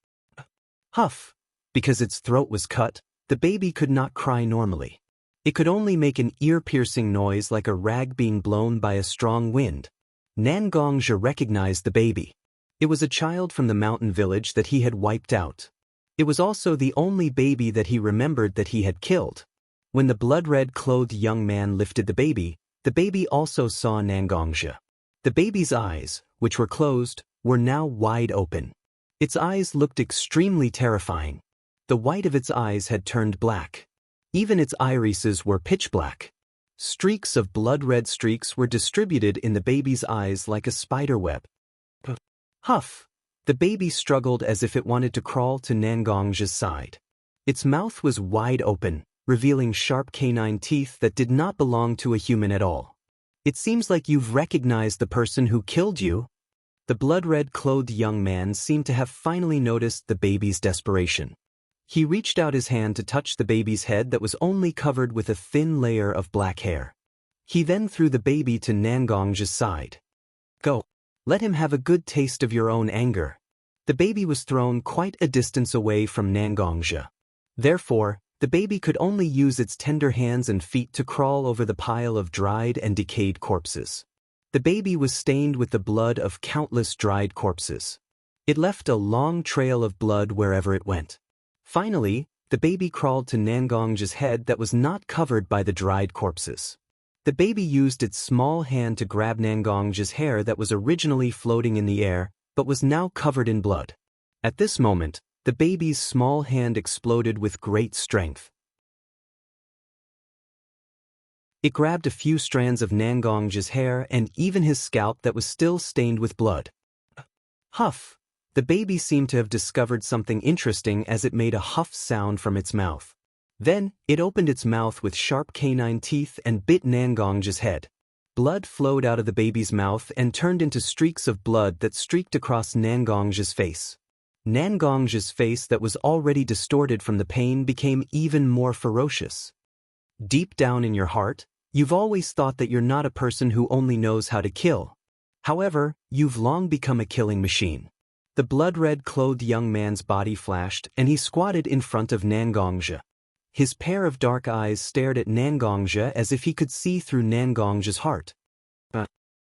Huff! Because its throat was cut, the baby could not cry normally. It could only make an ear-piercing noise like a rag being blown by a strong wind. Xianxia recognized the baby. It was a child from the mountain village that he had wiped out. It was also the only baby that he remembered that he had killed. When the blood-red-clothed young man lifted the baby also saw Xianxia. The baby's eyes, which were closed, were now wide open. Its eyes looked extremely terrifying. The white of its eyes had turned black. Even its irises were pitch black. Streaks of blood-red streaks were distributed in the baby's eyes like a spider web. Huff! The baby struggled as if it wanted to crawl to Xianxia's side. Its mouth was wide open, revealing sharp canine teeth that did not belong to a human at all. It seems like you've recognized the person who killed you. The blood-red-clothed young man seemed to have finally noticed the baby's desperation. He reached out his hand to touch the baby's head that was only covered with a thin layer of black hair. He then threw the baby to Xianxia's side. Go. Let him have a good taste of your own anger. The baby was thrown quite a distance away from Xianxia. Therefore, the baby could only use its tender hands and feet to crawl over the pile of dried and decayed corpses. The baby was stained with the blood of countless dried corpses. It left a long trail of blood wherever it went. Finally, the baby crawled to Xianxia's head that was not covered by the dried corpses. The baby used its small hand to grab Xianxia's hair that was originally floating in the air, but was now covered in blood. At this moment, the baby's small hand exploded with great strength. It grabbed a few strands of Xianxia's hair and even his scalp that was still stained with blood. Huff! The baby seemed to have discovered something interesting as it made a huff sound from its mouth. Then, it opened its mouth with sharp canine teeth and bit Xianxia's head. Blood flowed out of the baby's mouth and turned into streaks of blood that streaked across Xianxia's face. Xianxia's face that was already distorted from the pain became even more ferocious. Deep down in your heart, you've always thought that you're not a person who only knows how to kill. However, you've long become a killing machine. The blood-red-clothed young man's body flashed and he squatted in front of Xianxia. His pair of dark eyes stared at Xianxia as if he could see through Xianxia's heart.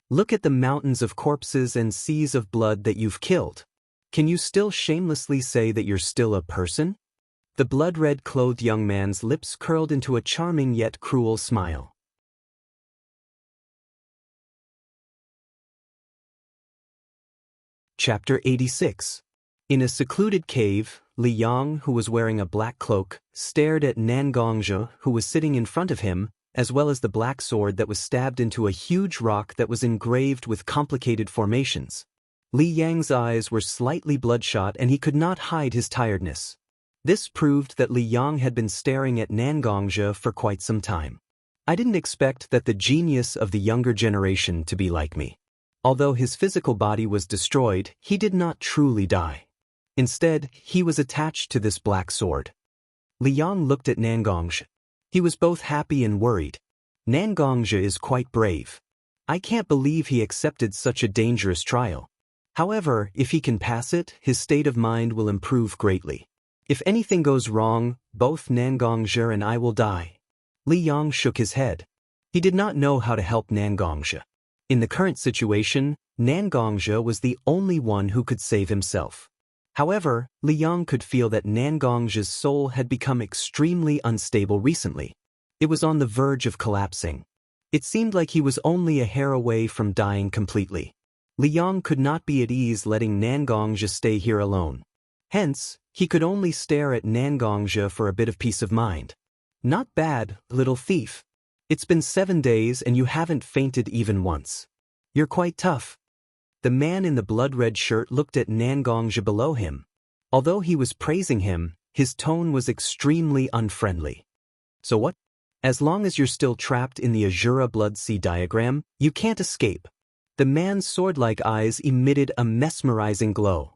Look at the mountains of corpses and seas of blood that you've killed. Can you still shamelessly say that you're still a person? The blood-red-clothed young man's lips curled into a charming yet cruel smile. Chapter 86. In a secluded cave, Liang, who was wearing a black cloak, stared at Xianxia, who was sitting in front of him, as well as the black sword that was stabbed into a huge rock that was engraved with complicated formations. Liang's eyes were slightly bloodshot and he could not hide his tiredness. This proved that Liang had been staring at Xianxia for quite some time. I didn't expect that the genius of the younger generation to be like me. Although his physical body was destroyed, he did not truly die. Instead, he was attached to this black sword. Liang looked at Xianxia. He was both happy and worried. Xianxia is quite brave. I can't believe he accepted such a dangerous trial. However, if he can pass it, his state of mind will improve greatly. If anything goes wrong, both Xianxia and I will die. Liang shook his head. He did not know how to help Xianxia. In the current situation, Xianxia was the only one who could save himself. However, Liang could feel that Xianxia's soul had become extremely unstable recently. It was on the verge of collapsing. It seemed like he was only a hair away from dying completely. Liang could not be at ease letting Xianxia stay here alone. Hence, he could only stare at Xianxia for a bit of peace of mind. Not bad, little thief. It's been 7 days and you haven't fainted even once. You're quite tough. The man in the blood-red shirt looked at Nangongja below him. Although he was praising him, his tone was extremely unfriendly. So what? As long as you're still trapped in the Azura Blood Sea diagram, you can't escape. The man's sword-like eyes emitted a mesmerizing glow.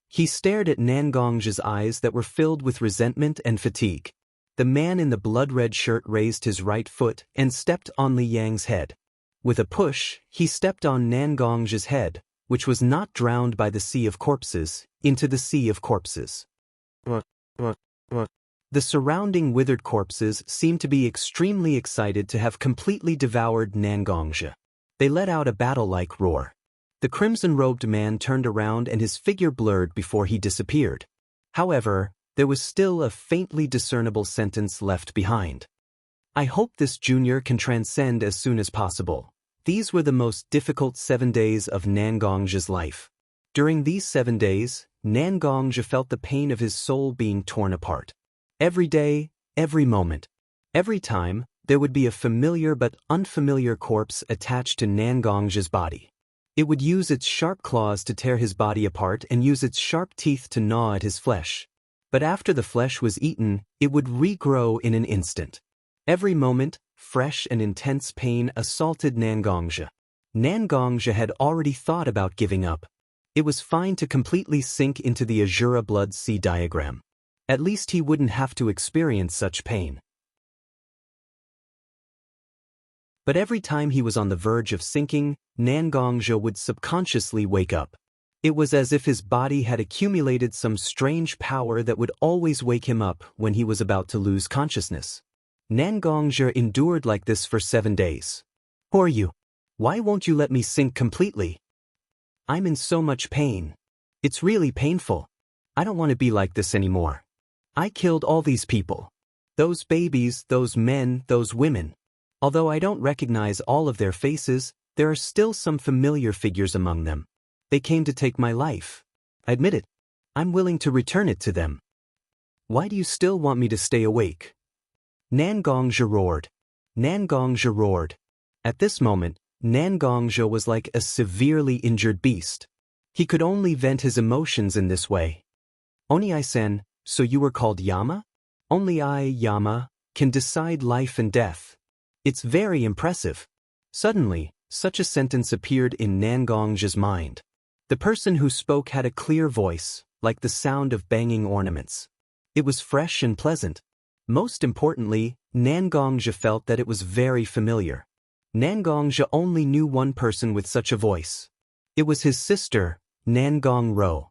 He stared at Nangongja's eyes that were filled with resentment and fatigue. The man in the blood-red shirt raised his right foot and stepped on Li Yang's head. With a push, he stepped on Nangongja's head, which was not drowned by the sea of corpses, into the sea of corpses. The surrounding withered corpses seemed to be extremely excited to have completely devoured Nangongja. They let out a battle-like roar. The crimson-robed man turned around and his figure blurred before he disappeared. However, there was still a faintly discernible sentence left behind. I hope this junior can transcend as soon as possible. These were the most difficult 7 days of Nangongja's life. During these 7 days, Nangongja felt the pain of his soul being torn apart. Every day, every moment, every time, there would be a familiar but unfamiliar corpse attached to Nangongja's body. It would use its sharp claws to tear his body apart and use its sharp teeth to gnaw at his flesh. But after the flesh was eaten, it would regrow in an instant. Every moment, fresh and intense pain assaulted Nangongja. Nangongja had already thought about giving up. It was fine to completely sink into the Azura Blood Sea diagram. At least he wouldn't have to experience such pain. But every time he was on the verge of sinking, Nangongja would subconsciously wake up. It was as if his body had accumulated some strange power that would always wake him up when he was about to lose consciousness. Nangongja endured like this for 7 days. Who are you? Why won't you let me sink completely? I'm in so much pain. It's really painful. I don't want to be like this anymore. I killed all these people. Those babies, those men, those women. Although I don't recognize all of their faces, there are still some familiar figures among them. They came to take my life. I admit it. I'm willing to return it to them. Why do you still want me to stay awake? Nangongja roared. Nangongja roared. At this moment, Nangongja was like a severely injured beast. He could only vent his emotions in this way. Oni-san, so you were called Yama? Only I, Yama, can decide life and death. It's very impressive. Suddenly, such a sentence appeared in Nangongja's mind. The person who spoke had a clear voice, like the sound of banging ornaments. It was fresh and pleasant. Most importantly, Nangongja felt that it was very familiar. Nangongja only knew one person with such a voice. It was his sister, Nangong-ro.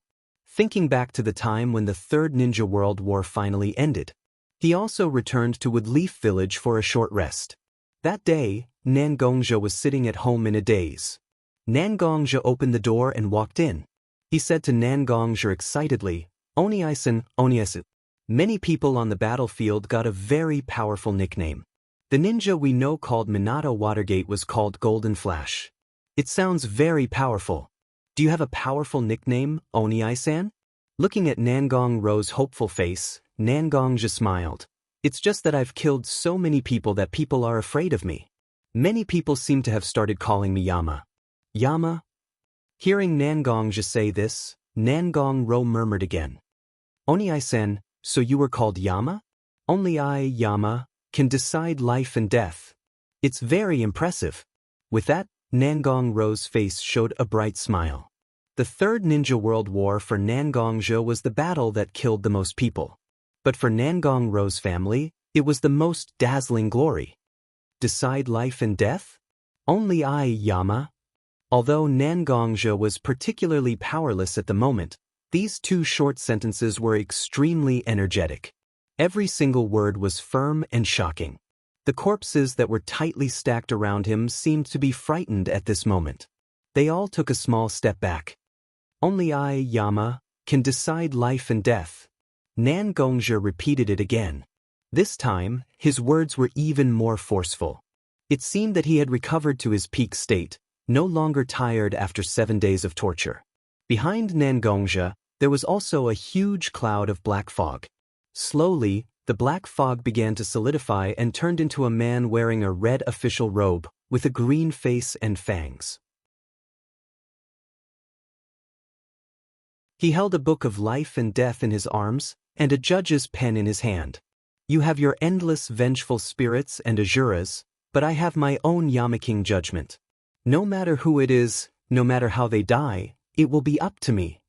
Thinking back to the time when the Third Ninja World War finally ended, he also returned to Woodleaf Village for a short rest. That day, Nangongja was sitting at home in a daze. Nangongja opened the door and walked in. He said to Nangongja excitedly, Oni-san, Oni-san. Many people on the battlefield got a very powerful nickname. The ninja we know called Minato Watergate was called Golden Flash. It sounds very powerful. Do you have a powerful nickname, Oni-san? Looking at Nangong-ro's hopeful face, Nangongja smiled. It's just that I've killed so many people that people are afraid of me. Many people seem to have started calling me Yama. Yama? Hearing Nangongja say this, Nangong-ro murmured again. Oni-san, so you were called Yama? Only I, Yama, can decide life and death. It's very impressive. With that, Nangong-ro's face showed a bright smile. The Third Ninja World War for Nangongja was the battle that killed the most people. But for Nangong-ro's family, it was the most dazzling glory. Decide life and death? Only I, Yama. Although Nangongja was particularly powerless at the moment, these 2 short sentences were extremely energetic. Every single word was firm and shocking. The corpses that were tightly stacked around him seemed to be frightened at this moment. They all took a small step back. Only I, Yama, can decide life and death. Nangongja repeated it again. This time, his words were even more forceful. It seemed that he had recovered to his peak state, no longer tired after 7 days of torture. Behind Nangongja, there was also a huge cloud of black fog. Slowly, the black fog began to solidify and turned into a man wearing a red official robe, with a green face and fangs. He held a book of life and death in his arms, and a judge's pen in his hand. You have your endless vengeful spirits and asuras, but I have my own Yamaking judgment. No matter who it is, no matter how they die, it will be up to me.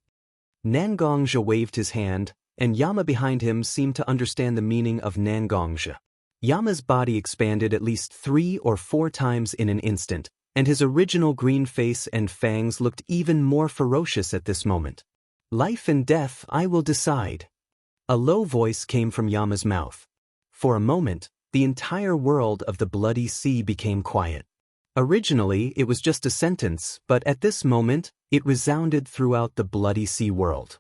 Nangongzhi waved his hand, and Yama behind him seemed to understand the meaning of Nangongzhi. Yama's body expanded at least 3 or 4 times in an instant, and his original green face and fangs looked even more ferocious at this moment. Life and death I will decide. A low voice came from Yama's mouth. For a moment, the entire world of the Bloody Sea became quiet. Originally, it was just a sentence, but at this moment, it resounded throughout the Bloody Sea world.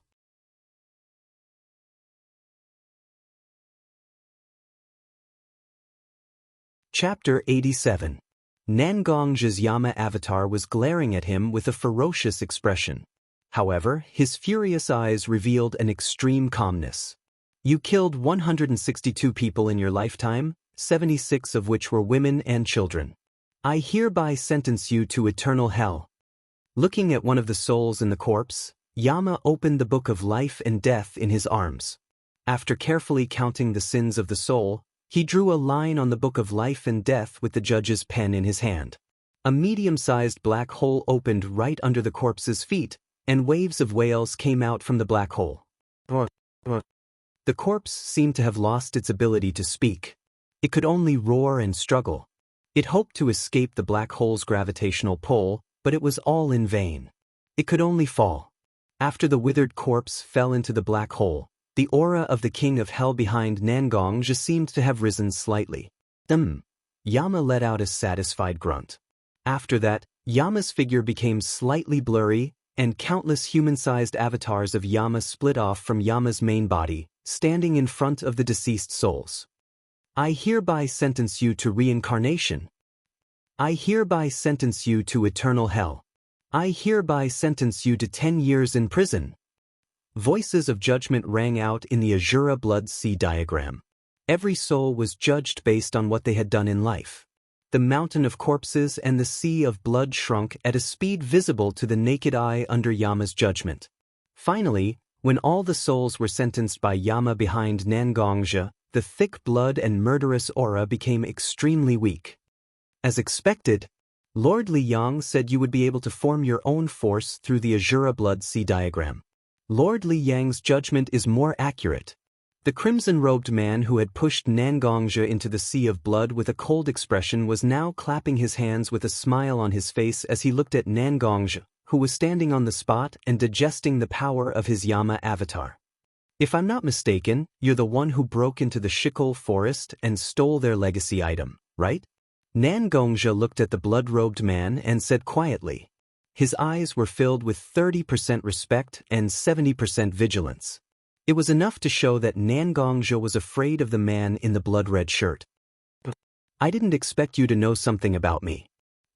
Chapter 87. Nangongzhi's Yama avatar was glaring at him with a ferocious expression. However, his furious eyes revealed an extreme calmness. You killed 162 people in your lifetime, 76 of which were women and children. I hereby sentence you to eternal hell. Looking at one of the souls in the corpse, Yama opened the book of life and death in his arms. After carefully counting the sins of the soul, he drew a line on the book of life and death with the judge's pen in his hand. A medium-sized black hole opened right under the corpse's feet, and waves of wails came out from the black hole. The corpse seemed to have lost its ability to speak. It could only roar and struggle. It hoped to escape the black hole's gravitational pull, but it was all in vain. It could only fall. After the withered corpse fell into the black hole, the aura of the king of hell behind Nangongzhi seemed to have risen slightly. Yama let out a satisfied grunt. After that, Yama's figure became slightly blurry, and countless human-sized avatars of Yama split off from Yama's main body, standing in front of the deceased souls. I hereby sentence you to reincarnation. I hereby sentence you to eternal hell. I hereby sentence you to 10 years in prison. Voices of judgment rang out in the Azura Blood Sea diagram. Every soul was judged based on what they had done in life. The mountain of corpses and the sea of blood shrunk at a speed visible to the naked eye under Yama's judgment. Finally, when all the souls were sentenced by Yama behind Nangongzhi, the thick blood and murderous aura became extremely weak. As expected, Lord Liyang said you would be able to form your own force through the Azura Blood Sea diagram. Lord Liyang's judgment is more accurate. The crimson-robed man who had pushed Nangongzhi into the sea of blood with a cold expression was now clapping his hands with a smile on his face as he looked at Nangongzhi, who was standing on the spot and digesting the power of his Yama avatar. If I'm not mistaken, you're the one who broke into the Shikol forest and stole their legacy item, right? Nangongzhi looked at the blood-robed man and said quietly. His eyes were filled with 30% respect and 70% vigilance. It was enough to show that Nangongzhi was afraid of the man in the blood-red shirt. I didn't expect you to know something about me.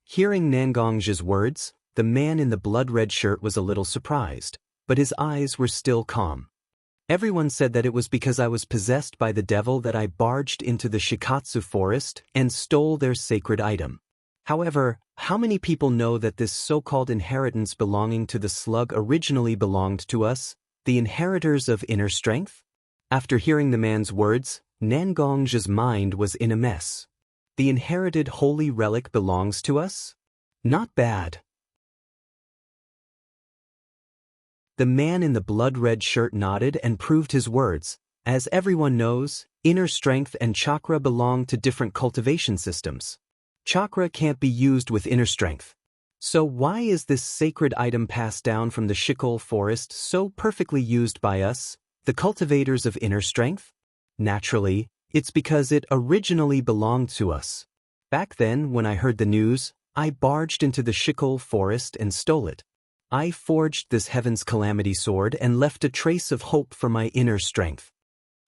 Hearing Nangongzhi's words, the man in the blood-red shirt was a little surprised, but his eyes were still calm. Everyone said that it was because I was possessed by the devil that I barged into the Shikatsu forest and stole their sacred item. However, how many people know that this so-called inheritance belonging to the slug originally belonged to us, the inheritors of inner strength? After hearing the man's words, Nangongzhi's mind was in a mess. The inherited holy relic belongs to us? Not bad. The man in the blood-red shirt nodded and proved his words. As everyone knows, inner strength and chakra belong to different cultivation systems. Chakra can't be used with inner strength. So why is this sacred item passed down from the Shikol forest so perfectly used by us, the cultivators of inner strength? Naturally, it's because it originally belonged to us. Back then, when I heard the news, I barged into the Shikol forest and stole it. I forged this Heaven's Calamity sword and left a trace of hope for my inner strength.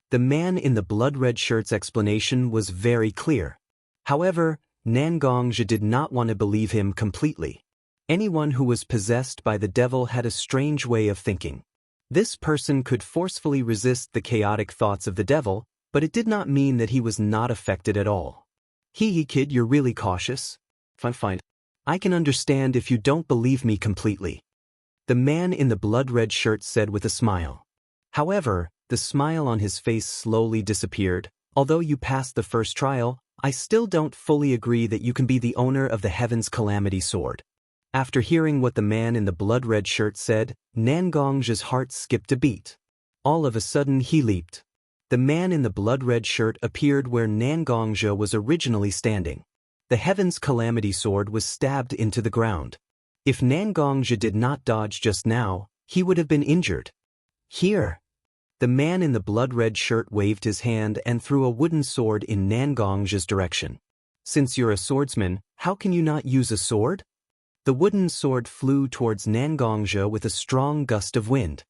The man in the blood-red shirt's explanation was very clear. However, Nangongzhi did not want to believe him completely. Anyone who was possessed by the devil had a strange way of thinking. This person could forcefully resist the chaotic thoughts of the devil, but it did not mean that he was not affected at all. Kid, you're really cautious. Fine. I can understand if you don't believe me completely. the man in the blood-red shirt said with a smile. However, the smile on his face slowly disappeared. Although you passed the first trial, I still don't fully agree that you can be the owner of the Heaven's Calamity Sword. After hearing what the man in the blood-red shirt said, Nangong's heart skipped a beat. All of a sudden he leaped. The man in the blood-red shirt appeared where Nangongja was originally standing. The Heaven's Calamity Sword was stabbed into the ground. If Nangongja did not dodge just now, he would have been injured. Here! The man in the blood-red shirt waved his hand and threw a wooden sword in Nangongja's direction. Since you're a swordsman, how can you not use a sword? The wooden sword flew towards Nangongja with a strong gust of wind.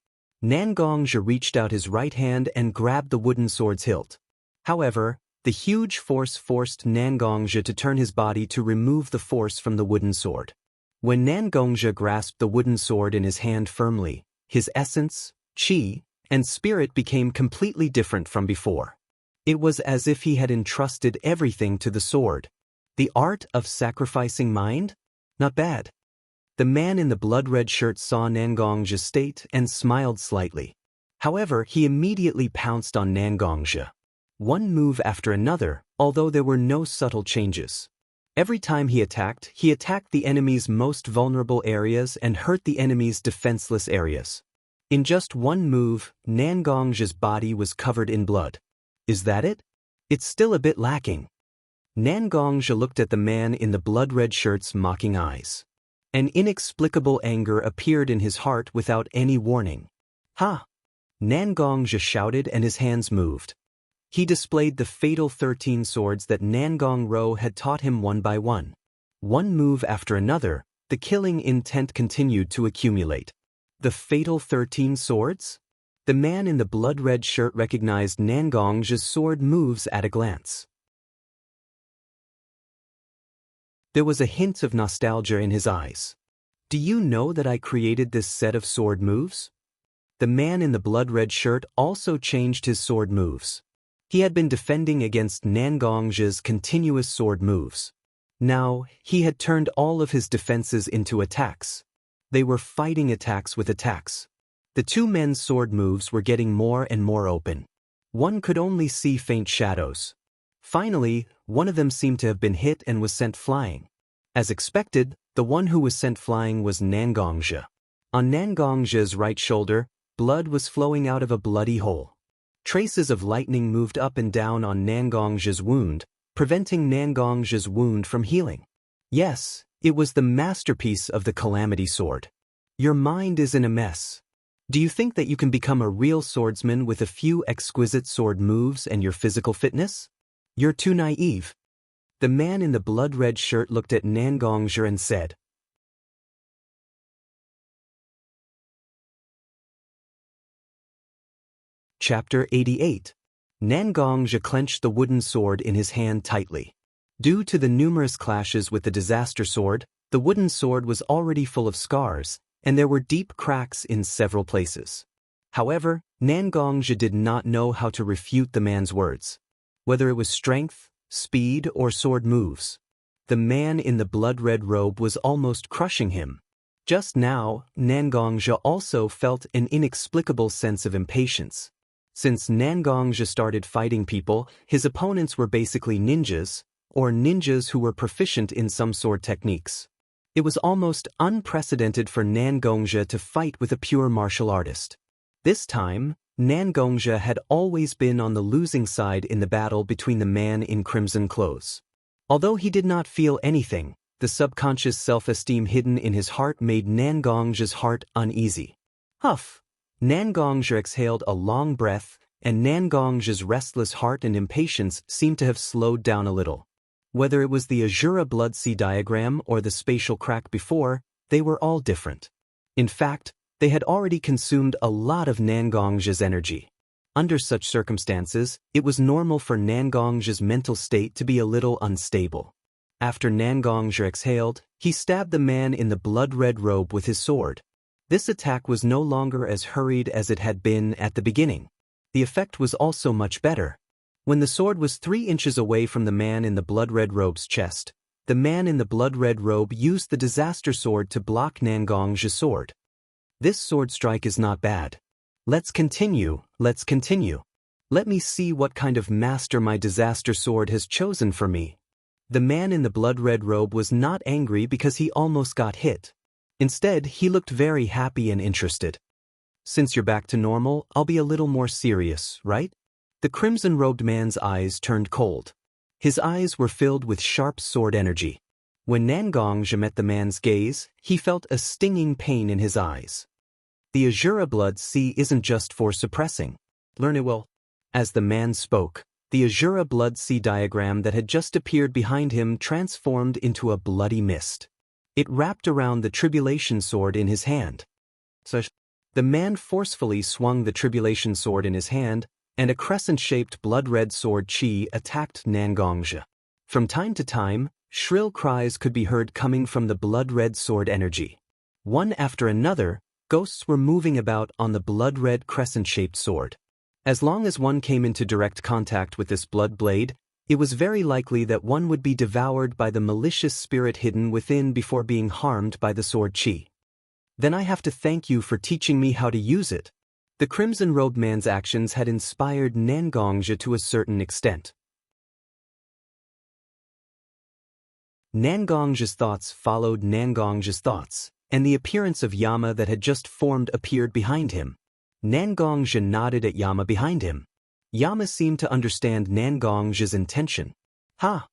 Nangongja reached out his right hand and grabbed the wooden sword's hilt. However, the huge force forced Nangongja to turn his body to remove the force from the wooden sword. When Nangongja grasped the wooden sword in his hand firmly, his essence, qi, and spirit became completely different from before. It was as if he had entrusted everything to the sword. The art of sacrificing mind? Not bad. The man in the blood-red shirt saw Nangongja's state and smiled slightly. However, he immediately pounced on Nangongja. One move after another, although there were no subtle changes. Every time he attacked the enemy's most vulnerable areas and hurt the enemy's defenseless areas. In just one move, Nangongja's body was covered in blood. Is that it? It's still a bit lacking. Nangongja looked at the man in the blood-red shirt's mocking eyes. An inexplicable anger appeared in his heart without any warning. Ha! Nangongja shouted and his hands moved. He displayed the fatal 13 swords that Nangong Ro had taught him one by one. One move after another, the killing intent continued to accumulate. The fatal 13 swords? The man in the blood-red shirt recognized Nangongja's sword moves at a glance. There was a hint of nostalgia in his eyes. Do you know that I created this set of sword moves? The man in the blood-red shirt also changed his sword moves. He had been defending against Nangongja's continuous sword moves. Now, he had turned all of his defenses into attacks. They were fighting attacks with attacks. The two men's sword moves were getting more and more open. One could only see faint shadows. Finally, one of them seemed to have been hit and was sent flying. As expected, the one who was sent flying was Nangongja. On Nangongja's right shoulder, blood was flowing out of a bloody hole. Traces of lightning moved up and down on Nangongja's wound, preventing Nangongja's wound from healing. Yes, it was the masterpiece of the Calamity Sword. Your mind is in a mess. Do you think that you can become a real swordsman with a few exquisite sword moves and your physical fitness? You're too naive. The man in the blood-red shirt looked at Nangongja and said, Chapter 88. Nangongja clenched the wooden sword in his hand tightly. Due to the numerous clashes with the disaster sword, the wooden sword was already full of scars, and there were deep cracks in several places. However, Nangongja did not know how to refute the man's words. Whether it was strength, speed, or sword moves, the man in the blood-red robe was almost crushing him. Just now, Nangongja also felt an inexplicable sense of impatience. Since Nangongja started fighting people, his opponents were basically ninjas, or ninjas who were proficient in some sword techniques. It was almost unprecedented for Nangongja to fight with a pure martial artist. This time, Nangongja had always been on the losing side in the battle between the man in crimson clothes. Although he did not feel anything, the subconscious self-esteem hidden in his heart made Nangongja's heart uneasy. Huff! Nangongja exhaled a long breath, and Nangongja's restless heart and impatience seemed to have slowed down a little. Whether it was the Azura Blood Sea diagram or the spatial crack before, they were all different. In fact, they had already consumed a lot of Nangongja's energy. Under such circumstances, it was normal for Nangongja's mental state to be a little unstable. After Nangongja exhaled, he stabbed the man in the blood-red robe with his sword. This attack was no longer as hurried as it had been at the beginning. The effect was also much better. When the sword was 3 inches away from the man in the blood-red robe's chest, the man in the blood-red robe used the disaster sword to block Nangongja's sword. This sword strike is not bad. Let's continue, let's continue. Let me see what kind of master my disaster sword has chosen for me. The man in the blood-red robe was not angry because he almost got hit. Instead, he looked very happy and interested. Since you're back to normal, I'll be a little more serious, right? The crimson-robed man's eyes turned cold. His eyes were filled with sharp sword energy. When Nangongzhi met the man's gaze, he felt a stinging pain in his eyes. The Azura Blood Sea isn't just for suppressing. Learn it well. As the man spoke, the Azura Blood Sea diagram that had just appeared behind him transformed into a bloody mist. It wrapped around the Tribulation Sword in his hand. The man forcefully swung the Tribulation Sword in his hand, and a crescent-shaped blood-red sword chi attacked Nangongzhi. From time to time, shrill cries could be heard coming from the blood-red sword energy. One after another, ghosts were moving about on the blood-red crescent-shaped sword. As long as one came into direct contact with this blood blade, it was very likely that one would be devoured by the malicious spirit hidden within before being harmed by the sword chi. Then I have to thank you for teaching me how to use it. The crimson-robed man's actions had inspired Nangongzhi to a certain extent. Nangongzhi's thoughts followed Nangongzhi's thoughts, and the appearance of Yama that had just formed appeared behind him. Nangongzhi nodded at Yama behind him. Yama seemed to understand Nangongzhi's intention. Ha!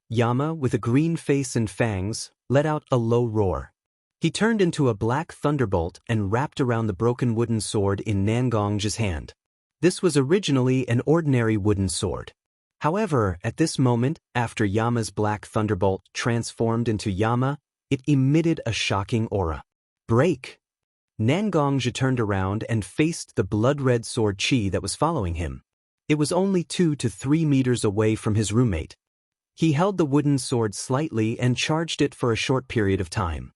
Yama, with a green face and fangs, let out a low roar. He turned into a black thunderbolt and wrapped around the broken wooden sword in Nangongzhi's hand. This was originally an ordinary wooden sword. However, at this moment, after Yama's black thunderbolt transformed into Yama, it emitted a shocking aura. Break! Nangongzhi turned around and faced the blood-red sword chi that was following him. It was only 2 to 3 meters away from his roommate. He held the wooden sword slightly and charged it for a short period of time.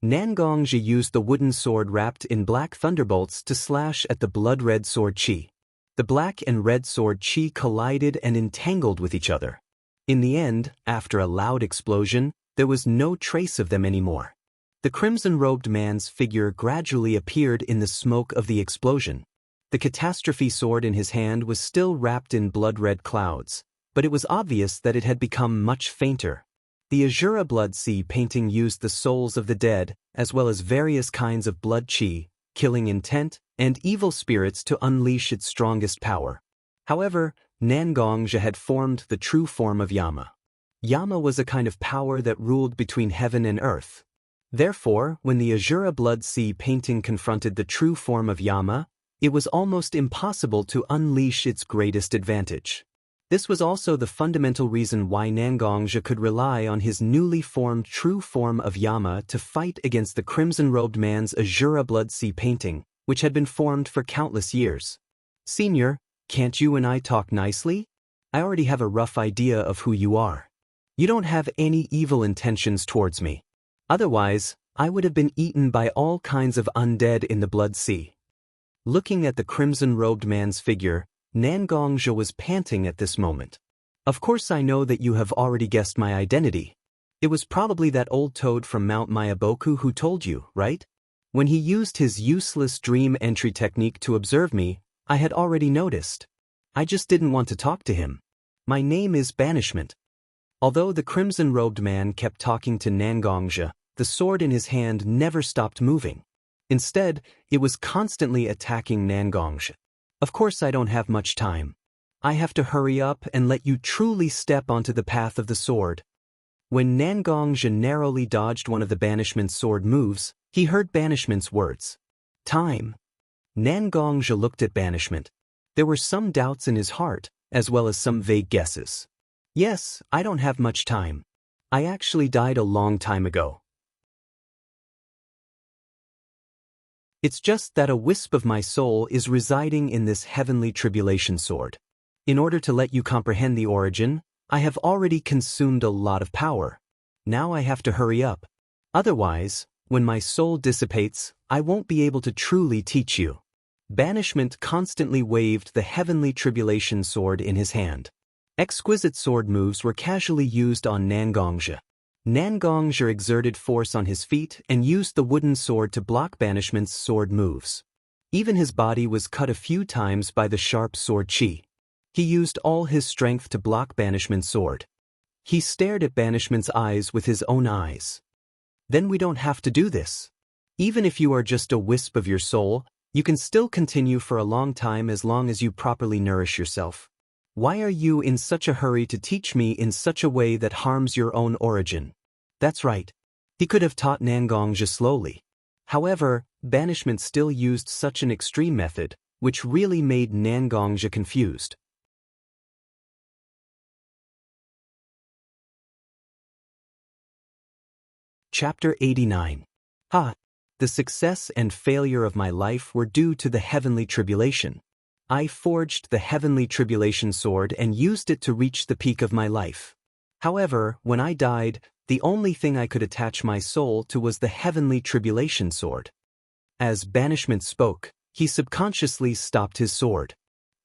Nangongzhi used the wooden sword wrapped in black thunderbolts to slash at the blood-red sword chi. The black and red sword chi collided and entangled with each other. In the end, after a loud explosion, there was no trace of them anymore. The crimson-robed man's figure gradually appeared in the smoke of the explosion. The catastrophe sword in his hand was still wrapped in blood-red clouds, but it was obvious that it had become much fainter. The Azura Blood Sea painting used the souls of the dead, as well as various kinds of blood chi, killing intent, and evil spirits to unleash its strongest power. However, Nangongzhi had formed the true form of Yama. Yama was a kind of power that ruled between heaven and earth. Therefore, when the Azura Blood Sea painting confronted the true form of Yama, it was almost impossible to unleash its greatest advantage. This was also the fundamental reason why Nangongzhi could rely on his newly formed true form of Yama to fight against the crimson-robed man's Azura Blood Sea painting, which had been formed for countless years. Senior, can't you and I talk nicely? I already have a rough idea of who you are. You don't have any evil intentions towards me. Otherwise, I would have been eaten by all kinds of undead in the Blood Sea. Looking at the crimson-robed man's figure, Nangongzhi was panting at this moment. Of course I know that you have already guessed my identity. It was probably that old toad from Mount Mayaboku who told you, right? When he used his useless dream entry technique to observe me, I had already noticed. I just didn't want to talk to him. My name is Banishment. Although the crimson-robed man kept talking to Nangongzhi, the sword in his hand never stopped moving. Instead, it was constantly attacking Nangongzhi. Of course I don't have much time. I have to hurry up and let you truly step onto the path of the sword. When Nangongzhi narrowly dodged one of the Banishment's sword moves, he heard Banishment's words. Time. Nangongzhi looked at Banishment. There were some doubts in his heart, as well as some vague guesses. Yes, I don't have much time. I actually died a long time ago. It's just that a wisp of my soul is residing in this heavenly tribulation sword. In order to let you comprehend the origin, I have already consumed a lot of power. Now I have to hurry up. Otherwise, when my soul dissipates, I won't be able to truly teach you. Banishment constantly waved the heavenly tribulation sword in his hand. Exquisite sword moves were casually used on Nangongzhi. Nangongzhi exerted force on his feet and used the wooden sword to block Banishment's sword moves. Even his body was cut a few times by the sharp sword chi. He used all his strength to block Banishment's sword. He stared at Banishment's eyes with his own eyes. Then we don't have to do this. Even if you are just a wisp of your soul, you can still continue for a long time as long as you properly nourish yourself. Why are you in such a hurry to teach me in such a way that harms your own origin? That's right. He could have taught Nangongzhi slowly. However, Banishment still used such an extreme method, which really made Nangongzhi confused. Chapter 89. The success and failure of my life were due to the heavenly tribulation. I forged the heavenly tribulation sword and used it to reach the peak of my life. However, when I died, the only thing I could attach my soul to was the heavenly tribulation sword. As Banishment spoke, he subconsciously stopped his sword.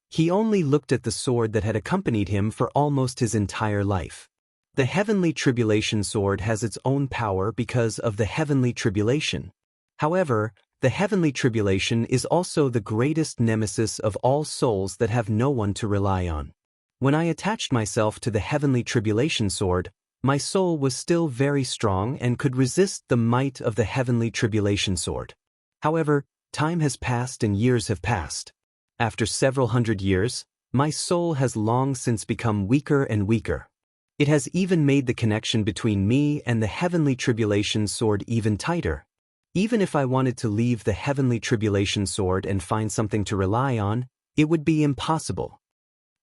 He only looked at the sword that had accompanied him for almost his entire life. The heavenly tribulation sword has its own power because of the heavenly tribulation. However, the heavenly tribulation is also the greatest nemesis of all souls that have no one to rely on. When I attached myself to the heavenly tribulation sword, my soul was still very strong and could resist the might of the heavenly tribulation sword. However, time has passed and years have passed. After several hundred years, my soul has long since become weaker and weaker. It has even made the connection between me and the heavenly tribulation sword even tighter. Even if I wanted to leave the heavenly tribulation sword and find something to rely on, it would be impossible.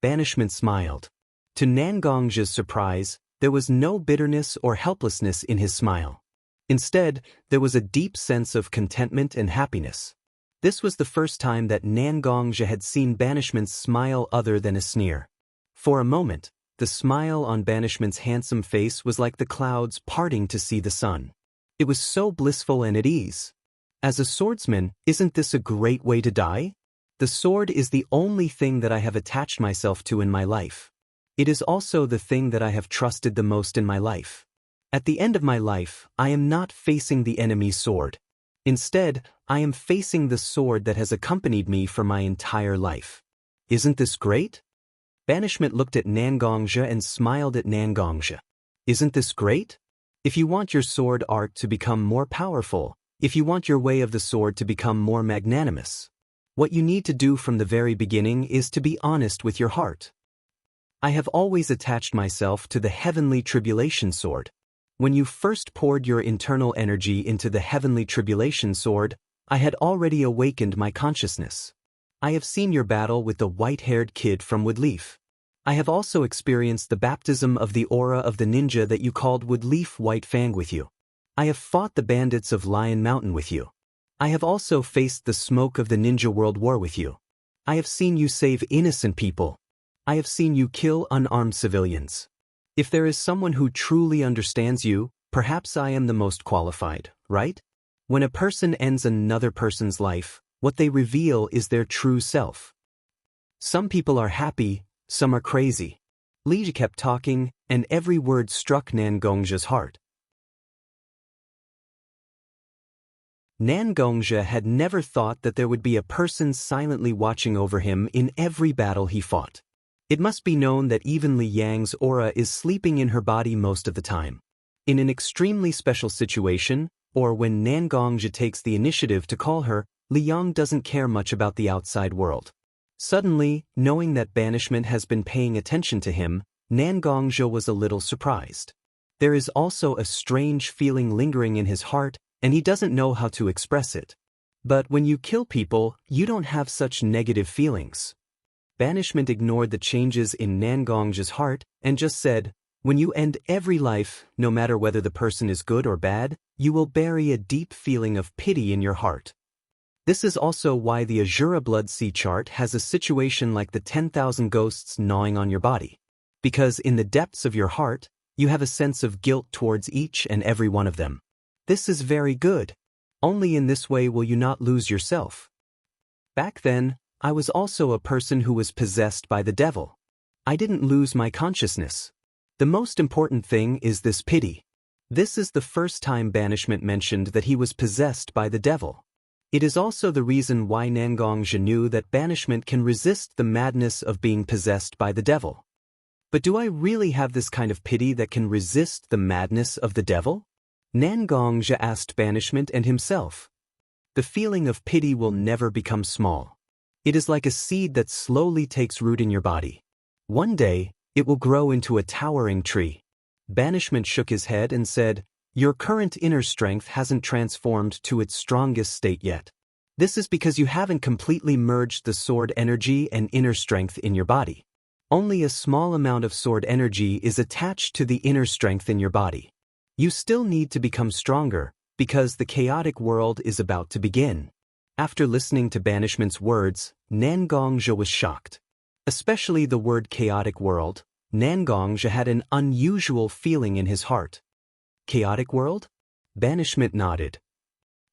Banishment smiled. To Nangongzhi's surprise, there was no bitterness or helplessness in his smile. Instead, there was a deep sense of contentment and happiness. This was the first time that Nangongzhi had seen Banishment's smile other than a sneer. For a moment, the smile on Banishment's handsome face was like the clouds parting to see the sun. It was so blissful and at ease. As a swordsman, isn't this a great way to die? The sword is the only thing that I have attached myself to in my life. It is also the thing that I have trusted the most in my life. At the end of my life, I am not facing the enemy's sword. Instead, I am facing the sword that has accompanied me for my entire life. Isn't this great? Banishment looked at Nangongzhi and smiled at Nangongzhi. Isn't this great? If you want your sword art to become more powerful, if you want your way of the sword to become more magnanimous, what you need to do from the very beginning is to be honest with your heart. I have always attached myself to the heavenly tribulation sword. When you first poured your internal energy into the heavenly tribulation sword, I had already awakened my consciousness. I have seen your battle with the white-haired kid from Woodleaf. I have also experienced the baptism of the aura of the ninja that you called Woodleaf White Fang with you. I have fought the bandits of Lion Mountain with you. I have also faced the smoke of the Ninja World War with you. I have seen you save innocent people. I have seen you kill unarmed civilians. If there is someone who truly understands you, perhaps I am the most qualified, right? When a person ends another person's life, what they reveal is their true self. Some people are happy, some are crazy. Li kept talking, and every word struck Nangongzhi's heart. Nangongzhi had never thought that there would be a person silently watching over him in every battle he fought. It must be known that even Li Yang's aura is sleeping in her body most of the time. In an extremely special situation, or when Nangongzhi takes the initiative to call her, Li Yang doesn't care much about the outside world. Suddenly, knowing that Banishment has been paying attention to him, Nangongzhi was a little surprised. There is also a strange feeling lingering in his heart, and he doesn't know how to express it. But when you kill people, you don't have such negative feelings. Banishment ignored the changes in Nangongzhi's heart and just said, when you end every life, no matter whether the person is good or bad, you will bury a deep feeling of pity in your heart. This is also why the Azura Blood Sea chart has a situation like the 10,000 ghosts gnawing on your body. Because in the depths of your heart, you have a sense of guilt towards each and every one of them. This is very good. Only in this way will you not lose yourself. Back then, I was also a person who was possessed by the devil. I didn't lose my consciousness. The most important thing is this pity. This is the first time banishment mentioned that he was possessed by the devil. It is also the reason why Nangongzhi knew that banishment can resist the madness of being possessed by the devil. But do I really have this kind of pity that can resist the madness of the devil? Nangongzhi asked banishment and himself. The feeling of pity will never become small. It is like a seed that slowly takes root in your body. One day, it will grow into a towering tree. Banishment shook his head and said, "Your current inner strength hasn't transformed to its strongest state yet. This is because you haven't completely merged the sword energy and inner strength in your body. Only a small amount of sword energy is attached to the inner strength in your body. You still need to become stronger, because the chaotic world is about to begin." After listening to banishment's words, Nangongzhi was shocked. Especially the word chaotic world, Nangongzhi had an unusual feeling in his heart. Chaotic world? Banishment nodded.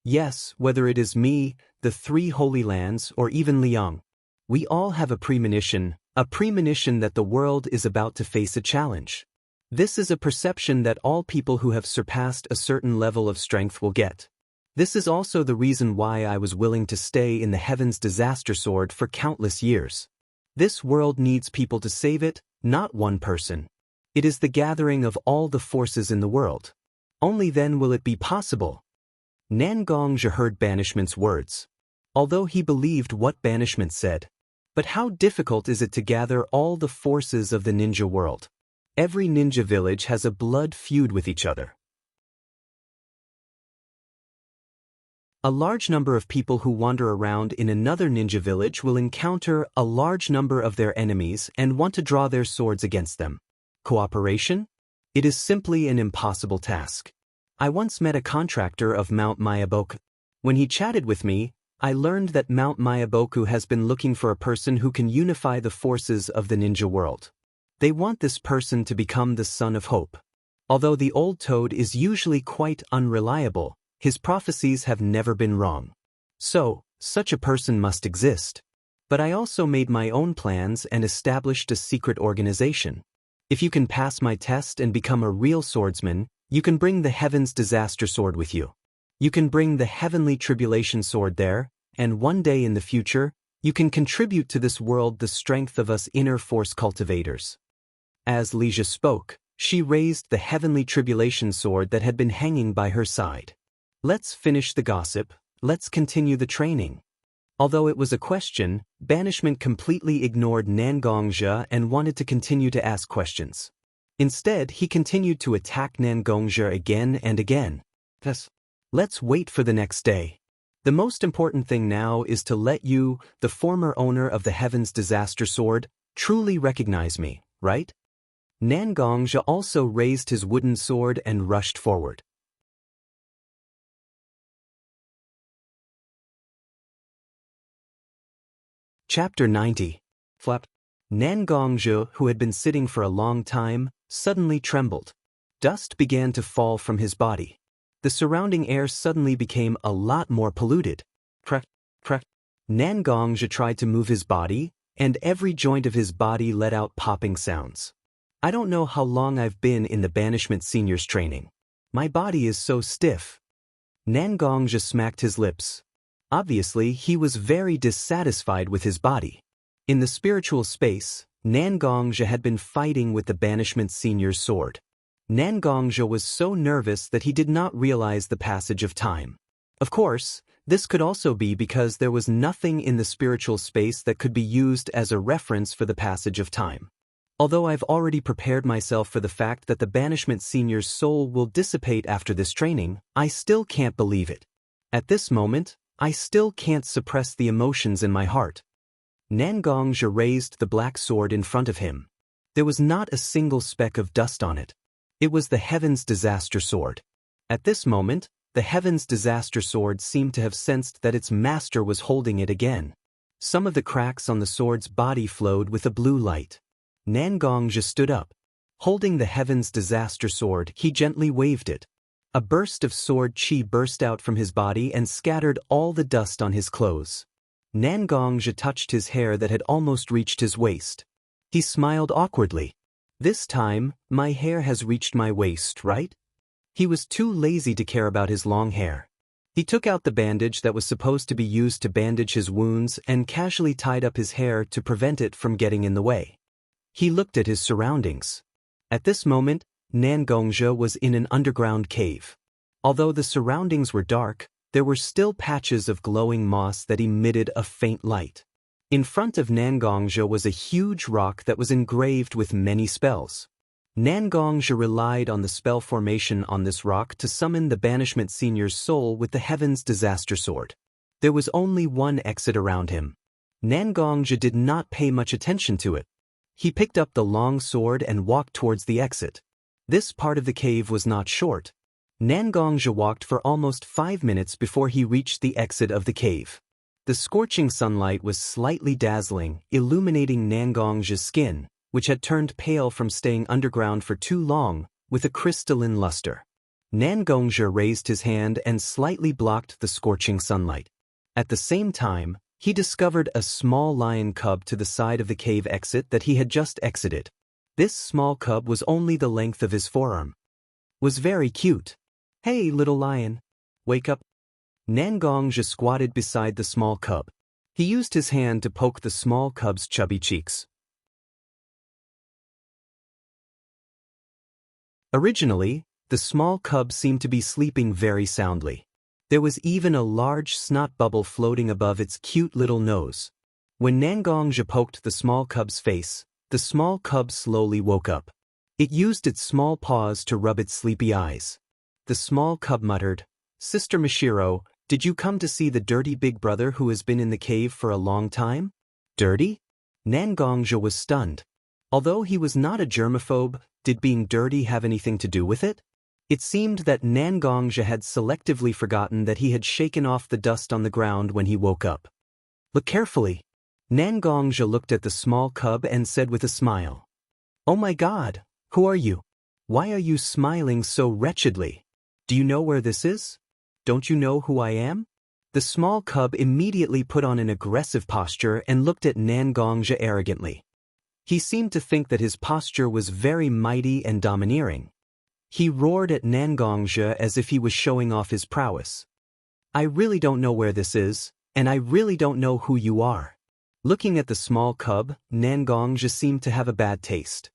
Yes, whether it is me, the three holy lands, or even Liang. We all have a premonition that the world is about to face a challenge. This is a perception that all people who have surpassed a certain level of strength will get. This is also the reason why I was willing to stay in the Heaven's Disaster Sword for countless years. This world needs people to save it, not one person. It is the gathering of all the forces in the world. Only then will it be possible. Nangongzhi heard banishment's words. Although he believed what banishment said. But how difficult is it to gather all the forces of the ninja world? Every ninja village has a blood feud with each other. A large number of people who wander around in another ninja village will encounter a large number of their enemies and want to draw their swords against them. Cooperation? It is simply an impossible task. I once met a contractor of Mount Mayaboku. When he chatted with me, I learned that Mount Mayaboku has been looking for a person who can unify the forces of the ninja world. They want this person to become the Son of Hope. Although the old toad is usually quite unreliable, his prophecies have never been wrong. So, such a person must exist. But I also made my own plans and established a secret organization. If you can pass my test and become a real swordsman, you can bring the Heaven's Disaster Sword with you. You can bring the Heavenly Tribulation Sword there, and one day in the future, you can contribute to this world the strength of us inner force cultivators. As Xianxia spoke, she raised the Heavenly Tribulation Sword that had been hanging by her side. Let's finish the gossip, let's continue the training. Although it was a question, banishment completely ignored Nangongzhi and wanted to continue to ask questions. Instead, he continued to attack Nangongzhi again and again. Thus, let's wait for the next day. The most important thing now is to let you, the former owner of the Heaven's Disaster Sword, truly recognize me, right? Nangongzhi also raised his wooden sword and rushed forward. Chapter 90. Flap. Nangongzhi, who had been sitting for a long time, suddenly trembled. Dust began to fall from his body. The surrounding air suddenly became a lot more polluted. Crack, crack. Nangongzhi tried to move his body, and every joint of his body let out popping sounds. I don't know how long I've been in the banishment seniors training. My body is so stiff. Nangongzhi smacked his lips. Obviously, he was very dissatisfied with his body. In the spiritual space, Nangongzhi had been fighting with the banishment senior's sword. Nangongzhi was so nervous that he did not realize the passage of time. Of course, this could also be because there was nothing in the spiritual space that could be used as a reference for the passage of time. Although I've already prepared myself for the fact that the banishment senior's soul will dissipate after this training, I still can't believe it. At this moment, I still can't suppress the emotions in my heart. Nangongzhi raised the black sword in front of him. There was not a single speck of dust on it. It was the Heaven's Disaster Sword. At this moment, the Heaven's Disaster Sword seemed to have sensed that its master was holding it again. Some of the cracks on the sword's body flowed with a blue light. Nangongzhi stood up. Holding the Heaven's Disaster Sword, he gently waved it. A burst of sword chi burst out from his body and scattered all the dust on his clothes. Nangongzhi touched his hair that had almost reached his waist. He smiled awkwardly. This time, my hair has reached my waist, right? He was too lazy to care about his long hair. He took out the bandage that was supposed to be used to bandage his wounds and casually tied up his hair to prevent it from getting in the way. He looked at his surroundings. At this moment, Nangongzhe was in an underground cave. Although the surroundings were dark, there were still patches of glowing moss that emitted a faint light. In front of Nangongzhe was a huge rock that was engraved with many spells. Nangongzhe relied on the spell formation on this rock to summon the Banishment Senior's soul with the Heaven's Disaster Sword. There was only one exit around him. Nangongzhe did not pay much attention to it. He picked up the long sword and walked towards the exit. This part of the cave was not short. Nangongzhe walked for almost 5 minutes before he reached the exit of the cave. The scorching sunlight was slightly dazzling, illuminating Nangongzhe's skin, which had turned pale from staying underground for too long, with a crystalline luster. Nangongzhe raised his hand and slightly blocked the scorching sunlight. At the same time, he discovered a small lion cub to the side of the cave exit that he had just exited. This small cub was only the length of his forearm. Was very cute. "Hey, little lion. Wake up." Nangongzhe squatted beside the small cub. He used his hand to poke the small cub's chubby cheeks. Originally, the small cub seemed to be sleeping very soundly. There was even a large snot bubble floating above its cute little nose. When Nangongzhe poked the small cub's face, the small cub slowly woke up. It used its small paws to rub its sleepy eyes. The small cub muttered, "Sister Mashiro, did you come to see the dirty big brother who has been in the cave for a long time?" Dirty? Nangongzhe was stunned. Although he was not a germaphobe, did being dirty have anything to do with it? It seemed that Nangongzhe had selectively forgotten that he had shaken off the dust on the ground when he woke up. "Look carefully." Nangongzhe looked at the small cub and said with a smile, "Oh my God, who are you? Why are you smiling so wretchedly? Do you know where this is? Don't you know who I am?" The small cub immediately put on an aggressive posture and looked at Nangongzhe arrogantly. He seemed to think that his posture was very mighty and domineering. He roared at Nangongzhe as if he was showing off his prowess. "I really don't know where this is, and I really don't know who you are." Looking at the small cub, Nangongzhe seemed to have a bad taste.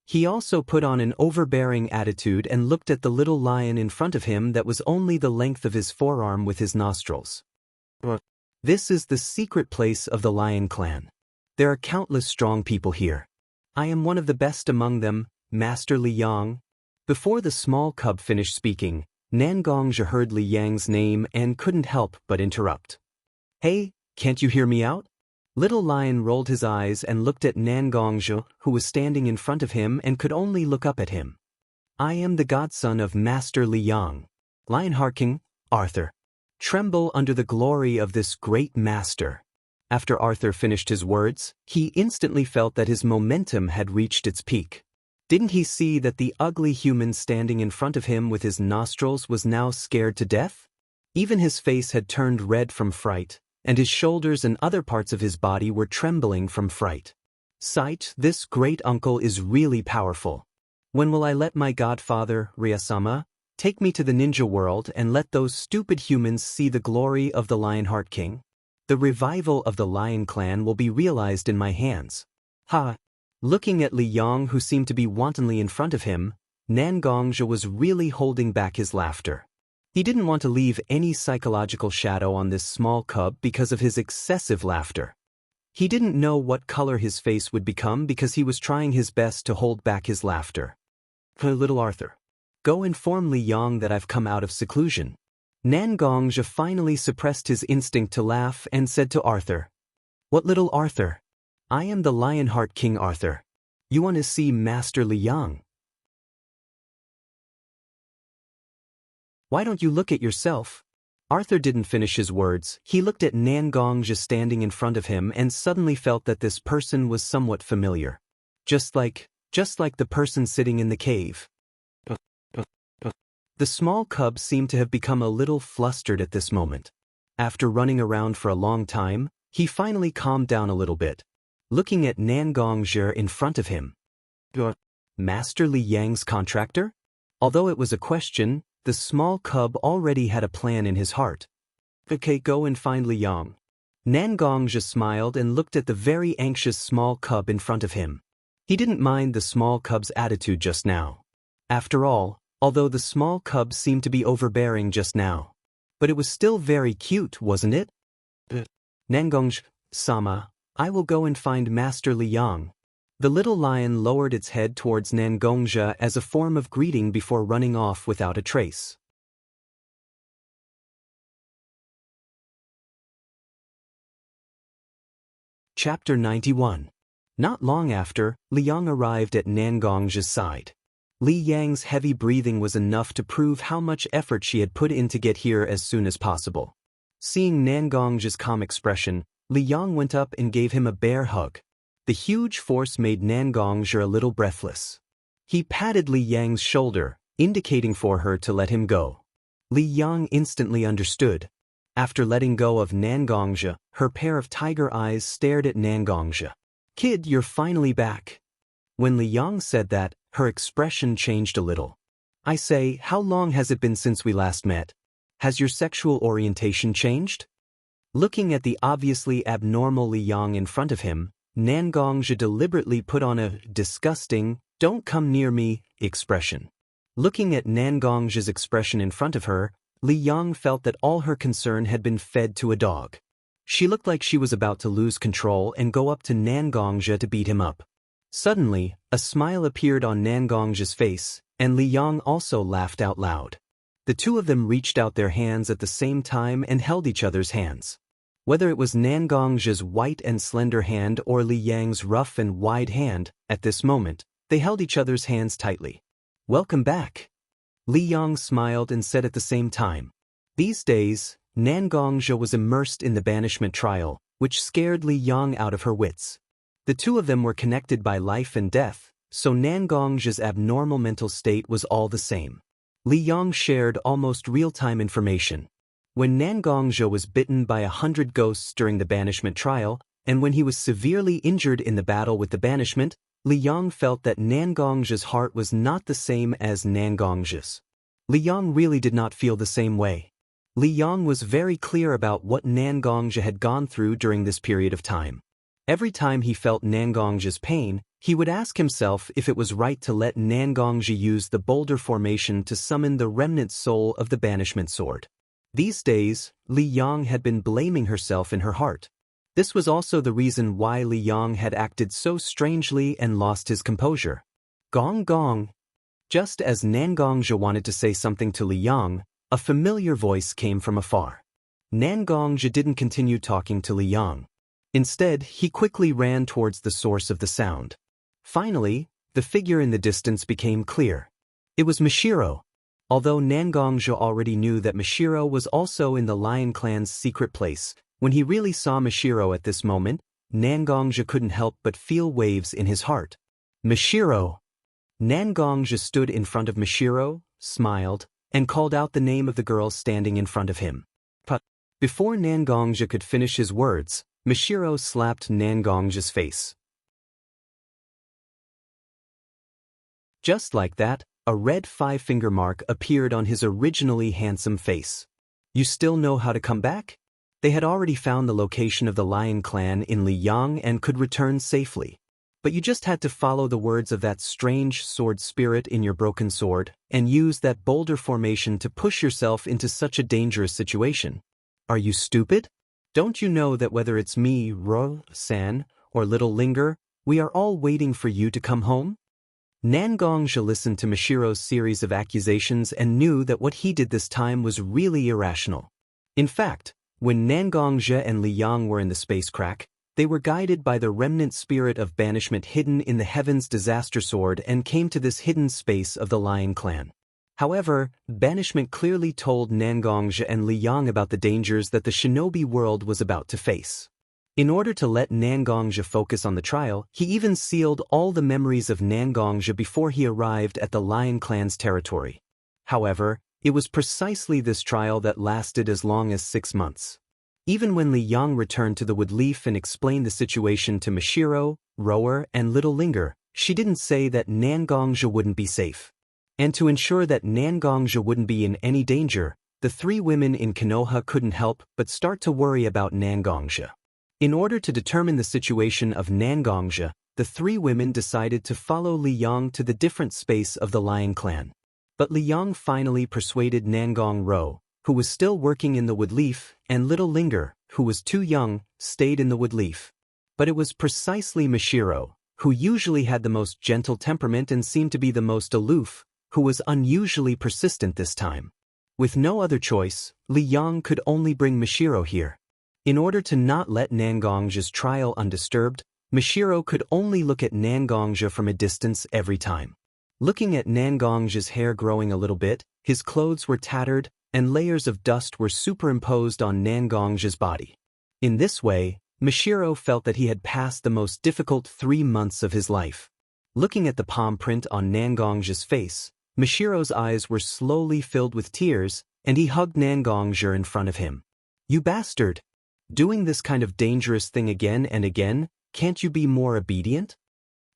He also put on an overbearing attitude and looked at the little lion in front of him that was only the length of his forearm with his nostrils. "This is the secret place of the Lion Clan. There are countless strong people here. I am one of the best among them, Master Li Yang." Before the small cub finished speaking, Nangongzhe heard Li Yang's name and couldn't help but interrupt. "Hey, can't you hear me out?" Little Lion rolled his eyes and looked at Nangongzhe, who was standing in front of him and could only look up at him. "I am the godson of Master Li Yang. Lionheart King, Arthur. Tremble under the glory of this great master." After Arthur finished his words, he instantly felt that his momentum had reached its peak. Didn't he see that the ugly human standing in front of him with his nostrils was now scared to death? Even his face had turned red from fright, and his shoulders and other parts of his body were trembling from fright. "Sight, this great uncle is really powerful. When will I let my godfather, Ryasama, take me to the ninja world and let those stupid humans see the glory of the Lionheart King? The revival of the Lion Clan will be realized in my hands." Ha! Looking at Li Yang, who seemed to be wantonly in front of him, Nangongzhe was really holding back his laughter. He didn't want to leave any psychological shadow on this small cub because of his excessive laughter. He didn't know what color his face would become because he was trying his best to hold back his laughter. "Little Arthur, go inform Li Yang that I've come out of seclusion." Nangongzhe finally suppressed his instinct to laugh and said to Arthur, "What little Arthur? I am the Lionheart King Arthur. You want to see Master Li Yang? Why don't you look at yourself?" Arthur didn't finish his words. He looked at Nangongzhe standing in front of him and suddenly felt that this person was somewhat familiar. Just like the person sitting in the cave. The small cub seemed to have become a little flustered at this moment. After running around for a long time, he finally calmed down a little bit. Looking at Nangongzhe in front of him. "Master Li Yang's contractor? Although it was a question, the small cub already had a plan in his heart. Okay, go and find Liang. Nangongzhi smiled and looked at the very anxious small cub in front of him. He didn't mind the small cub's attitude just now. After all, although the small cub seemed to be overbearing just now. But it was still very cute, wasn't it? Nangongzhi-sama, I will go and find Master Liang. The little lion lowered its head towards Nangongzhi as a form of greeting before running off without a trace. Chapter 91. Not long after, Liang arrived at Nangongzhi's side. Li Yang's heavy breathing was enough to prove how much effort she had put in to get here as soon as possible. Seeing Nangongzhi's calm expression, Li Yang went up and gave him a bear hug. The huge force made Nangongzhi a little breathless. He patted Li Yang's shoulder, indicating for her to let him go. Li Yang instantly understood. After letting go of Nangongzhi, her pair of tiger eyes stared at Nangongzhi. Kid, you're finally back. When Li Yang said that, her expression changed a little. I say, how long has it been since we last met? Has your sexual orientation changed? Looking at the obviously abnormal Li Yang in front of him, Nangongzhi deliberately put on a disgusting, don't come near me, expression. Looking at Nangongzhi's expression in front of her, Li Yang felt that all her concern had been fed to a dog. She looked like she was about to lose control and go up to Nangongzhi to beat him up. Suddenly, a smile appeared on Nangongzhi's face, and Li Yang also laughed out loud. The two of them reached out their hands at the same time and held each other's hands. Whether it was Nangongzhi's white and slender hand or Li Yang's rough and wide hand, at this moment, they held each other's hands tightly. Welcome back. Li Yang smiled and said at the same time. These days, Nangongzhi was immersed in the banishment trial, which scared Li Yang out of her wits. The two of them were connected by life and death, so Nangongzhi's abnormal mental state was all the same. Li Yang shared almost real-time information. When Nangongzhi was bitten by 100 ghosts during the banishment trial, and when he was severely injured in the battle with the banishment, Li Yang felt that Nangongzhi's heart was not the same as Nangongzhi's. Li Yang really did not feel the same way. Li Yang was very clear about what Nangongzhi had gone through during this period of time. Every time he felt Nangongzhi's pain, he would ask himself if it was right to let Nangongzhi use the boulder formation to summon the remnant soul of the banishment sword. These days, Li Yang had been blaming herself in her heart. This was also the reason why Li Yang had acted so strangely and lost his composure. Gong gong. Just as Nangongzhi wanted to say something to Li Yang, a familiar voice came from afar. Nangongzhi didn't continue talking to Li Yang. Instead, he quickly ran towards the source of the sound. Finally, the figure in the distance became clear. It was Mishiro. Although Nangongzhi already knew that Mishiro was also in the Lion Clan's secret place, when he really saw Mishiro at this moment, Nangongzhi couldn't help but feel waves in his heart. Mishiro! Nangongzhi stood in front of Mishiro, smiled, and called out the name of the girl standing in front of him. But before Nangongzhi could finish his words, Mishiro slapped Nangongzhi's face. Just like that, a red five-finger mark appeared on his originally handsome face. You still know how to come back? They had already found the location of the Lion Clan in Liyang and could return safely. But you just had to follow the words of that strange sword spirit in your broken sword and use that boulder formation to push yourself into such a dangerous situation. Are you stupid? Don't you know that whether it's me, Ro-san, or Little Linger, we are all waiting for you to come home? Nangongzhi listened to Mishiro's series of accusations and knew that what he did this time was really irrational. In fact, when Nangongzhi and Liyang were in the space crack, they were guided by the remnant spirit of banishment hidden in the heavens disaster sword and came to this hidden space of the Lion Clan. However, banishment clearly told Nangongzhi and Liyang about the dangers that the shinobi world was about to face. In order to let Nangongzhi focus on the trial, he even sealed all the memories of Nangongzhi before he arrived at the Lion Clan's territory. However, it was precisely this trial that lasted as long as 6 months. Even when Liyang returned to the Woodleaf and explained the situation to Mishiro, Rower, and Little Linger, she didn't say that Nangongzhi wouldn't be safe. And to ensure that Nangongja wouldn't be in any danger, the three women in Konoha couldn't help but start to worry about Nangongja. In order to determine the situation of Nangongja, the three women decided to follow Li Yang to the different space of the Lion clan. But Li Yang finally persuaded Nangong Ro, who was still working in the woodleaf, and little Linger, who was too young, stayed in the woodleaf. But it was precisely Mashiro, who usually had the most gentle temperament and seemed to be the most aloof, who was unusually persistent this time. With no other choice, Li Yang could only bring Mashiro here. In order to not let Nangongja's trial undisturbed, Mashiro could only look at Nangongja from a distance every time. Looking at Nangongja's hair growing a little bit, his clothes were tattered, and layers of dust were superimposed on Nangongja's body. In this way, Mashiro felt that he had passed the most difficult 3 months of his life. Looking at the palm print on Nangongja's face, Mashiro's eyes were slowly filled with tears, and he hugged Nangongja in front of him. "You bastard! Doing this kind of dangerous thing again and again, can't you be more obedient?"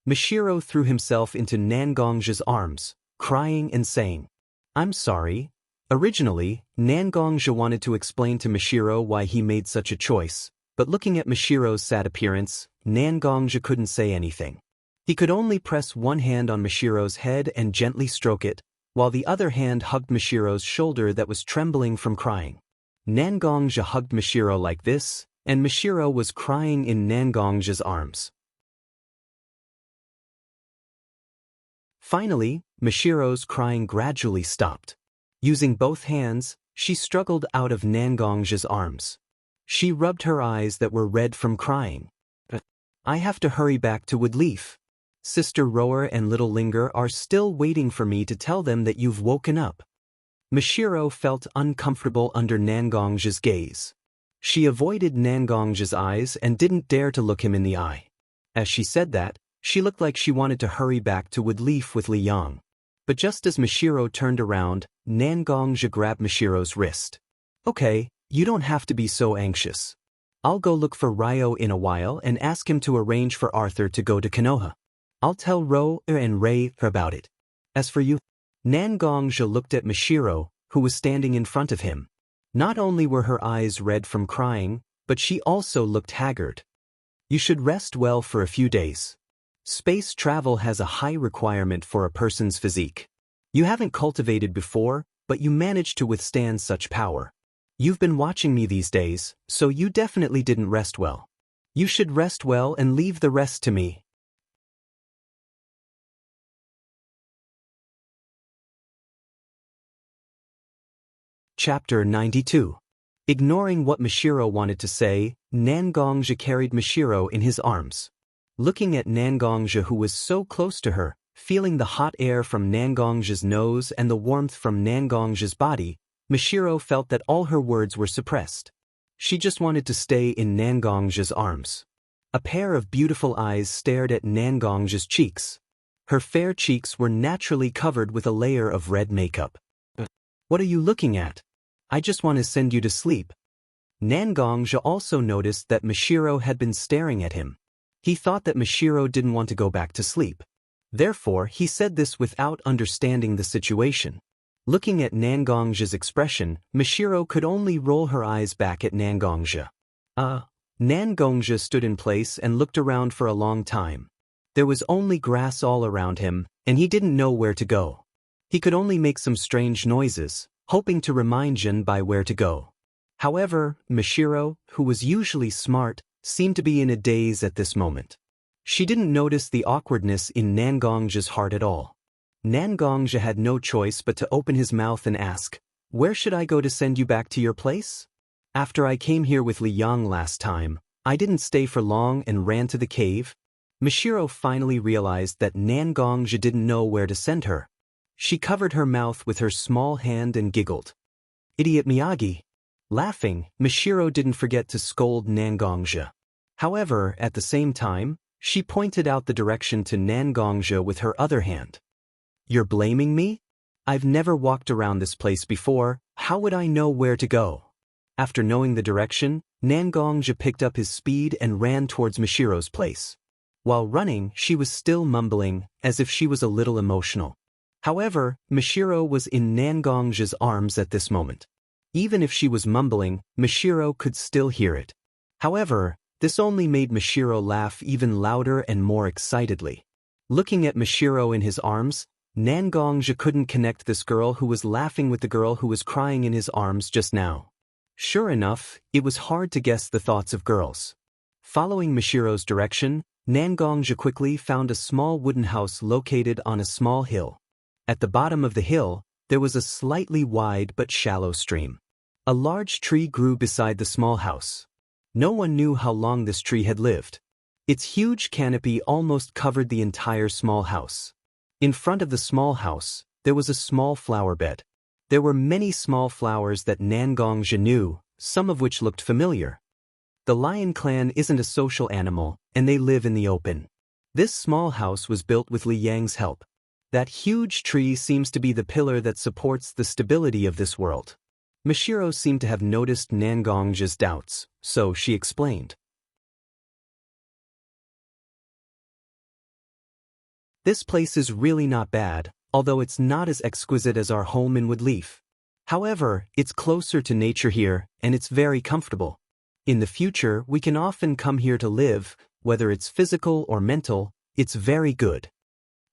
Mashiro threw himself into Nangongja's arms, crying and saying, "I'm sorry." Originally, Nangongja wanted to explain to Mashiro why he made such a choice, but looking at Mashiro's sad appearance, Nangongja couldn't say anything. He could only press one hand on Mashiro's head and gently stroke it, while the other hand hugged Mashiro's shoulder that was trembling from crying. Nangongja hugged Mashiro like this, and Mashiro was crying in Nangongja's arms. Finally, Mashiro's crying gradually stopped. Using both hands, she struggled out of Nangongja's arms. She rubbed her eyes that were red from crying. "I have to hurry back to Woodleaf. Sister Rower and little Linger are still waiting for me to tell them that you've woken up." Mashiro felt uncomfortable under Nangongja's gaze. She avoided Nangongja's eyes and didn't dare to look him in the eye. As she said that, she looked like she wanted to hurry back to Woodleaf with Li Yang. But just as Mashiro turned around, Nangongja grabbed Mashiro's wrist. "Okay, you don't have to be so anxious. I'll go look for Ryo in a while and ask him to arrange for Arthur to go to Konoha. I'll tell Ro and Ray about it. As for you..." Nangongja looked at Mashiro, who was standing in front of him. Not only were her eyes red from crying, but she also looked haggard. "You should rest well for a few days. Space travel has a high requirement for a person's physique. You haven't cultivated before, but you managed to withstand such power. You've been watching me these days, so you definitely didn't rest well. You should rest well and leave the rest to me." Chapter 92. Ignoring what Mashiro wanted to say, Nangongja carried Mashiro in his arms. Looking at Nangongja, who was so close to her, feeling the hot air from Nangongja's nose and the warmth from Nangongja's body, Mashiro felt that all her words were suppressed. She just wanted to stay in Nangongja's arms. A pair of beautiful eyes stared at Nangongja's cheeks. Her fair cheeks were naturally covered with a layer of red makeup. "What are you looking at? I just want to send you to sleep." Nangongja also noticed that Mashiro had been staring at him. He thought that Mashiro didn't want to go back to sleep. Therefore, he said this without understanding the situation. Looking at Nangongja's expression, Mashiro could only roll her eyes back at Nangongja. Nangongja stood in place and looked around for a long time. There was only grass all around him, and he didn't know where to go. He could only make some strange noises, hoping to remind Jin by where to go. However, Mashiro, who was usually smart, seemed to be in a daze at this moment. She didn't notice the awkwardness in Nangongja's heart at all. Nangongja had no choice but to open his mouth and ask, "Where should I go to send you back to your place? After I came here with Li Yang last time, I didn't stay for long and ran to the cave." Mashiro finally realized that Nangongja didn't know where to send her. She covered her mouth with her small hand and giggled. "Idiot Miyagi." Laughing, Mashiro didn't forget to scold Nangongja. However, at the same time, she pointed out the direction to Nangongja with her other hand. "You're blaming me? I've never walked around this place before, how would I know where to go?" After knowing the direction, Nangongja picked up his speed and ran towards Mashiro's place. While running, she was still mumbling, as if she was a little emotional. However, Mishiro was in Nangong's arms at this moment. Even if she was mumbling, Mishiro could still hear it. However, this only made Mishiro laugh even louder and more excitedly. Looking at Mishiro in his arms, Nangongja couldn't connect this girl who was laughing with the girl who was crying in his arms just now. Sure enough, it was hard to guess the thoughts of girls. Following Mishiro's direction, Nangongja quickly found a small wooden house located on a small hill. At the bottom of the hill, there was a slightly wide but shallow stream. A large tree grew beside the small house. No one knew how long this tree had lived. Its huge canopy almost covered the entire small house. In front of the small house, there was a small flower bed. There were many small flowers that Nangongja knew, some of which looked familiar. The lion clan isn't a social animal, and they live in the open. This small house was built with Li Yang's help. That huge tree seems to be the pillar that supports the stability of this world. Mishiro seemed to have noticed Nangongja's doubts, so she explained. This place is really not bad, although it's not as exquisite as our home in Woodleaf. However, it's closer to nature here, and it's very comfortable. In the future, we can often come here to live, whether it's physical or mental, it's very good.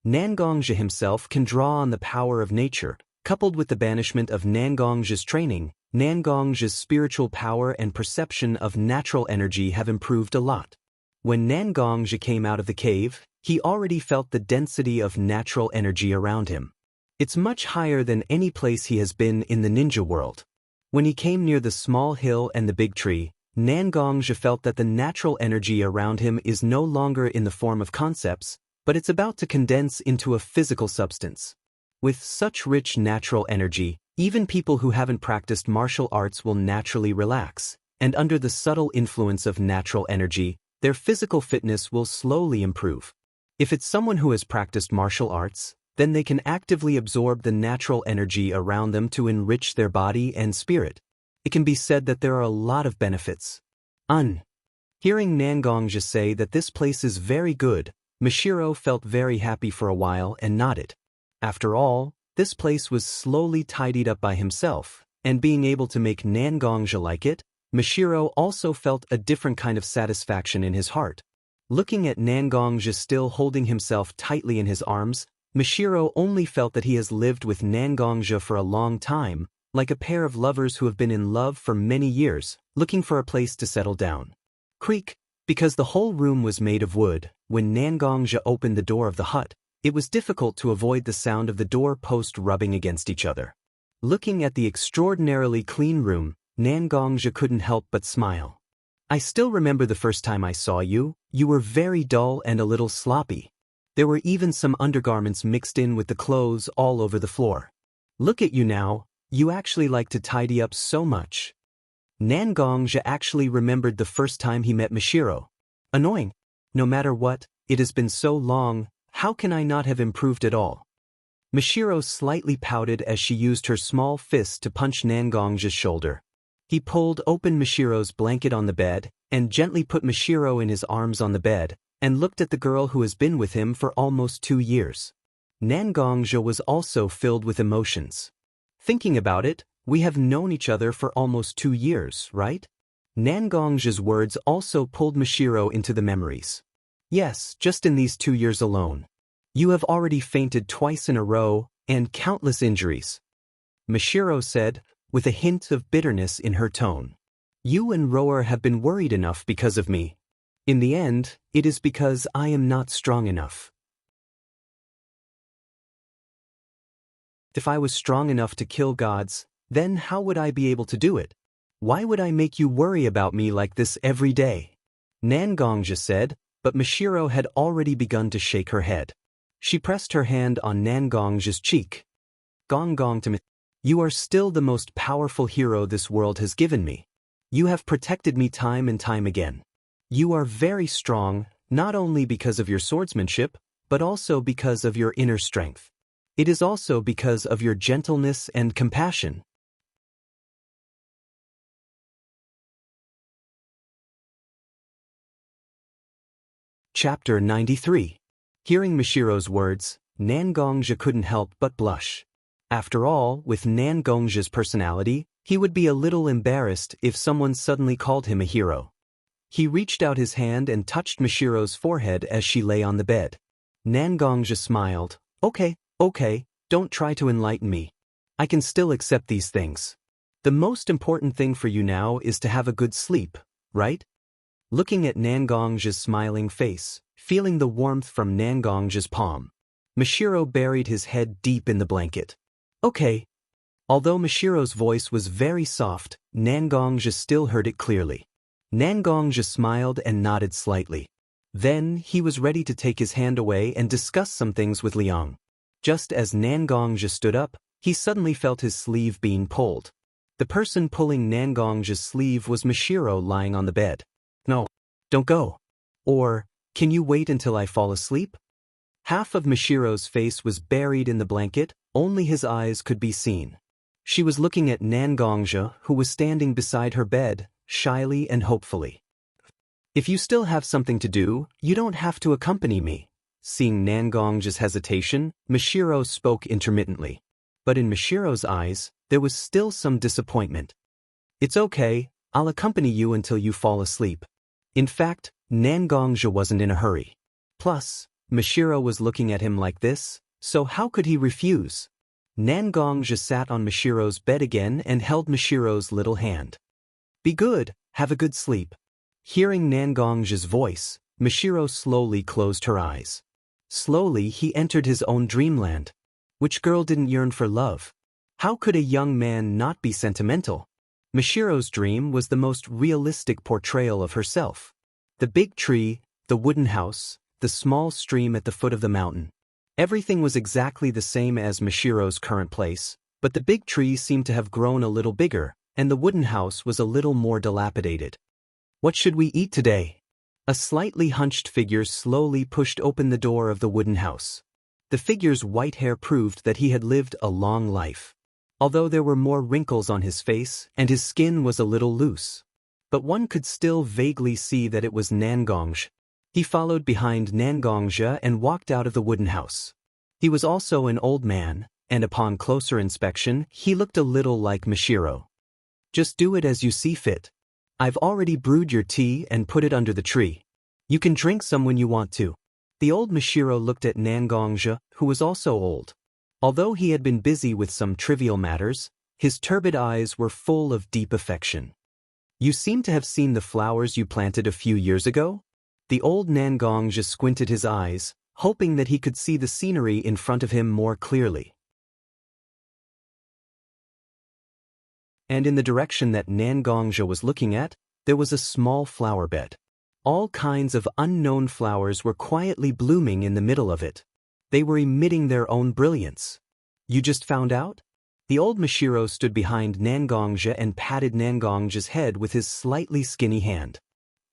Nangongja himself can draw on the power of nature. Coupled with the banishment of Nangongja's training, Nangongja's spiritual power and perception of natural energy have improved a lot. When Nangongja came out of the cave, he already felt the density of natural energy around him. It's much higher than any place he has been in the ninja world. When he came near the small hill and the big tree, Nangongja felt that the natural energy around him is no longer in the form of concepts, but it's about to condense into a physical substance. With such rich natural energy, even people who haven't practiced martial arts will naturally relax, and under the subtle influence of natural energy, their physical fitness will slowly improve. If it's someone who has practiced martial arts, then they can actively absorb the natural energy around them to enrich their body and spirit. It can be said that there are a lot of benefits. Hearing Nangongja say that this place is very good, Mishiro felt very happy for a while and nodded. After all, this place was slowly tidied up by himself, and being able to make Nangongja like it, Mishiro also felt a different kind of satisfaction in his heart. Looking at Nangongja still holding himself tightly in his arms, Mishiro only felt that he has lived with Nangongja for a long time, like a pair of lovers who have been in love for many years, looking for a place to settle down. Creak, because the whole room was made of wood, when Nangongja opened the door of the hut, it was difficult to avoid the sound of the door post rubbing against each other. Looking at the extraordinarily clean room, Nangongja couldn't help but smile. I still remember the first time I saw you. You were very dull and a little sloppy. There were even some undergarments mixed in with the clothes all over the floor. Look at you now, you actually like to tidy up so much. Nangongja actually remembered the first time he met Mishiro. Annoying. No matter what, it has been so long, how can I not have improved at all? Mishiro slightly pouted as she used her small fist to punch Nangongja's shoulder. He pulled open Mishiro's blanket on the bed, and gently put Mishiro in his arms on the bed, and looked at the girl who has been with him for almost 2 years. Nangongja was also filled with emotions. Thinking about it, we have known each other for almost 2 years, right? Nangongja's words also pulled Mishiro into the memories. Yes, just in these 2 years alone. You have already fainted twice in a row, and countless injuries. Mishiro said, with a hint of bitterness in her tone. You and Rower have been worried enough because of me. In the end, it is because I am not strong enough. If I was strong enough to kill gods, then how would I be able to do it? Why would I make you worry about me like this every day? Nangongja said, but Mishiro had already begun to shake her head. She pressed her hand on Nangongja's cheek. Gong to me. You are still the most powerful hero this world has given me. You have protected me time and time again. You are very strong, not only because of your swordsmanship, but also because of your inner strength. It is also because of your gentleness and compassion. Chapter 93. Hearing Mishiro's words, Nangongzhi couldn't help but blush. After all, with Nangongzhi's personality, he would be a little embarrassed if someone suddenly called him a hero. He reached out his hand and touched Mishiro's forehead as she lay on the bed. Nangongzhi smiled. Okay, don't try to enlighten me. I can still accept these things. The most important thing for you now is to have a good sleep, right? Looking at Nangongzhi's smiling face, feeling the warmth from Nangongzhi's palm, Mishiro buried his head deep in the blanket. Okay. Although Mishiro's voice was very soft, Nangongzhi still heard it clearly. Nangongzhi smiled and nodded slightly. Then, he was ready to take his hand away and discuss some things with Liang. Just as Nangongzhi stood up, he suddenly felt his sleeve being pulled. The person pulling Nangongzhi's sleeve was Mishiro lying on the bed. No, don't go. Or, can you wait until I fall asleep? Half of Mishiro's face was buried in the blanket, only his eyes could be seen. She was looking at Nangongzhi, who was standing beside her bed, shyly and hopefully. If you still have something to do, you don't have to accompany me. Seeing Nangongzhi's hesitation, Mishiro spoke intermittently. But in Mishiro's eyes, there was still some disappointment. It's okay, I'll accompany you until you fall asleep. In fact, Nangongzhi wasn't in a hurry. Plus, Mishiro was looking at him like this, so how could he refuse? Nangongzhi sat on Mishiro's bed again and held Mishiro's little hand. Be good, have a good sleep. Hearing Nangongzhi's voice, Mishiro slowly closed her eyes. Slowly he entered his own dreamland. Which girl didn't yearn for love? How could a young man not be sentimental? Mishiro's dream was the most realistic portrayal of herself. The big tree, the wooden house, the small stream at the foot of the mountain. Everything was exactly the same as Mishiro's current place, but the big tree seemed to have grown a little bigger, and the wooden house was a little more dilapidated. What should we eat today? A slightly hunched figure slowly pushed open the door of the wooden house. The figure's white hair proved that he had lived a long life. Although there were more wrinkles on his face and his skin was a little loose. But one could still vaguely see that it was Nangongzhi. He followed behind Nangongzhi and walked out of the wooden house. He was also an old man, and upon closer inspection, he looked a little like Mishiro. Just do it as you see fit. I've already brewed your tea and put it under the tree. You can drink some when you want to. The old Mishiro looked at Nangongzhi, who was also old. Although he had been busy with some trivial matters, his turbid eyes were full of deep affection. You seem to have seen the flowers you planted a few years ago? The old Nangongzhi squinted his eyes, hoping that he could see the scenery in front of him more clearly. And in the direction that Nangongzhi was looking at, there was a small flower bed. All kinds of unknown flowers were quietly blooming in the middle of it. They were emitting their own brilliance. You just found out? The old Mishiro stood behind Nangongzhi and patted Nangongzhi's head with his slightly skinny hand.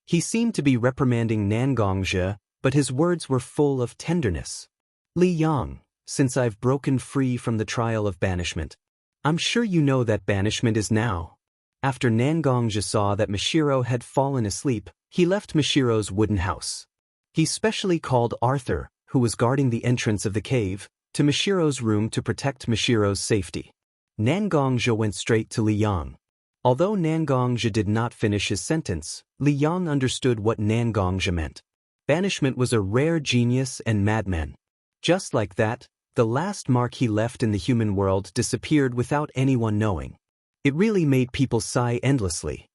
He seemed to be reprimanding Nangongzhi, but his words were full of tenderness. Li Yang, since I've broken free from the trial of banishment, I'm sure you know that banishment is now. After Nangongzhi saw that Mishiro had fallen asleep, he left Mishiro's wooden house. He specially called Arthur, who was guarding the entrance of the cave, to Mishiro's room to protect Mishiro's safety. Nangongzhi went straight to Li Yang. Although Nangongzhi did not finish his sentence, Li Yang understood what Nangongzhi meant. Banishment was a rare genius and madman. Just like that, the last mark he left in the human world disappeared without anyone knowing. It really made people sigh endlessly.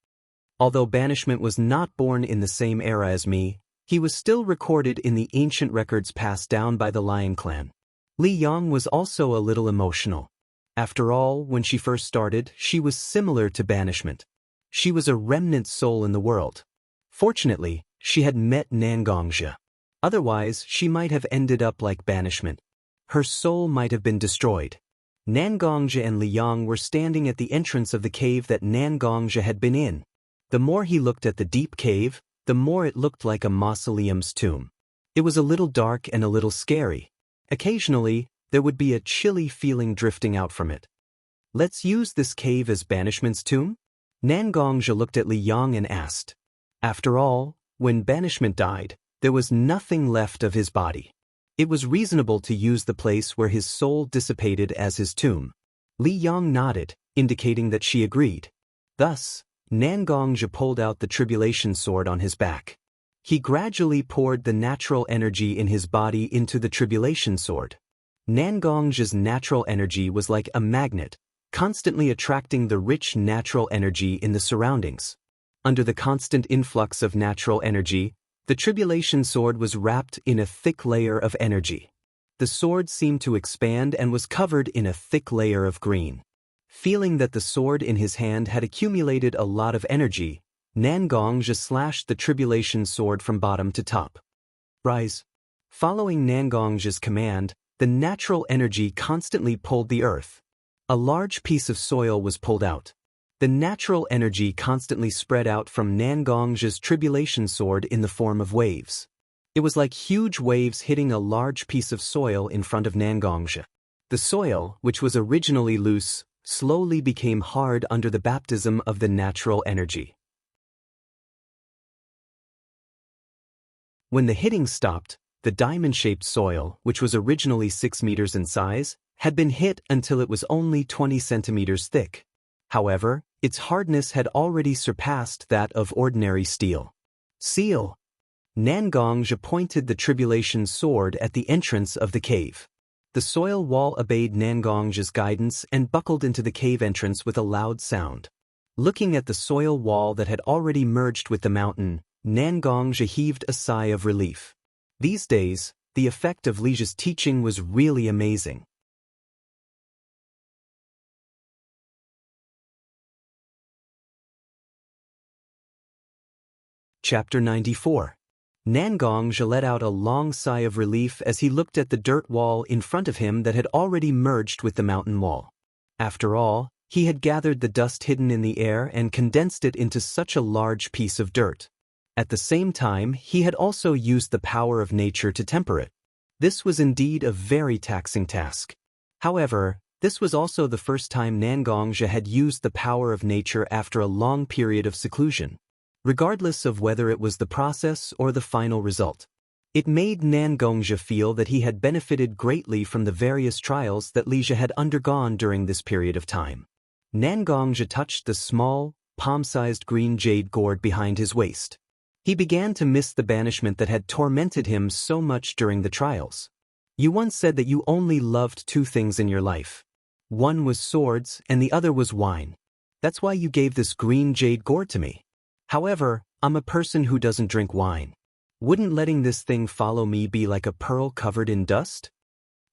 Although banishment was not born in the same era as me, he was still recorded in the ancient records passed down by the Lion clan. Li Yang was also a little emotional. After all, when she first started, she was similar to banishment. She was a remnant soul in the world. Fortunately, she had met Nangongzhi. Otherwise, she might have ended up like banishment. Her soul might have been destroyed. Nangongzhi and Li Yang were standing at the entrance of the cave that Nangongzhi had been in. The more he looked at the deep cave, the more it looked like a mausoleum's tomb. It was a little dark and a little scary. Occasionally, there would be a chilly feeling drifting out from it. Let's use this cave as banishment's tomb? Nangongzhi looked at Li Yang and asked. After all, when banishment died, there was nothing left of his body. It was reasonable to use the place where his soul dissipated as his tomb. Li Yang nodded, indicating that she agreed. Thus, Nangongzhi pulled out the tribulation sword on his back. He gradually poured the natural energy in his body into the tribulation sword. Nangongzhi's natural energy was like a magnet, constantly attracting the rich natural energy in the surroundings. Under the constant influx of natural energy, the tribulation sword was wrapped in a thick layer of energy. The sword seemed to expand and was covered in a thick layer of green. Feeling that the sword in his hand had accumulated a lot of energy, Nangongzhi slashed the tribulation sword from bottom to top. Rise. Following Nangongzhi's command, the natural energy constantly pulled the earth. A large piece of soil was pulled out. The natural energy constantly spread out from Nangongzhi's tribulation sword in the form of waves. It was like huge waves hitting a large piece of soil in front of Nangongzhi. The soil, which was originally loose, slowly became hard under the baptism of the natural energy. When the hitting stopped, the diamond-shaped soil, which was originally 6 meters in size, had been hit until it was only 20 centimeters thick. However, its hardness had already surpassed that of ordinary steel. Seal! Nangongzhi pointed the tribulation sword at the entrance of the cave. The soil wall obeyed Nangongzhi's guidance and buckled into the cave entrance with a loud sound. Looking at the soil wall that had already merged with the mountain, Nangongzhi heaved a sigh of relief. These days, the effect of Liji's teaching was really amazing. Chapter 94. Nangongzhi let out a long sigh of relief as he looked at the dirt wall in front of him that had already merged with the mountain wall. After all, he had gathered the dust hidden in the air and condensed it into such a large piece of dirt. At the same time, he had also used the power of nature to temper it. This was indeed a very taxing task. However, this was also the first time Nangongzhi had used the power of nature after a long period of seclusion. Regardless of whether it was the process or the final result, it made Nangongzhi feel that he had benefited greatly from the various trials that Lija had undergone during this period of time. Nangongzhi touched the small, palm-sized green jade gourd behind his waist. He began to miss the banishment that had tormented him so much during the trials. You once said that you only loved 2 things in your life. One was swords and the other was wine. That's why you gave this green jade gourd to me. However, I'm a person who doesn't drink wine. Wouldn't letting this thing follow me be like a pearl covered in dust?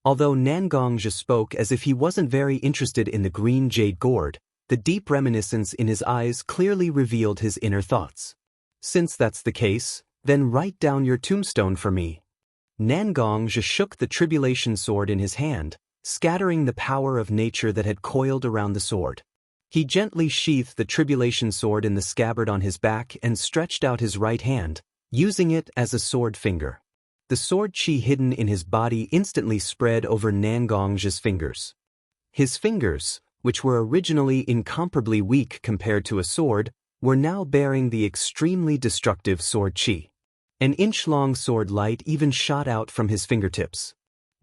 Although Nangongzhi spoke as if he wasn't very interested in the green jade gourd, the deep reminiscence in his eyes clearly revealed his inner thoughts. Since that's the case, then write down your tombstone for me. Nangongzhi shook the tribulation sword in his hand, scattering the power of nature that had coiled around the sword. He gently sheathed the tribulation sword in the scabbard on his back and stretched out his right hand, using it as a sword finger. The sword chi hidden in his body instantly spread over Nangongzhi's fingers. His fingers, which were originally incomparably weak compared to a sword, were now bearing the extremely destructive sword chi. An inch-long sword light even shot out from his fingertips.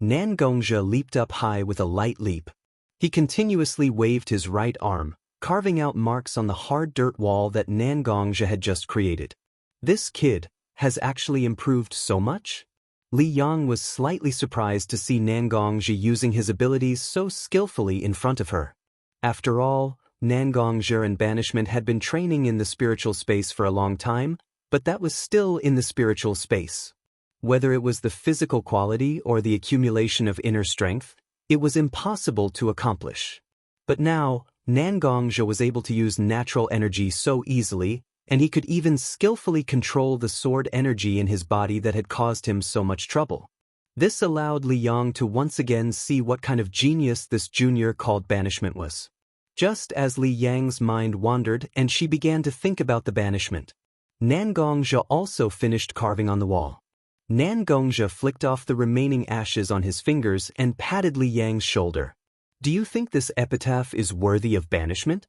Nangongzhi leaped up high with a light leap. He continuously waved his right arm, carving out marks on the hard dirt wall that Nangongzhi had just created. This kid has actually improved so much? Li Yang was slightly surprised to see Nangongzhi using his abilities so skillfully in front of her. After all, Nangongzhi and banishment had been training in the spiritual space for a long time, but that was still in the spiritual space. Whether it was the physical quality or the accumulation of inner strength, it was impossible to accomplish. But now, Nangongzhi was able to use natural energy so easily, and he could even skillfully control the sword energy in his body that had caused him so much trouble. This allowed Li Yang to once again see what kind of genius this junior called banishment was. Just as Li Yang's mind wandered and she began to think about the banishment, Nangongzhi also finished carving on the wall. Nangongzhi flicked off the remaining ashes on his fingers and patted Li Yang's shoulder. Do you think this epitaph is worthy of banishment?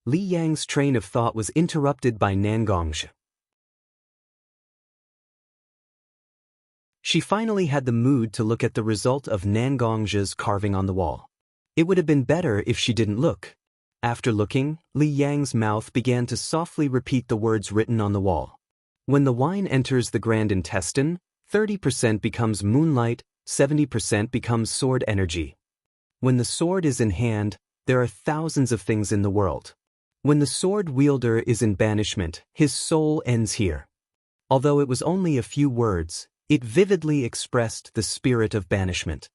Li Yang's train of thought was interrupted by Nangongzhi. She finally had the mood to look at the result of Nangongjia's carving on the wall. It would have been better if she didn't look. After looking, Li Yang's mouth began to softly repeat the words written on the wall. When the wine enters the grand intestine, 30% becomes moonlight, 70% becomes sword energy. When the sword is in hand, there are thousands of things in the world. When the sword wielder is in banishment, his soul ends here. Although it was only a few words, it vividly expressed the spirit of banishment.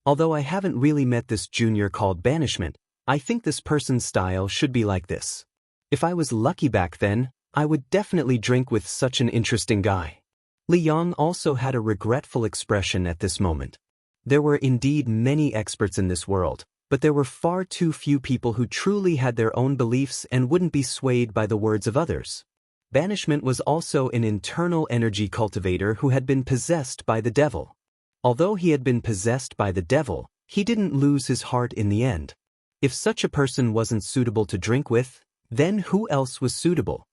Although I haven't really met this junior called banishment, I think this person's style should be like this. If I was lucky back then, I would definitely drink with such an interesting guy. Li Yang also had a regretful expression at this moment. There were indeed many experts in this world, but there were far too few people who truly had their own beliefs and wouldn't be swayed by the words of others. Banishment was also an internal energy cultivator who had been possessed by the devil. Although he had been possessed by the devil, he didn't lose his heart in the end. If such a person wasn't suitable to drink with, then who else was suitable?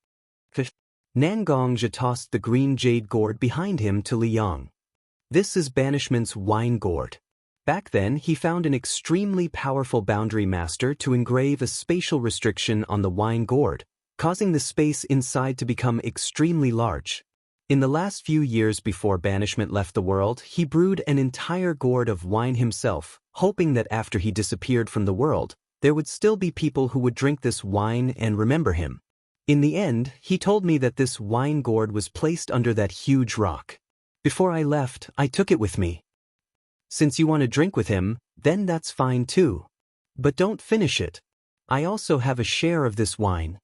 Nangongja tossed the green jade gourd behind him to Li Yang. This is banishment's wine gourd. Back then he found an extremely powerful boundary master to engrave a spatial restriction on the wine gourd, causing the space inside to become extremely large. In the last few years before banishment left the world, he brewed an entire gourd of wine himself, hoping that after he disappeared from the world, there would still be people who would drink this wine and remember him. In the end, he told me that this wine gourd was placed under that huge rock. Before I left, I took it with me. Since you want to drink with him, then that's fine too. But don't finish it. I also have a share of this wine.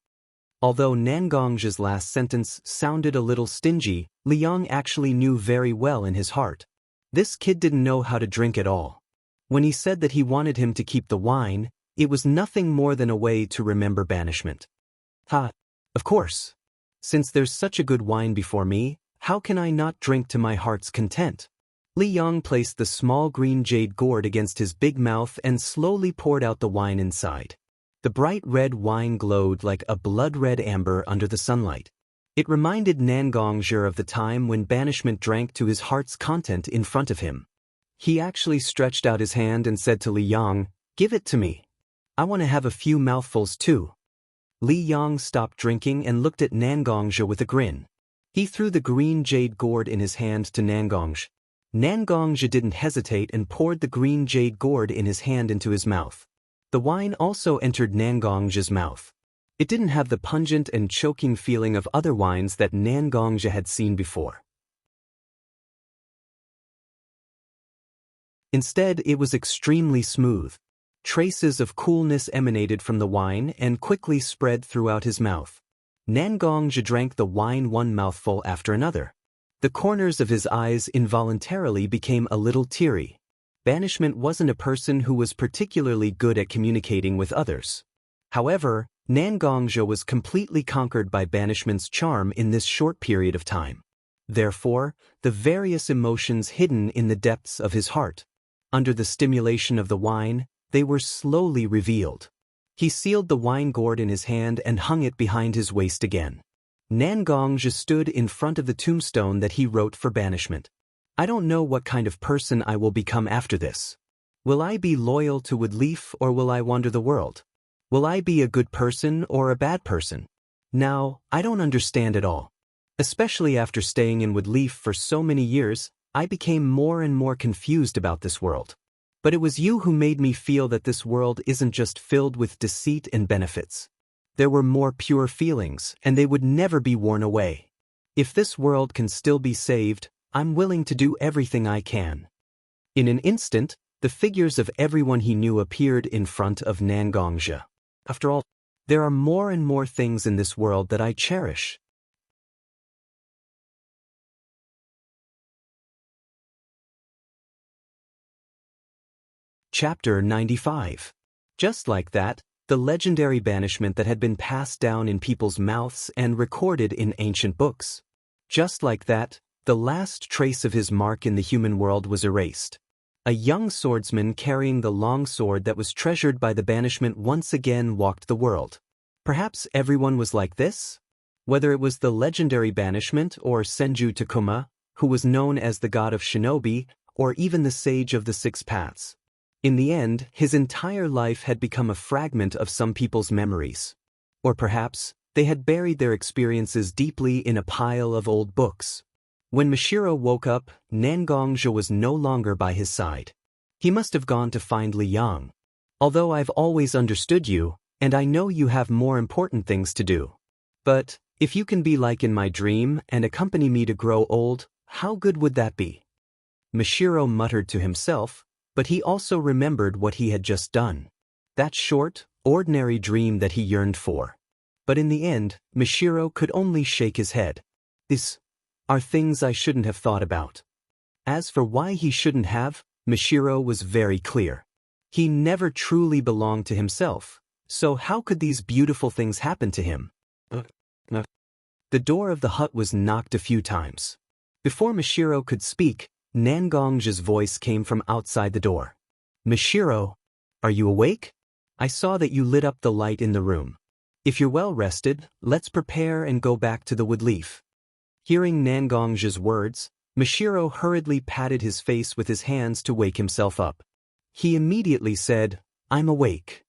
Although Nangongjia's last sentence sounded a little stingy, Li Yang actually knew very well in his heart. This kid didn't know how to drink at all. When he said that he wanted him to keep the wine, it was nothing more than a way to remember banishment. Of course. Since there's such a good wine before me, how can I not drink to my heart's content? Li Yang placed the small green jade gourd against his big mouth and slowly poured out the wine inside. The bright red wine glowed like a blood-red amber under the sunlight. It reminded Nangongja of the time when banishment drank to his heart's content in front of him. He actually stretched out his hand and said to Li Yang, "Give it to me. I want to have a few mouthfuls too." Li Yang stopped drinking and looked at Nangongja with a grin. He threw the green jade gourd in his hand to Nangongja. Nangongja didn't hesitate and poured the green jade gourd in his hand into his mouth. The wine also entered Nangongja's mouth. It didn't have the pungent and choking feeling of other wines that Nangongja had seen before. Instead, it was extremely smooth. Traces of coolness emanated from the wine and quickly spread throughout his mouth. Nangongja drank the wine one mouthful after another. The corners of his eyes involuntarily became a little teary. Banishment wasn't a person who was particularly good at communicating with others. However, Nangongja was completely conquered by banishment's charm in this short period of time. Therefore, the various emotions hidden in the depths of his heart, under the stimulation of the wine, they were slowly revealed. He sealed the wine gourd in his hand and hung it behind his waist again. Nangongja stood in front of the tombstone that he wrote for banishment. I don't know what kind of person I will become after this. Will I be loyal to Woodleaf or will I wander the world? Will I be a good person or a bad person? Now, I don't understand at all. Especially after staying in Woodleaf for so many years, I became more and more confused about this world. But it was you who made me feel that this world isn't just filled with deceit and benefits. There were more pure feelings, and they would never be worn away. If this world can still be saved, I'm willing to do everything I can. In an instant, the figures of everyone he knew appeared in front of Nangongja. After all, there are more and more things in this world that I cherish. Chapter 95. Just like that, the legendary banishment that had been passed down in people's mouths and recorded in ancient books. Just like that, the last trace of his mark in the human world was erased. A young swordsman carrying the long sword that was treasured by the banishment once again walked the world. Perhaps everyone was like this? Whether it was the legendary banishment or Senju Takuma, who was known as the god of shinobi, or even the sage of the six paths. In the end, his entire life had become a fragment of some people's memories. Or perhaps, they had buried their experiences deeply in a pile of old books. When Mishiro woke up, Nangongja was no longer by his side. He must have gone to find Liang. Although I've always understood you, and I know you have more important things to do. But, if you can be like in my dream and accompany me to grow old, how good would that be? Mishiro muttered to himself, but he also remembered what he had just done. That short, ordinary dream that he yearned for. But in the end, Mishiro could only shake his head. These are things I shouldn't have thought about. As for why he shouldn't have, Mishiro was very clear. He never truly belonged to himself, so how could these beautiful things happen to him? The door of the hut was knocked a few times. Before Mishiro could speak, Nangongja's voice came from outside the door. Mishiro, are you awake? I saw that you lit up the light in the room. If you're well rested, let's prepare and go back to the woodleaf. Hearing Nangongja's words, Mishiro hurriedly patted his face with his hands to wake himself up. He immediately said, I'm awake.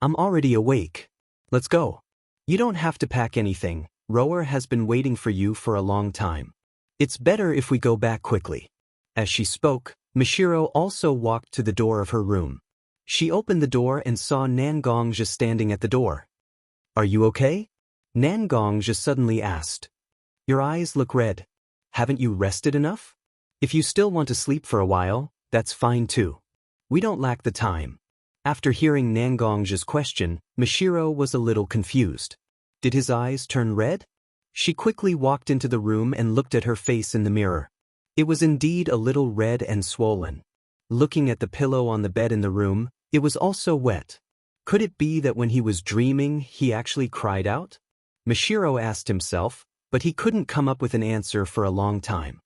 I'm already awake. Let's go. You don't have to pack anything. Rower has been waiting for you for a long time. It's better if we go back quickly. As she spoke, Mishiro also walked to the door of her room. She opened the door and saw Nangongja standing at the door. Are you okay? Nangongja suddenly asked. Your eyes look red. Haven't you rested enough? If you still want to sleep for a while, that's fine too. We don't lack the time. After hearing Nangongja's question, Mishiro was a little confused. Did his eyes turn red? She quickly walked into the room and looked at her face in the mirror. It was indeed a little red and swollen. Looking at the pillow on the bed in the room, it was also wet. Could it be that when he was dreaming, he actually cried out? Mishiro asked himself, but he couldn't come up with an answer for a long time.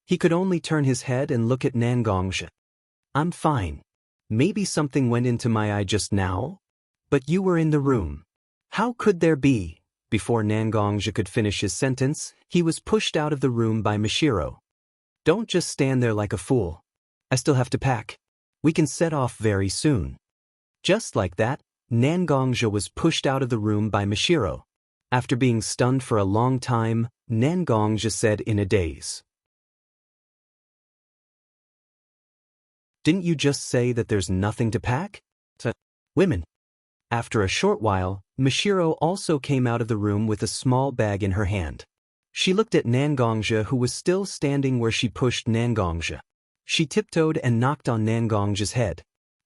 He could only turn his head and look at Nangongja. I'm fine. Maybe something went into my eye just now? But you were in the room. How could there be? Before Nangongja could finish his sentence, he was pushed out of the room by Mishiro. Don't just stand there like a fool. I still have to pack. We can set off very soon. Just like that, Nangongja was pushed out of the room by Mishiro. After being stunned for a long time, Nangongja said in a daze. Didn't you just say that there's nothing to pack? Women. After a short while, Mishiro also came out of the room with a small bag in her hand. She looked at Nangongja, who was still standing where she pushed Nangongja. She tiptoed and knocked on Nangongja's head.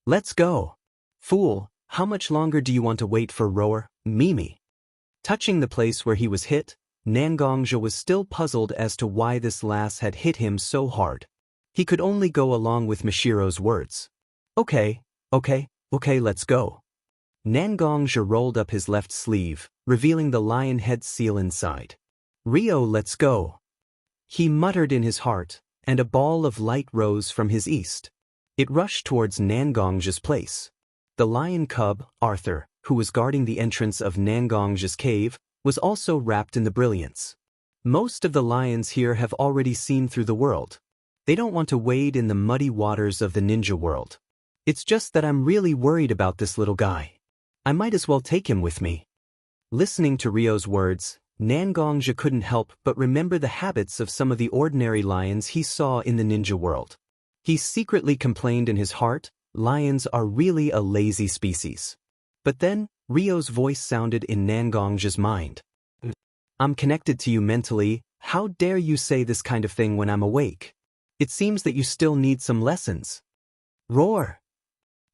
Let's go. Fool, how much longer do you want to wait for Rower, Mimi? Touching the place where he was hit, Nangongja was still puzzled as to why this lass had hit him so hard. He could only go along with Mishiro's words. Okay, let's go. Nangongja rolled up his left sleeve, revealing the lion head seal inside. Rio, let's go. He muttered in his heart, and a ball of light rose from his east. It rushed towards Nangongja's place. The lion cub, Arthur, who was guarding the entrance of Nangongja's cave, was also wrapped in the brilliance. Most of the lions here have already seen through the world. They don't want to wade in the muddy waters of the ninja world. It's just that I'm really worried about this little guy. I might as well take him with me. Listening to Rio's words, Nangongja couldn't help but remember the habits of some of the ordinary lions he saw in the ninja world. He secretly complained in his heart, lions are really a lazy species. But then, Rio's voice sounded in Nangongja's mind. I'm connected to you mentally, how dare you say this kind of thing when I'm awake? It seems that you still need some lessons. Roar!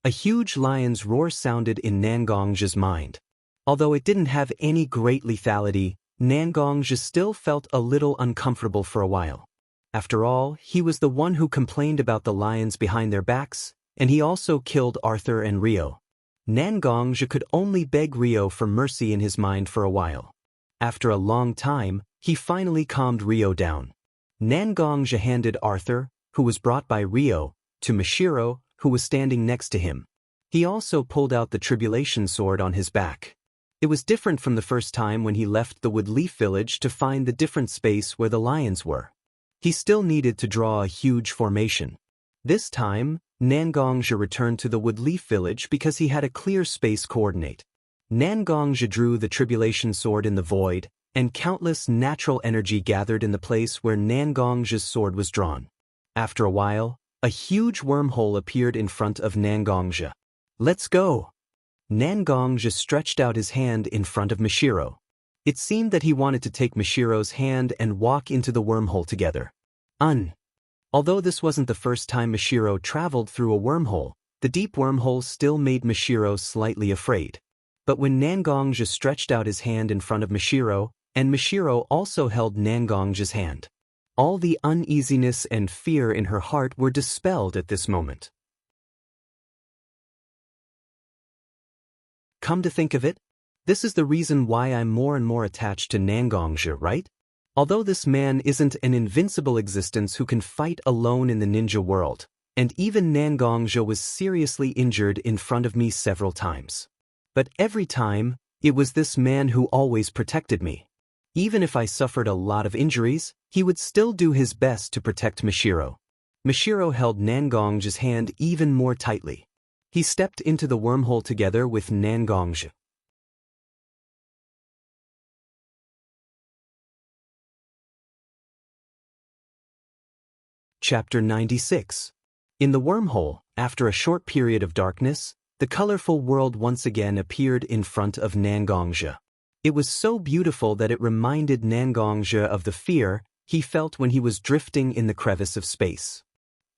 A huge lion's roar sounded in Nangongja's mind. Although it didn't have any great lethality, Nangongja still felt a little uncomfortable for a while. After all, he was the one who complained about the lions behind their backs, and he also killed Arthur and Rio. Nangongja could only beg Rio for mercy in his mind for a while. After a long time, he finally calmed Rio down. Nangongja handed Arthur, who was brought by Rio, to Mishiro, who was standing next to him. He also pulled out the tribulation sword on his back. It was different from the first time when he left the Woodleaf village to find the different space where the lions were. He still needed to draw a huge formation. This time, Nangongzhi returned to the Woodleaf village because he had a clear space coordinate. Nangongzhi drew the tribulation sword in the void, and countless natural energy gathered in the place where Nangongzhi's sword was drawn. After a while, a huge wormhole appeared in front of Nangongzhi. "Let's go!" Nangongzhi stretched out his hand in front of Mishiro. It seemed that he wanted to take Mishiro's hand and walk into the wormhole together. Although this wasn't the first time Mishiro traveled through a wormhole, the deep wormhole still made Mishiro slightly afraid. But when Nangongzhi stretched out his hand in front of Mishiro, and Mishiro also held Nangongzhi's hand, all the uneasiness and fear in her heart were dispelled at this moment. Come to think of it, this is the reason why I'm more and more attached to Nangongzhi, right? Although this man isn't an invincible existence who can fight alone in the ninja world, and even Nangongzhi was seriously injured in front of me several times. But every time, it was this man who always protected me. Even if I suffered a lot of injuries, he would still do his best to protect Mishiro. Mishiro held Nangongzhi's hand even more tightly. He stepped into the wormhole together with Nangongzhi. Chapter 96. In the wormhole, after a short period of darkness, the colorful world once again appeared in front of Nangongzhi. It was so beautiful that it reminded Nangongzhi of the fear he felt when he was drifting in the crevice of space.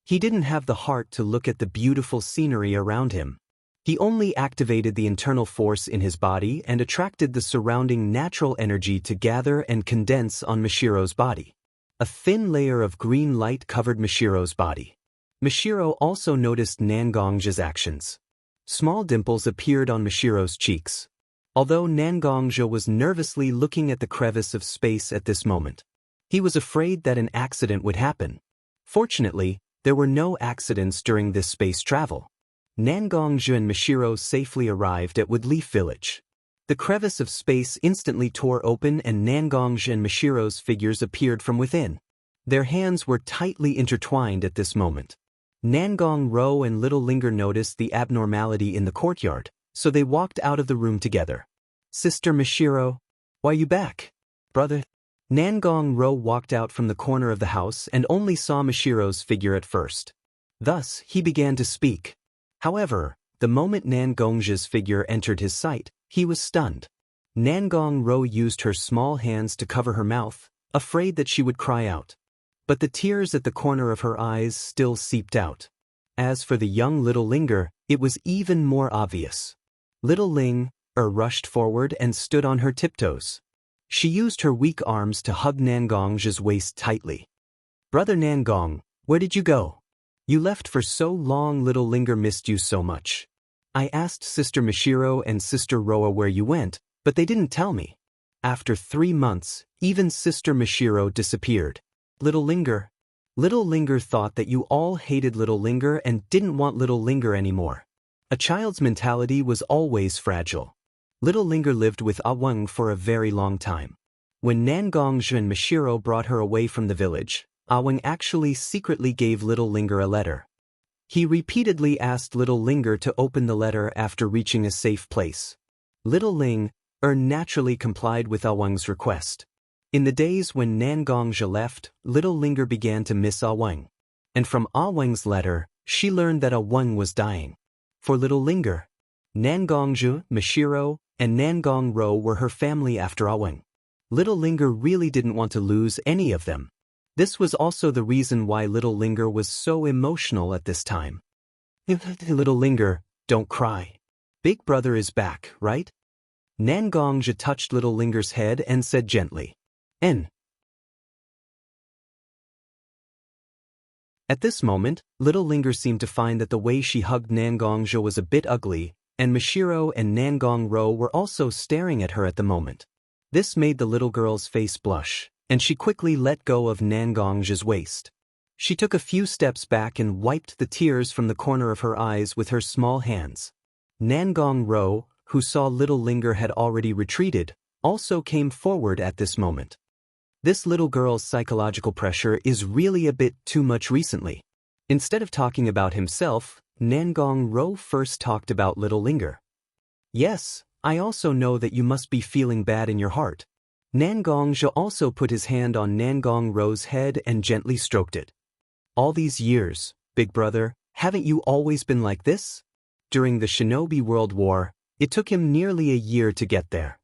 He didn't have the heart to look at the beautiful scenery around him. He only activated the internal force in his body and attracted the surrounding natural energy to gather and condense on Mishiro's body. A thin layer of green light covered Mishiro's body. Mishiro also noticed Nangongzhi's actions. Small dimples appeared on Mishiro's cheeks. Although Nangongzhi was nervously looking at the crevice of space at this moment, he was afraid that an accident would happen. Fortunately, there were no accidents during this space travel. Nangongzhi and Mishiro safely arrived at Woodleaf village. The crevice of space instantly tore open and Nangongzhi and Mishiro's figures appeared from within. Their hands were tightly intertwined at this moment. Nangongzhi and Little Linger noticed the abnormality in the courtyard, so they walked out of the room together. "Sister Mishiro, why you back? Brother?" Nangongzhi walked out from the corner of the house and only saw Mishiro's figure at first. Thus, he began to speak. However, the moment Nangongzhi's figure entered his sight, he was stunned. Nangongzhi used her small hands to cover her mouth, afraid that she would cry out. But the tears at the corner of her eyes still seeped out. As for the young Little Linger, it was even more obvious. Little Ling rushed forward and stood on her tiptoes. She used her weak arms to hug Nangongzhi's waist tightly. "Brother Nangong, where did you go? You left for so long. Little Linger missed you so much. I asked Sister Mishiro and Sister Roa where you went, but they didn't tell me. After 3 months, even Sister Mishiro disappeared. Little Linger." Little Linger thought that you all hated Little Linger and didn't want Little Linger anymore. A child's mentality was always fragile. Little Linger lived with Awang for a very long time. When Nangongzhi and Mishiro brought her away from the village, Awang actually secretly gave Little Linger a letter. He repeatedly asked Little Linger to open the letter after reaching a safe place. Little Ling naturally complied with Awang's request. In the days when Nangongzhi left, Little Linger began to miss Awang. And from Awang's letter, she learned that Awang was dying. For Little Linger, Nangongzhi, Mishiro, and Nangongzhi were her family after Awang. Little Linger really didn't want to lose any of them. This was also the reason why Little Linger was so emotional at this time. "Little Linger, don't cry. Big brother is back, right?" Nangongzhi touched Little Linger's head and said gently, "N." At this moment, Little Linger seemed to find that the way she hugged Nangongzhi was a bit ugly, and Mishiro and Nangongzhi were also staring at her at the moment. This made the little girl's face blush, and she quickly let go of Nangongzhi's waist. She took a few steps back and wiped the tears from the corner of her eyes with her small hands. Nangongzhi, who saw Little Linger had already retreated, also came forward at this moment. This little girl's psychological pressure is really a bit too much recently. Instead of talking about himself, Nangong Ro first talked about little Linger. Yes, I also know that you must be feeling bad in your heart. Nangong Zhe also put his hand on Nangong Ro's head and gently stroked it. All these years, big brother, haven't you always been like this? During the Shinobi World War, it took him nearly a year to get there.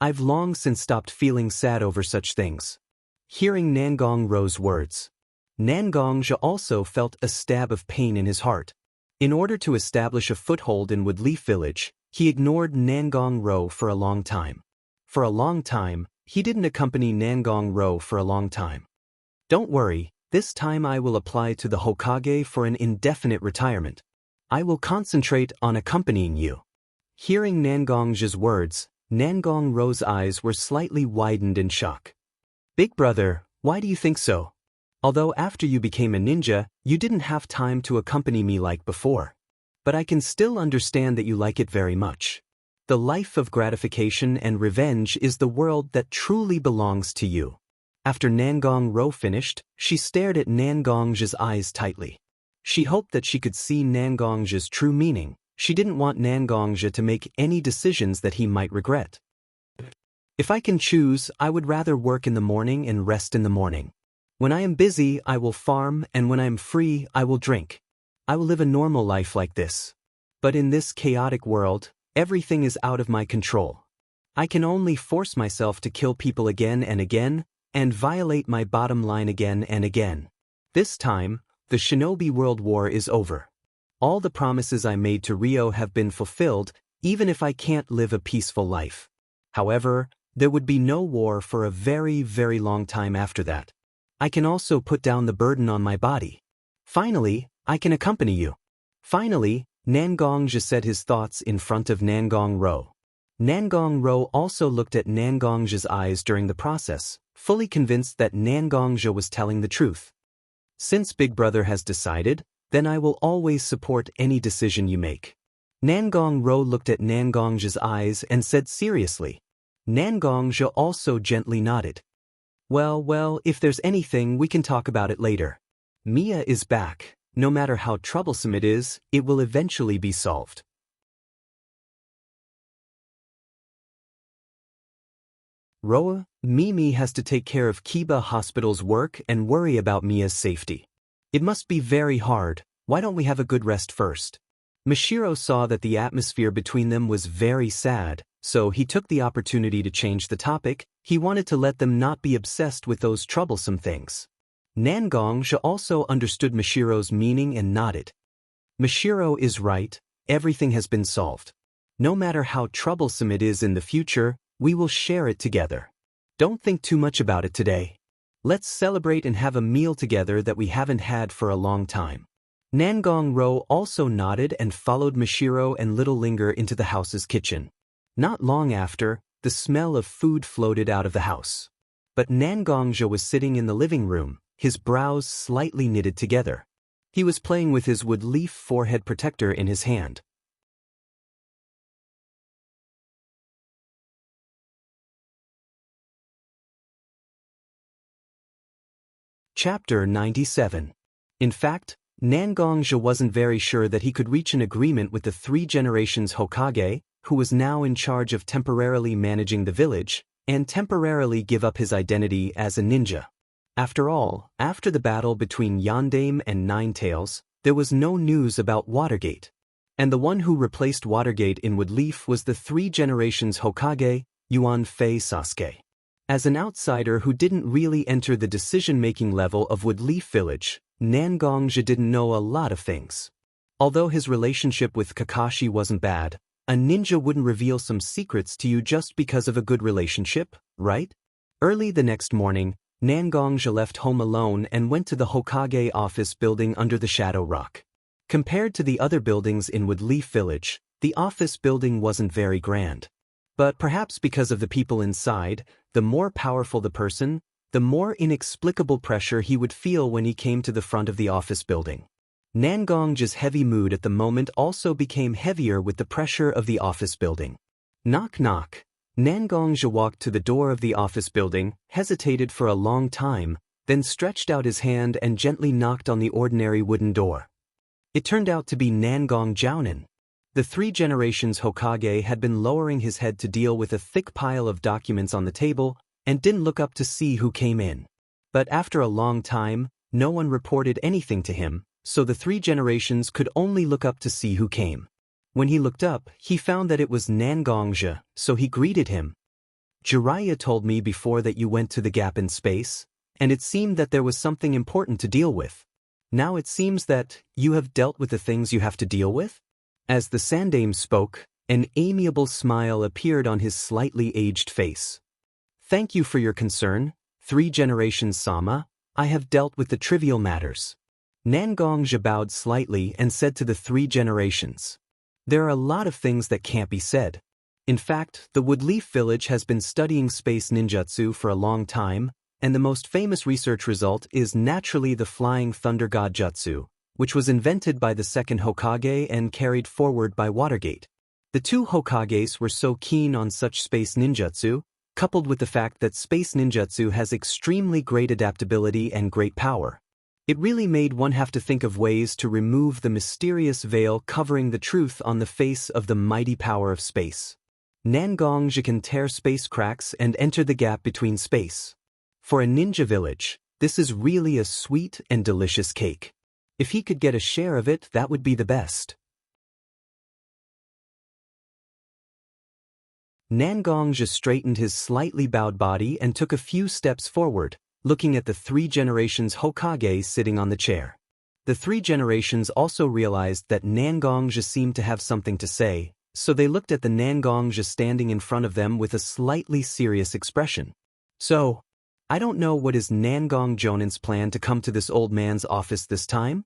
I've long since stopped feeling sad over such things. Hearing Nangong Ro's words, Nangong Zhe also felt a stab of pain in his heart. In order to establish a foothold in Woodleaf Village, he ignored Nangong Ro for a long time. For a long time, he didn't accompany Nangong Ro for a long time. Don't worry, this time I will apply to the Hokage for an indefinite retirement. I will concentrate on accompanying you. Hearing Nangong Zhe's words, Nangong Ro's eyes were slightly widened in shock. Big brother, why do you think so? Although after you became a ninja, you didn't have time to accompany me like before. But I can still understand that you like it very much. The life of gratification and revenge is the world that truly belongs to you. After Nangong Ro finished, she stared at Nangong Zhe's eyes tightly. She hoped that she could see Nangong Zhe's true meaning. She didn't want Nangong Zhe to make any decisions that he might regret. If I can choose, I would rather work in the morning and rest in the morning. When I am busy, I will farm, and when I am free, I will drink. I will live a normal life like this. But in this chaotic world, everything is out of my control. I can only force myself to kill people again and again, and violate my bottom line again and again. This time, the Shinobi World War is over. All the promises I made to Ryo have been fulfilled, even if I can't live a peaceful life. However, there would be no war for a very, very long time after that. I can also put down the burden on my body. Finally, I can accompany you. Finally, Nangong Zhe said his thoughts in front of Nangong Ro. Nangong Ro also looked at Nangong Zhe's eyes during the process, fully convinced that Nangong Zhe was telling the truth. Since Big Brother has decided, then I will always support any decision you make. Nangong Ro looked at Nangong Zhe's eyes and said seriously. Nangong Zhe also gently nodded. Well, if there's anything, we can talk about it later. Mia is back. No matter how troublesome it is, it will eventually be solved. Roa, Mimi has to take care of Kiba Hospital's work and worry about Mia's safety. It must be very hard. Why don't we have a good rest first? Mishiro saw that the atmosphere between them was very sad, so he took the opportunity to change the topic. He wanted to let them not be obsessed with those troublesome things. Nangong Zhe also understood Mishiro's meaning and nodded. Mishiro is right, everything has been solved. No matter how troublesome it is in the future, we will share it together. Don't think too much about it today. Let's celebrate and have a meal together that we haven't had for a long time. Nangong Ro also nodded and followed Mishiro and Little Linger into the house's kitchen. Not long after, the smell of food floated out of the house. But Nangong Zhe was sitting in the living room, his brows slightly knitted together. He was playing with his wood leaf forehead protector in his hand. Chapter 97. In fact, Nangong Zhe wasn't very sure that he could reach an agreement with the 3 generations Hokage, who was now in charge of temporarily managing the village, and temporarily give up his identity as a ninja. After all, after the battle between Yondaime and Ninetails, there was no news about Watergate. And the one who replaced Watergate in Woodleaf was the 3 generations Hokage, Yuan Fei Sasuke. As an outsider who didn't really enter the decision-making level of Woodleaf Village, Nangong Zhe didn't know a lot of things. Although his relationship with Kakashi wasn't bad, a ninja wouldn't reveal some secrets to you just because of a good relationship, right? Early the next morning, Nangong Zhe left home alone and went to the Hokage office building under the Shadow Rock. Compared to the other buildings in Woodleaf Village, the office building wasn't very grand. But perhaps because of the people inside, the more powerful the person, the more inexplicable pressure he would feel when he came to the front of the office building. Nangong Zhe's heavy mood at the moment also became heavier with the pressure of the office building. Knock knock. Nangongzhi walked to the door of the office building, hesitated for a long time, then stretched out his hand and gently knocked on the ordinary wooden door. It turned out to be Nangong Jiaonan. The 3 generations Hokage had been lowering his head to deal with a thick pile of documents on the table and didn't look up to see who came in. But after a long time, no one reported anything to him, so the 3 generations could only look up to see who came. When he looked up, he found that it was Nangongzhi, so he greeted him. Jiraiya told me before that you went to the gap in space, and it seemed that there was something important to deal with. Now it seems that you have dealt with the things you have to deal with? As the Sandaime spoke, an amiable smile appeared on his slightly aged face. Thank you for your concern, 3 generations Sama. I have dealt with the trivial matters. Nangongzhi bowed slightly and said to the 3 generations. There are a lot of things that can't be said. In fact, the Woodleaf village has been studying space ninjutsu for a long time, and the most famous research result is naturally the Flying Thunder God Jutsu, which was invented by the second Hokage and carried forward by Watergate. The 2 Hokages were so keen on such space ninjutsu, coupled with the fact that space ninjutsu has extremely great adaptability and great power. It really made one have to think of ways to remove the mysterious veil covering the truth on the face of the mighty power of space. Nangongzhi can tear space cracks and enter the gap between space. For a ninja village, this is really a sweet and delicious cake. If he could get a share of it, that would be the best. Nangongzhi straightened his slightly bowed body and took a few steps forward, looking at the 3 generations Hokage sitting on the chair. The 3 generations also realized that Nangongzhi seemed to have something to say, so they looked at the Nangongzhi standing in front of them with a slightly serious expression. So, I don't know what is Nangong Jonan's plan to come to this old man's office this time?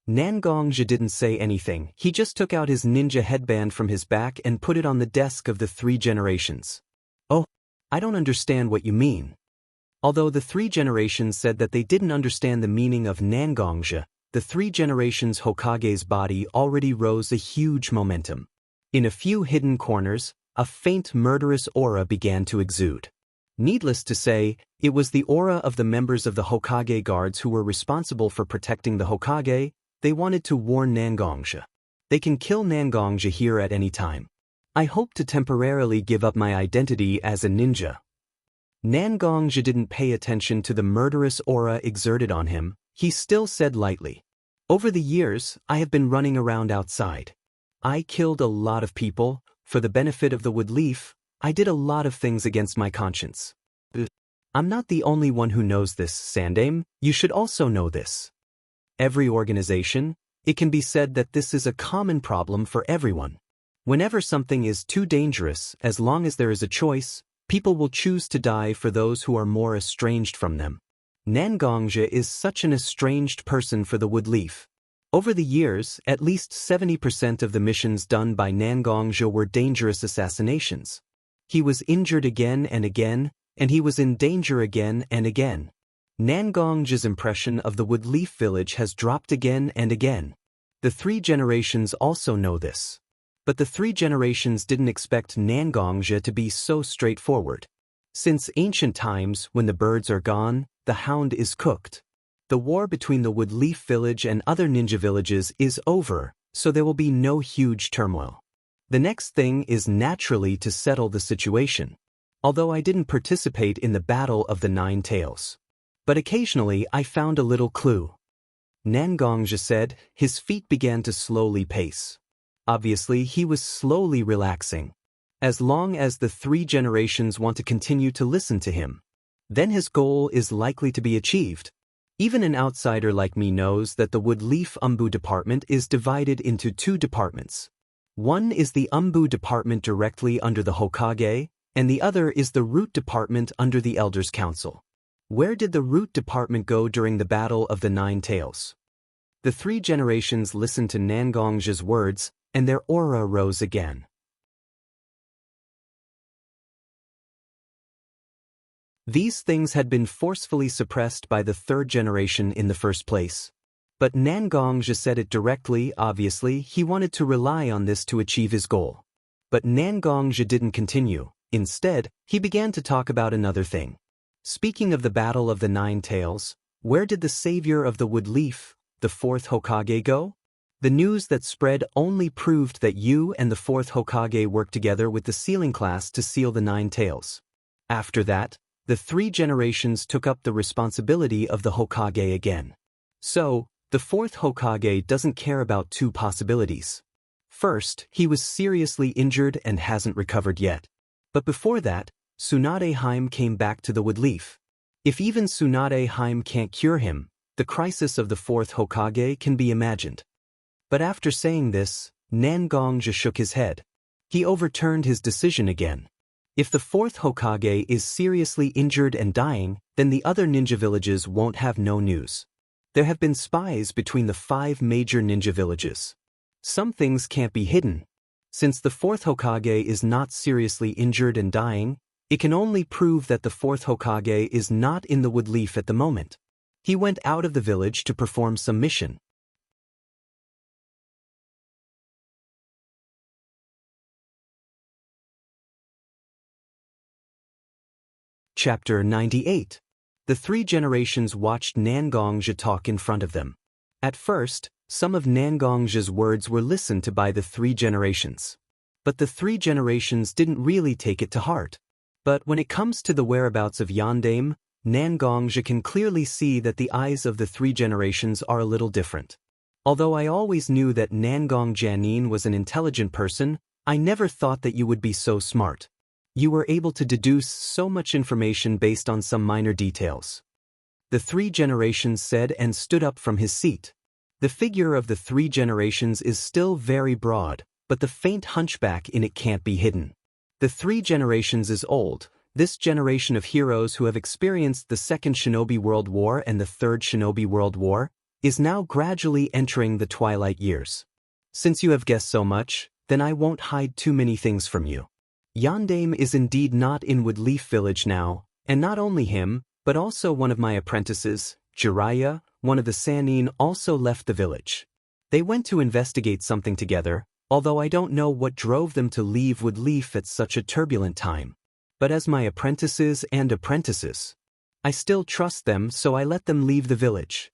Nangongzhi didn't say anything, he just took out his ninja headband from his back and put it on the desk of the 3 generations. Oh, I don't understand what you mean. Although the 3 generations said that they didn't understand the meaning of Nangongzhi, the 3 generations Hokage's body already rose a huge momentum. In a few hidden corners, a faint murderous aura began to exude. Needless to say, it was the aura of the members of the Hokage guards who were responsible for protecting the Hokage. They wanted to warn Nangongzhi. They can kill Nangongzhi here at any time. I hope to temporarily give up my identity as a ninja. Nangongzhi didn't pay attention to the murderous aura exerted on him. He still said lightly, over the years, I have been running around outside. I killed a lot of people. For the benefit of the Woodleaf, I did a lot of things against my conscience. I'm not the only one who knows this, Sandaime. You should also know this. Every organization, it can be said that this is a common problem for everyone. Whenever something is too dangerous, as long as there is a choice, people will choose to die for those who are more estranged from them. Nangongzhi is such an estranged person for the Woodleaf. Over the years, at least 70% of the missions done by Nangongzhi were dangerous assassinations. He was injured again and again, and he was in danger again and again. Nangongzhi's impression of the Woodleaf village has dropped again and again. The 3 generations also know this. But the 3 generations didn't expect Nangongzhi to be so straightforward. Since ancient times, when the birds are gone, the hound is cooked. The war between the Woodleaf village and other ninja villages is over, so there will be no huge turmoil. The next thing is naturally to settle the situation. Although I didn't participate in the Battle of the 9 Tails. But occasionally I found a little clue. Nangongzhi said, his feet began to slowly pace. Obviously, he was slowly relaxing. As long as the 3 generations want to continue to listen to him, then his goal is likely to be achieved. Even an outsider like me knows that the Woodleaf Umbu department is divided into 2 departments. One is the Umbu department directly under the Hokage, and the other is the Root department under the Elders' Council. Where did the Root department go during the Battle of the 9 Tails? The 3 generations listened to Nangongzhi's words, and their aura rose again. These things had been forcefully suppressed by the 3rd generation in the first place. But Nangongzhi said it directly. Obviously, he wanted to rely on this to achieve his goal. But Nangongzhi didn't continue. Instead, he began to talk about another thing. Speaking of the Battle of the Nine Tails, where did the savior of the Woodleaf, the fourth Hokage, go? The news that spread only proved that you and the fourth Hokage worked together with the sealing class to seal the Nine Tails. After that, the 3 generations took up the responsibility of the Hokage again. So, the fourth Hokage doesn't care about 2 possibilities. First, he was seriously injured and hasn't recovered yet. But before that, Tsunade Heim came back to the Woodleaf. If even Tsunade Heim can't cure him, the crisis of the fourth Hokage can be imagined. But after saying this, Nangongja shook his head. He overturned his decision again. If the fourth Hokage is seriously injured and dying, then the other ninja villages won't have no news. There have been spies between the 5 major ninja villages. Some things can't be hidden. Since the fourth Hokage is not seriously injured and dying, it can only prove that the fourth Hokage is not in the Woodleaf at the moment. He went out of the village to perform some mission. Chapter 98. The 3 generations watched Nangongja talk in front of them. At first, some of Nangongja's words were listened to by the 3 generations. But the 3 generations didn't really take it to heart. But when it comes to the whereabouts of Yondaime, Nangongja can clearly see that the eyes of the 3 generations are a little different. Although I always knew that Nangong Jianin was an intelligent person, I never thought that you would be so smart. You were able to deduce so much information based on some minor details. The 3 generations said and stood up from his seat. The figure of the 3 generations is still very broad, but the faint hunchback in it can't be hidden. The 3 generations is old, this generation of heroes who have experienced the Second Shinobi World War and the Third Shinobi World War, is now gradually entering the twilight years. Since you have guessed so much, then I won't hide too many things from you. Yondaime is indeed not in Woodleaf Village now, and not only him, but also one of my apprentices, Jiraiya, one of the Sannin, also left the village. They went to investigate something together, although I don't know what drove them to leave Woodleaf at such a turbulent time. But as my apprentices and apprentices, I still trust them, so I let them leave the village.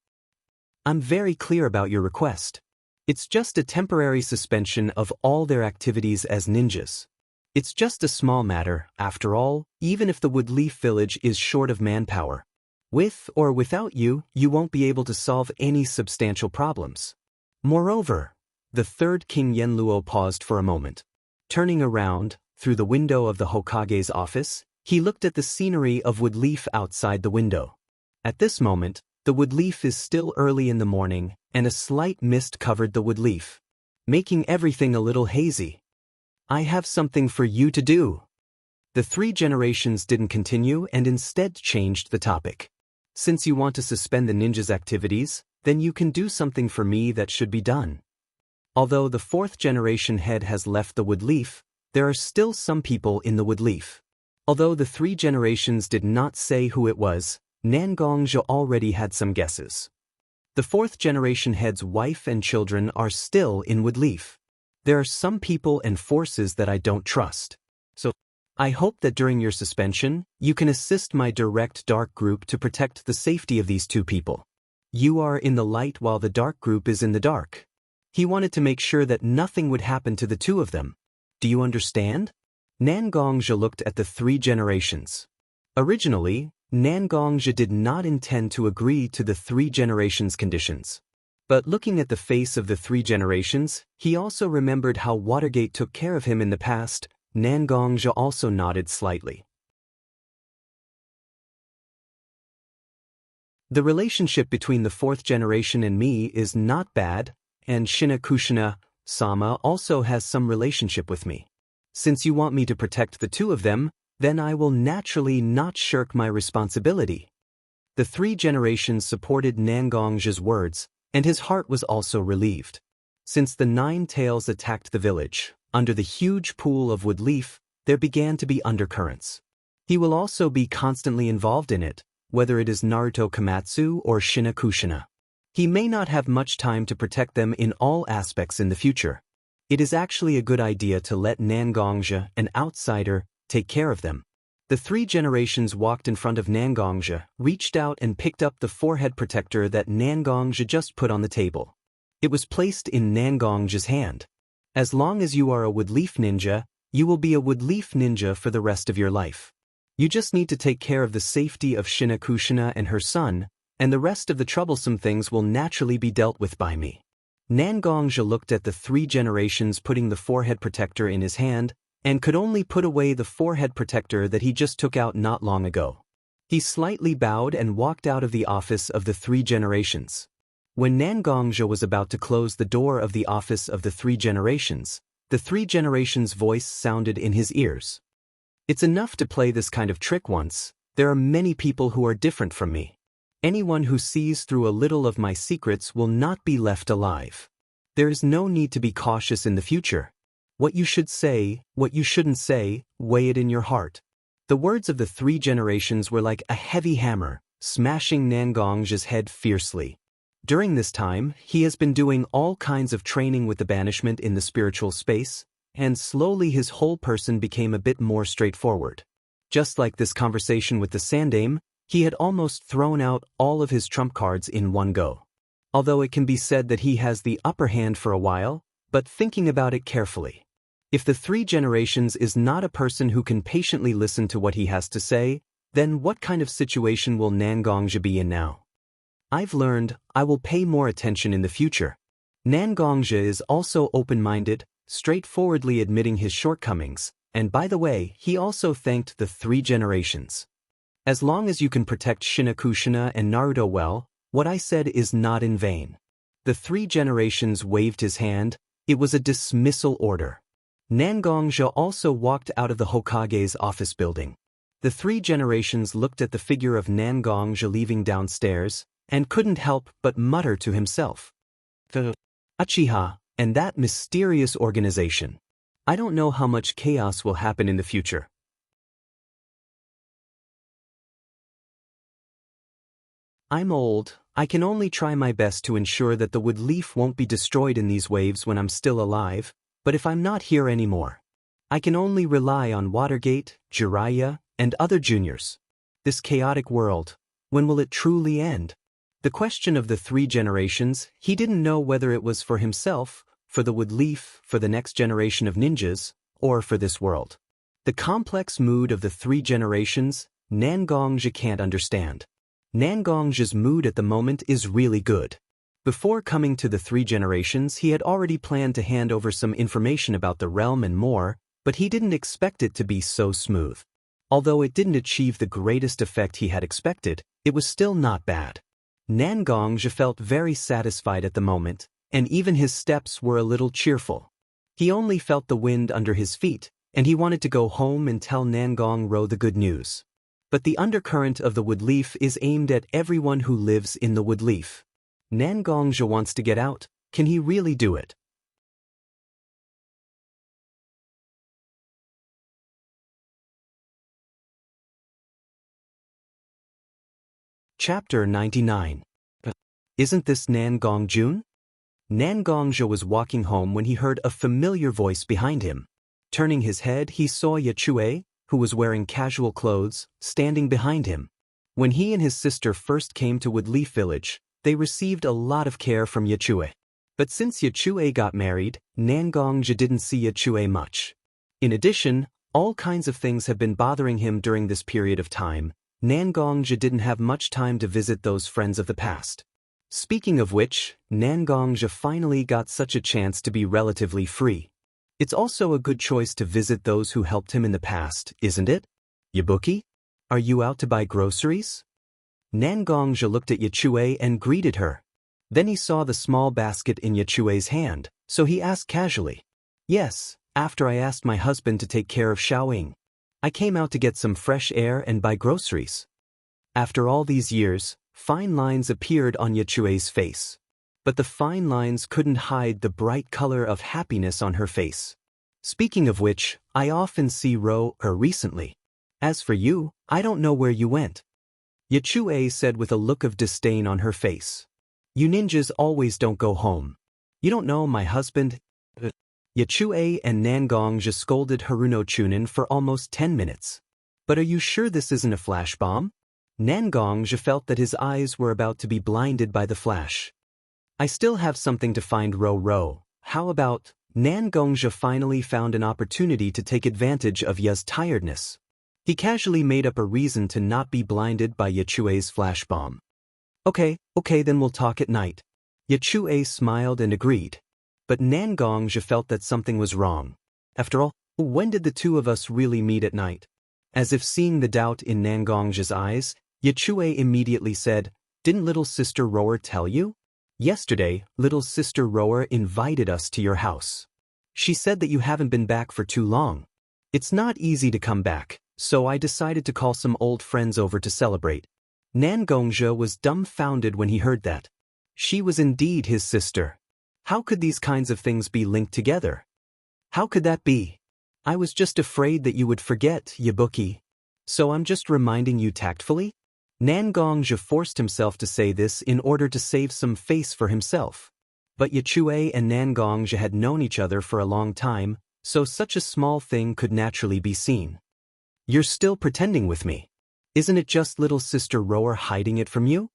I'm very clear about your request. It's just a temporary suspension of all their activities as ninjas. It's just a small matter, after all, even if the Woodleaf village is short of manpower. With or without you, you won't be able to solve any substantial problems. Moreover, the 3rd King Yenluo paused for a moment. Turning around, through the window of the Hokage's office, he looked at the scenery of Woodleaf outside the window. At this moment, the Woodleaf is still early in the morning, and a slight mist covered the Woodleaf, making everything a little hazy. I have something for you to do. The 3 generations didn't continue and instead changed the topic. Since you want to suspend the ninjas' activities, then you can do something for me that should be done. Although the 4th generation head has left the Woodleaf, there are still some people in the Woodleaf. Although the 3 generations did not say who it was, Nangongja already had some guesses. The 4th generation head's wife and children are still in Woodleaf. There are some people and forces that I don't trust. So, I hope that during your suspension, you can assist my direct dark group to protect the safety of these 2 people. You are in the light while the dark group is in the dark. He wanted to make sure that nothing would happen to the 2 of them. Do you understand? Nangongja looked at the 3 generations. Originally, Nangongja did not intend to agree to the 3 generations' conditions. But looking at the face of the 3 generations, he also remembered how Watergate took care of him in the past. Nangongja also nodded slightly. The relationship between the 4th generation and me is not bad, and Shinakushina-sama also has some relationship with me. Since you want me to protect the 2 of them, then I will naturally not shirk my responsibility. The 3 generations supported Nangongja's words, and his heart was also relieved. Since the 9 tails attacked the village, under the huge pool of Woodleaf, there began to be undercurrents. He will also be constantly involved in it, whether it is Naruto Komatsu or Shinakushina. He may not have much time to protect them in all aspects in the future. It is actually a good idea to let Nangongja, an outsider, Take care of them. The 3 generations walked in front of Nangongzhi, reached out and picked up the forehead protector that Nangongzhi just put on the table. It was placed in Nangongzhi's hand. As long as you are a woodleaf ninja, you will be a woodleaf ninja for the rest of your life. You just need to take care of the safety of Xianxia and her son, and the rest of the troublesome things will naturally be dealt with by me. Nangongzhi looked at the 3 generations putting the forehead protector in his hand, and could only put away the forehead protector that he just took out not long ago. He slightly bowed and walked out of the office of the 3 generations. When Nangongzhi was about to close the door of the office of the 3 generations, the 3 generations' voice sounded in his ears. It's enough to play this kind of trick once. There are many people who are different from me. Anyone who sees through a little of my secrets will not be left alive. There is no need to be cautious in the future. What you should say, what you shouldn't say, weigh it in your heart. The words of the 3 generations were like a heavy hammer, smashing Nangongzhi's head fiercely. During this time, he has been doing all kinds of training with the banishment in the spiritual space, and slowly his whole person became a bit more straightforward. Just like this conversation with the Sandaime, he had almost thrown out all of his trump cards in one go. Although it can be said that he has the upper hand for a while, but thinking about it carefully. If the 3 generations is not a person who can patiently listen to what he has to say, then what kind of situation will Nangongzhi be in now? I've learned I will pay more attention in the future. Nangongzhi is also open-minded, straightforwardly admitting his shortcomings, and by the way, he also thanked the 3 generations. As long as you can protect Xianxia and Naruto well, what I said is not in vain. The 3 generations waved his hand. It was a dismissal order. Nangongzhi also walked out of the Hokage's office building. The 3 generations looked at the figure of Nangongzhi leaving downstairs, and couldn't help but mutter to himself. The Uchiha, and that mysterious organization. I don't know how much chaos will happen in the future. I'm old. I can only try my best to ensure that the woodleaf won't be destroyed in these waves when I'm still alive, but if I'm not here anymore, I can only rely on Watergate, Jiraiya, and other juniors. This chaotic world, when will it truly end? The question of the 3 generations, he didn't know whether it was for himself, for the woodleaf, for the next generation of ninjas, or for this world. The complex mood of the 3 generations, Nangongzhi can't understand. Nangongzhi's mood at the moment is really good. Before coming to the 3 generations, he had already planned to hand over some information about the realm and more, but he didn't expect it to be so smooth. Although it didn't achieve the greatest effect he had expected, it was still not bad. Nangongzhi felt very satisfied at the moment, and even his steps were a little cheerful. He only felt the wind under his feet, and he wanted to go home and tell Nangongzhi the good news. But the undercurrent of the woodleaf is aimed at everyone who lives in the woodleaf. Nangongzhi wants to get out. Can he really do it? Chapter 99. Isn't this Nangongzhi? Nangongzhi was walking home when he heard a familiar voice behind him. Turning his head, he saw Yachue, who was wearing casual clothes, standing behind him. When he and his sister first came to Woodleaf Village, they received a lot of care from Yachue. But since Yachue got married, Nangongzhi didn't see Yachue much. In addition, all kinds of things have been bothering him during this period of time. Nangongzhi didn't have much time to visit those friends of the past. Speaking of which, Nangongzhi finally got such a chance to be relatively free. It's also a good choice to visit those who helped him in the past, isn't it? Yabuki? Are you out to buy groceries? Nangongzhi looked at Yachue and greeted her. Then he saw the small basket in Yachue's hand, so he asked casually. Yes, after I asked my husband to take care of Xiaoying. I came out to get some fresh air and buy groceries. After all these years, fine lines appeared on Yachue's face. But the fine lines couldn't hide the bright color of happiness on her face. Speaking of which, I often see her recently. As for you, I don't know where you went. Yachue said with a look of disdain on her face. You ninjas always don't go home. You don't know my husband? Yechue and Nangongja scolded Haruno Chunin for almost 10 minutes. But are you sure this isn't a flash bomb? Nangongja felt that his eyes were about to be blinded by the flash. I still have something to find Ro. How about? Nangongja finally found an opportunity to take advantage of Ya's tiredness. He casually made up a reason to not be blinded by Yechue's flash bomb. Okay, then we'll talk at night. Yechue smiled and agreed. But Nangongja felt that something was wrong. After all, when did the two of us really meet at night? As if seeing the doubt in Nangongja's eyes, Yechue immediately said, "Didn't little sister Rower tell you? Yesterday, little sister Rower invited us to your house. She said that you haven't been back for too long. It's not easy to come back, so I decided to call some old friends over to celebrate." Nangongja was dumbfounded when he heard that. She was indeed his sister. How could these kinds of things be linked together? How could that be? I was just afraid that you would forget, Yabuki. So I'm just reminding you tactfully? Nangongja forced himself to say this in order to save some face for himself. But Yechue and Nangongja had known each other for a long time, so such a small thing could naturally be seen. You're still pretending with me. Isn't it just little sister Rower hiding it from you?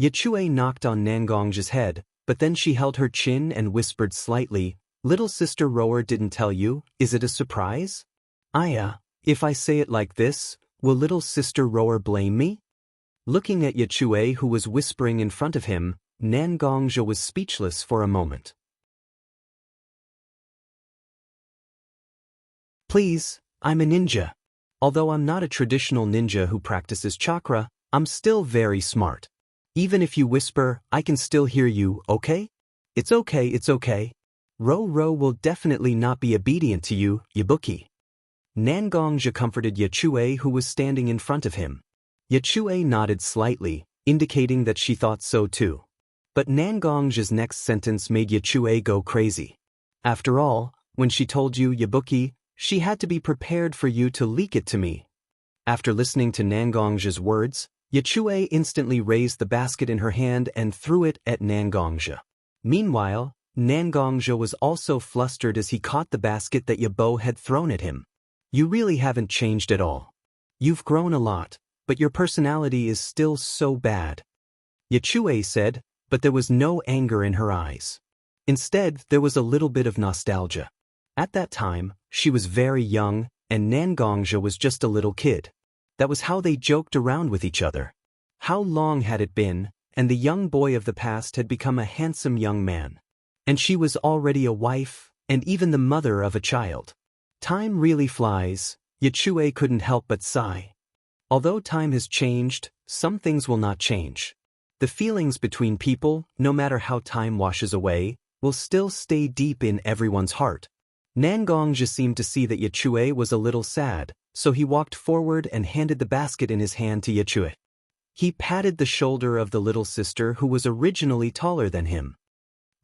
Yechue knocked on Nangongja's head, but then she held her chin and whispered slightly, "Little sister Rower didn't tell you, is it a surprise?" If I say it like this, will little sister Rower blame me? Looking at Yechue, who was whispering in front of him, Nangongja was speechless for a moment. Please, I'm a ninja. Although I'm not a traditional ninja who practices chakra, I'm still very smart. Even if you whisper, I can still hear you, okay? It's okay. Ro will definitely not be obedient to you, Yabuki. Nangongja comforted Yechue, who was standing in front of him. Yechue nodded slightly, indicating that she thought so too. But Nangongja's next sentence made Yechue go crazy. After all, when she told you, Yabuki, she had to be prepared for you to leak it to me. After listening to Nangongja's words, Yechue instantly raised the basket in her hand and threw it at Nangongja. Meanwhile, Nangongja was also flustered as he caught the basket that Yabo had thrown at him. You really haven't changed at all. You've grown a lot, but your personality is still so bad. Yechue said, but there was no anger in her eyes. Instead, there was a little bit of nostalgia. At that time, she was very young, and Nangongja was just a little kid. That was how they joked around with each other. How long had it been, and the young boy of the past had become a handsome young man. And she was already a wife, and even the mother of a child. Time really flies, Yechue couldn't help but sigh. Although time has changed, some things will not change. The feelings between people, no matter how time washes away, will still stay deep in everyone's heart. Nangongja seemed to see that Yechue was a little sad, so he walked forward and handed the basket in his hand to Yechue. He patted the shoulder of the little sister who was originally taller than him.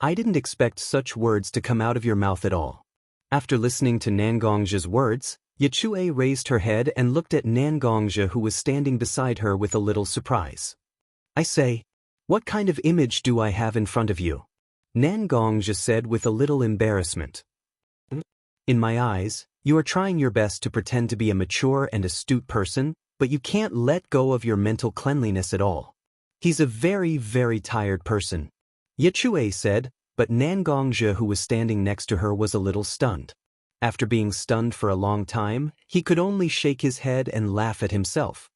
I didn't expect such words to come out of your mouth at all. After listening to Nangongja's words, Yechue raised her head and looked at Nangongja, who was standing beside her, with a little surprise. I say, what kind of image do I have in front of you? Nangongja said with a little embarrassment. In my eyes, you are trying your best to pretend to be a mature and astute person, but you can't let go of your mental cleanliness at all. He's a very, very tired person. Yechue said, but Nangongja, who was standing next to her, was a little stunned. After being stunned for a long time, he could only shake his head and laugh at himself.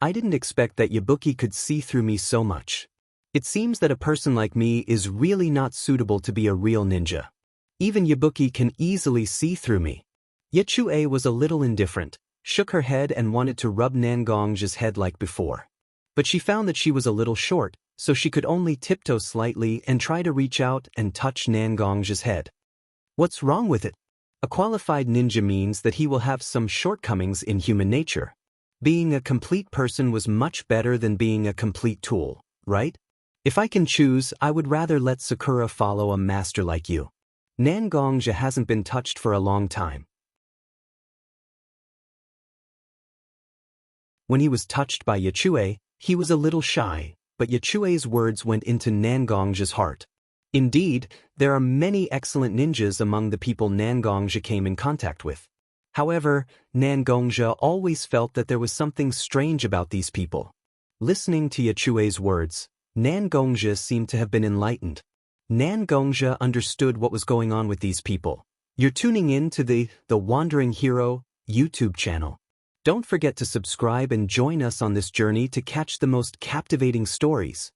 I didn't expect that Yabuki could see through me so much. It seems that a person like me is really not suitable to be a real ninja. Even Yabuki can easily see through me. Yechue was a little indifferent, shook her head and wanted to rub Nangongja's head like before. But she found that she was a little short, so she could only tiptoe slightly and try to reach out and touch Nangongja's head. What's wrong with it? A qualified ninja means that he will have some shortcomings in human nature. Being a complete person was much better than being a complete tool, right? If I can choose, I would rather let Sakura follow a master like you. Nangongja hasn't been touched for a long time. When he was touched by Yechue, he was a little shy, but Yechue's words went into Nangongja's heart. Indeed, there are many excellent ninjas among the people Nangongzhi came in contact with. However, Nangongzhi always felt that there was something strange about these people. Listening to Yachue's words, Nangongzhi seemed to have been enlightened. Nangongzhi understood what was going on with these people. You're tuning in to the Wandering Hero YouTube channel. Don't forget to subscribe and join us on this journey to catch the most captivating stories.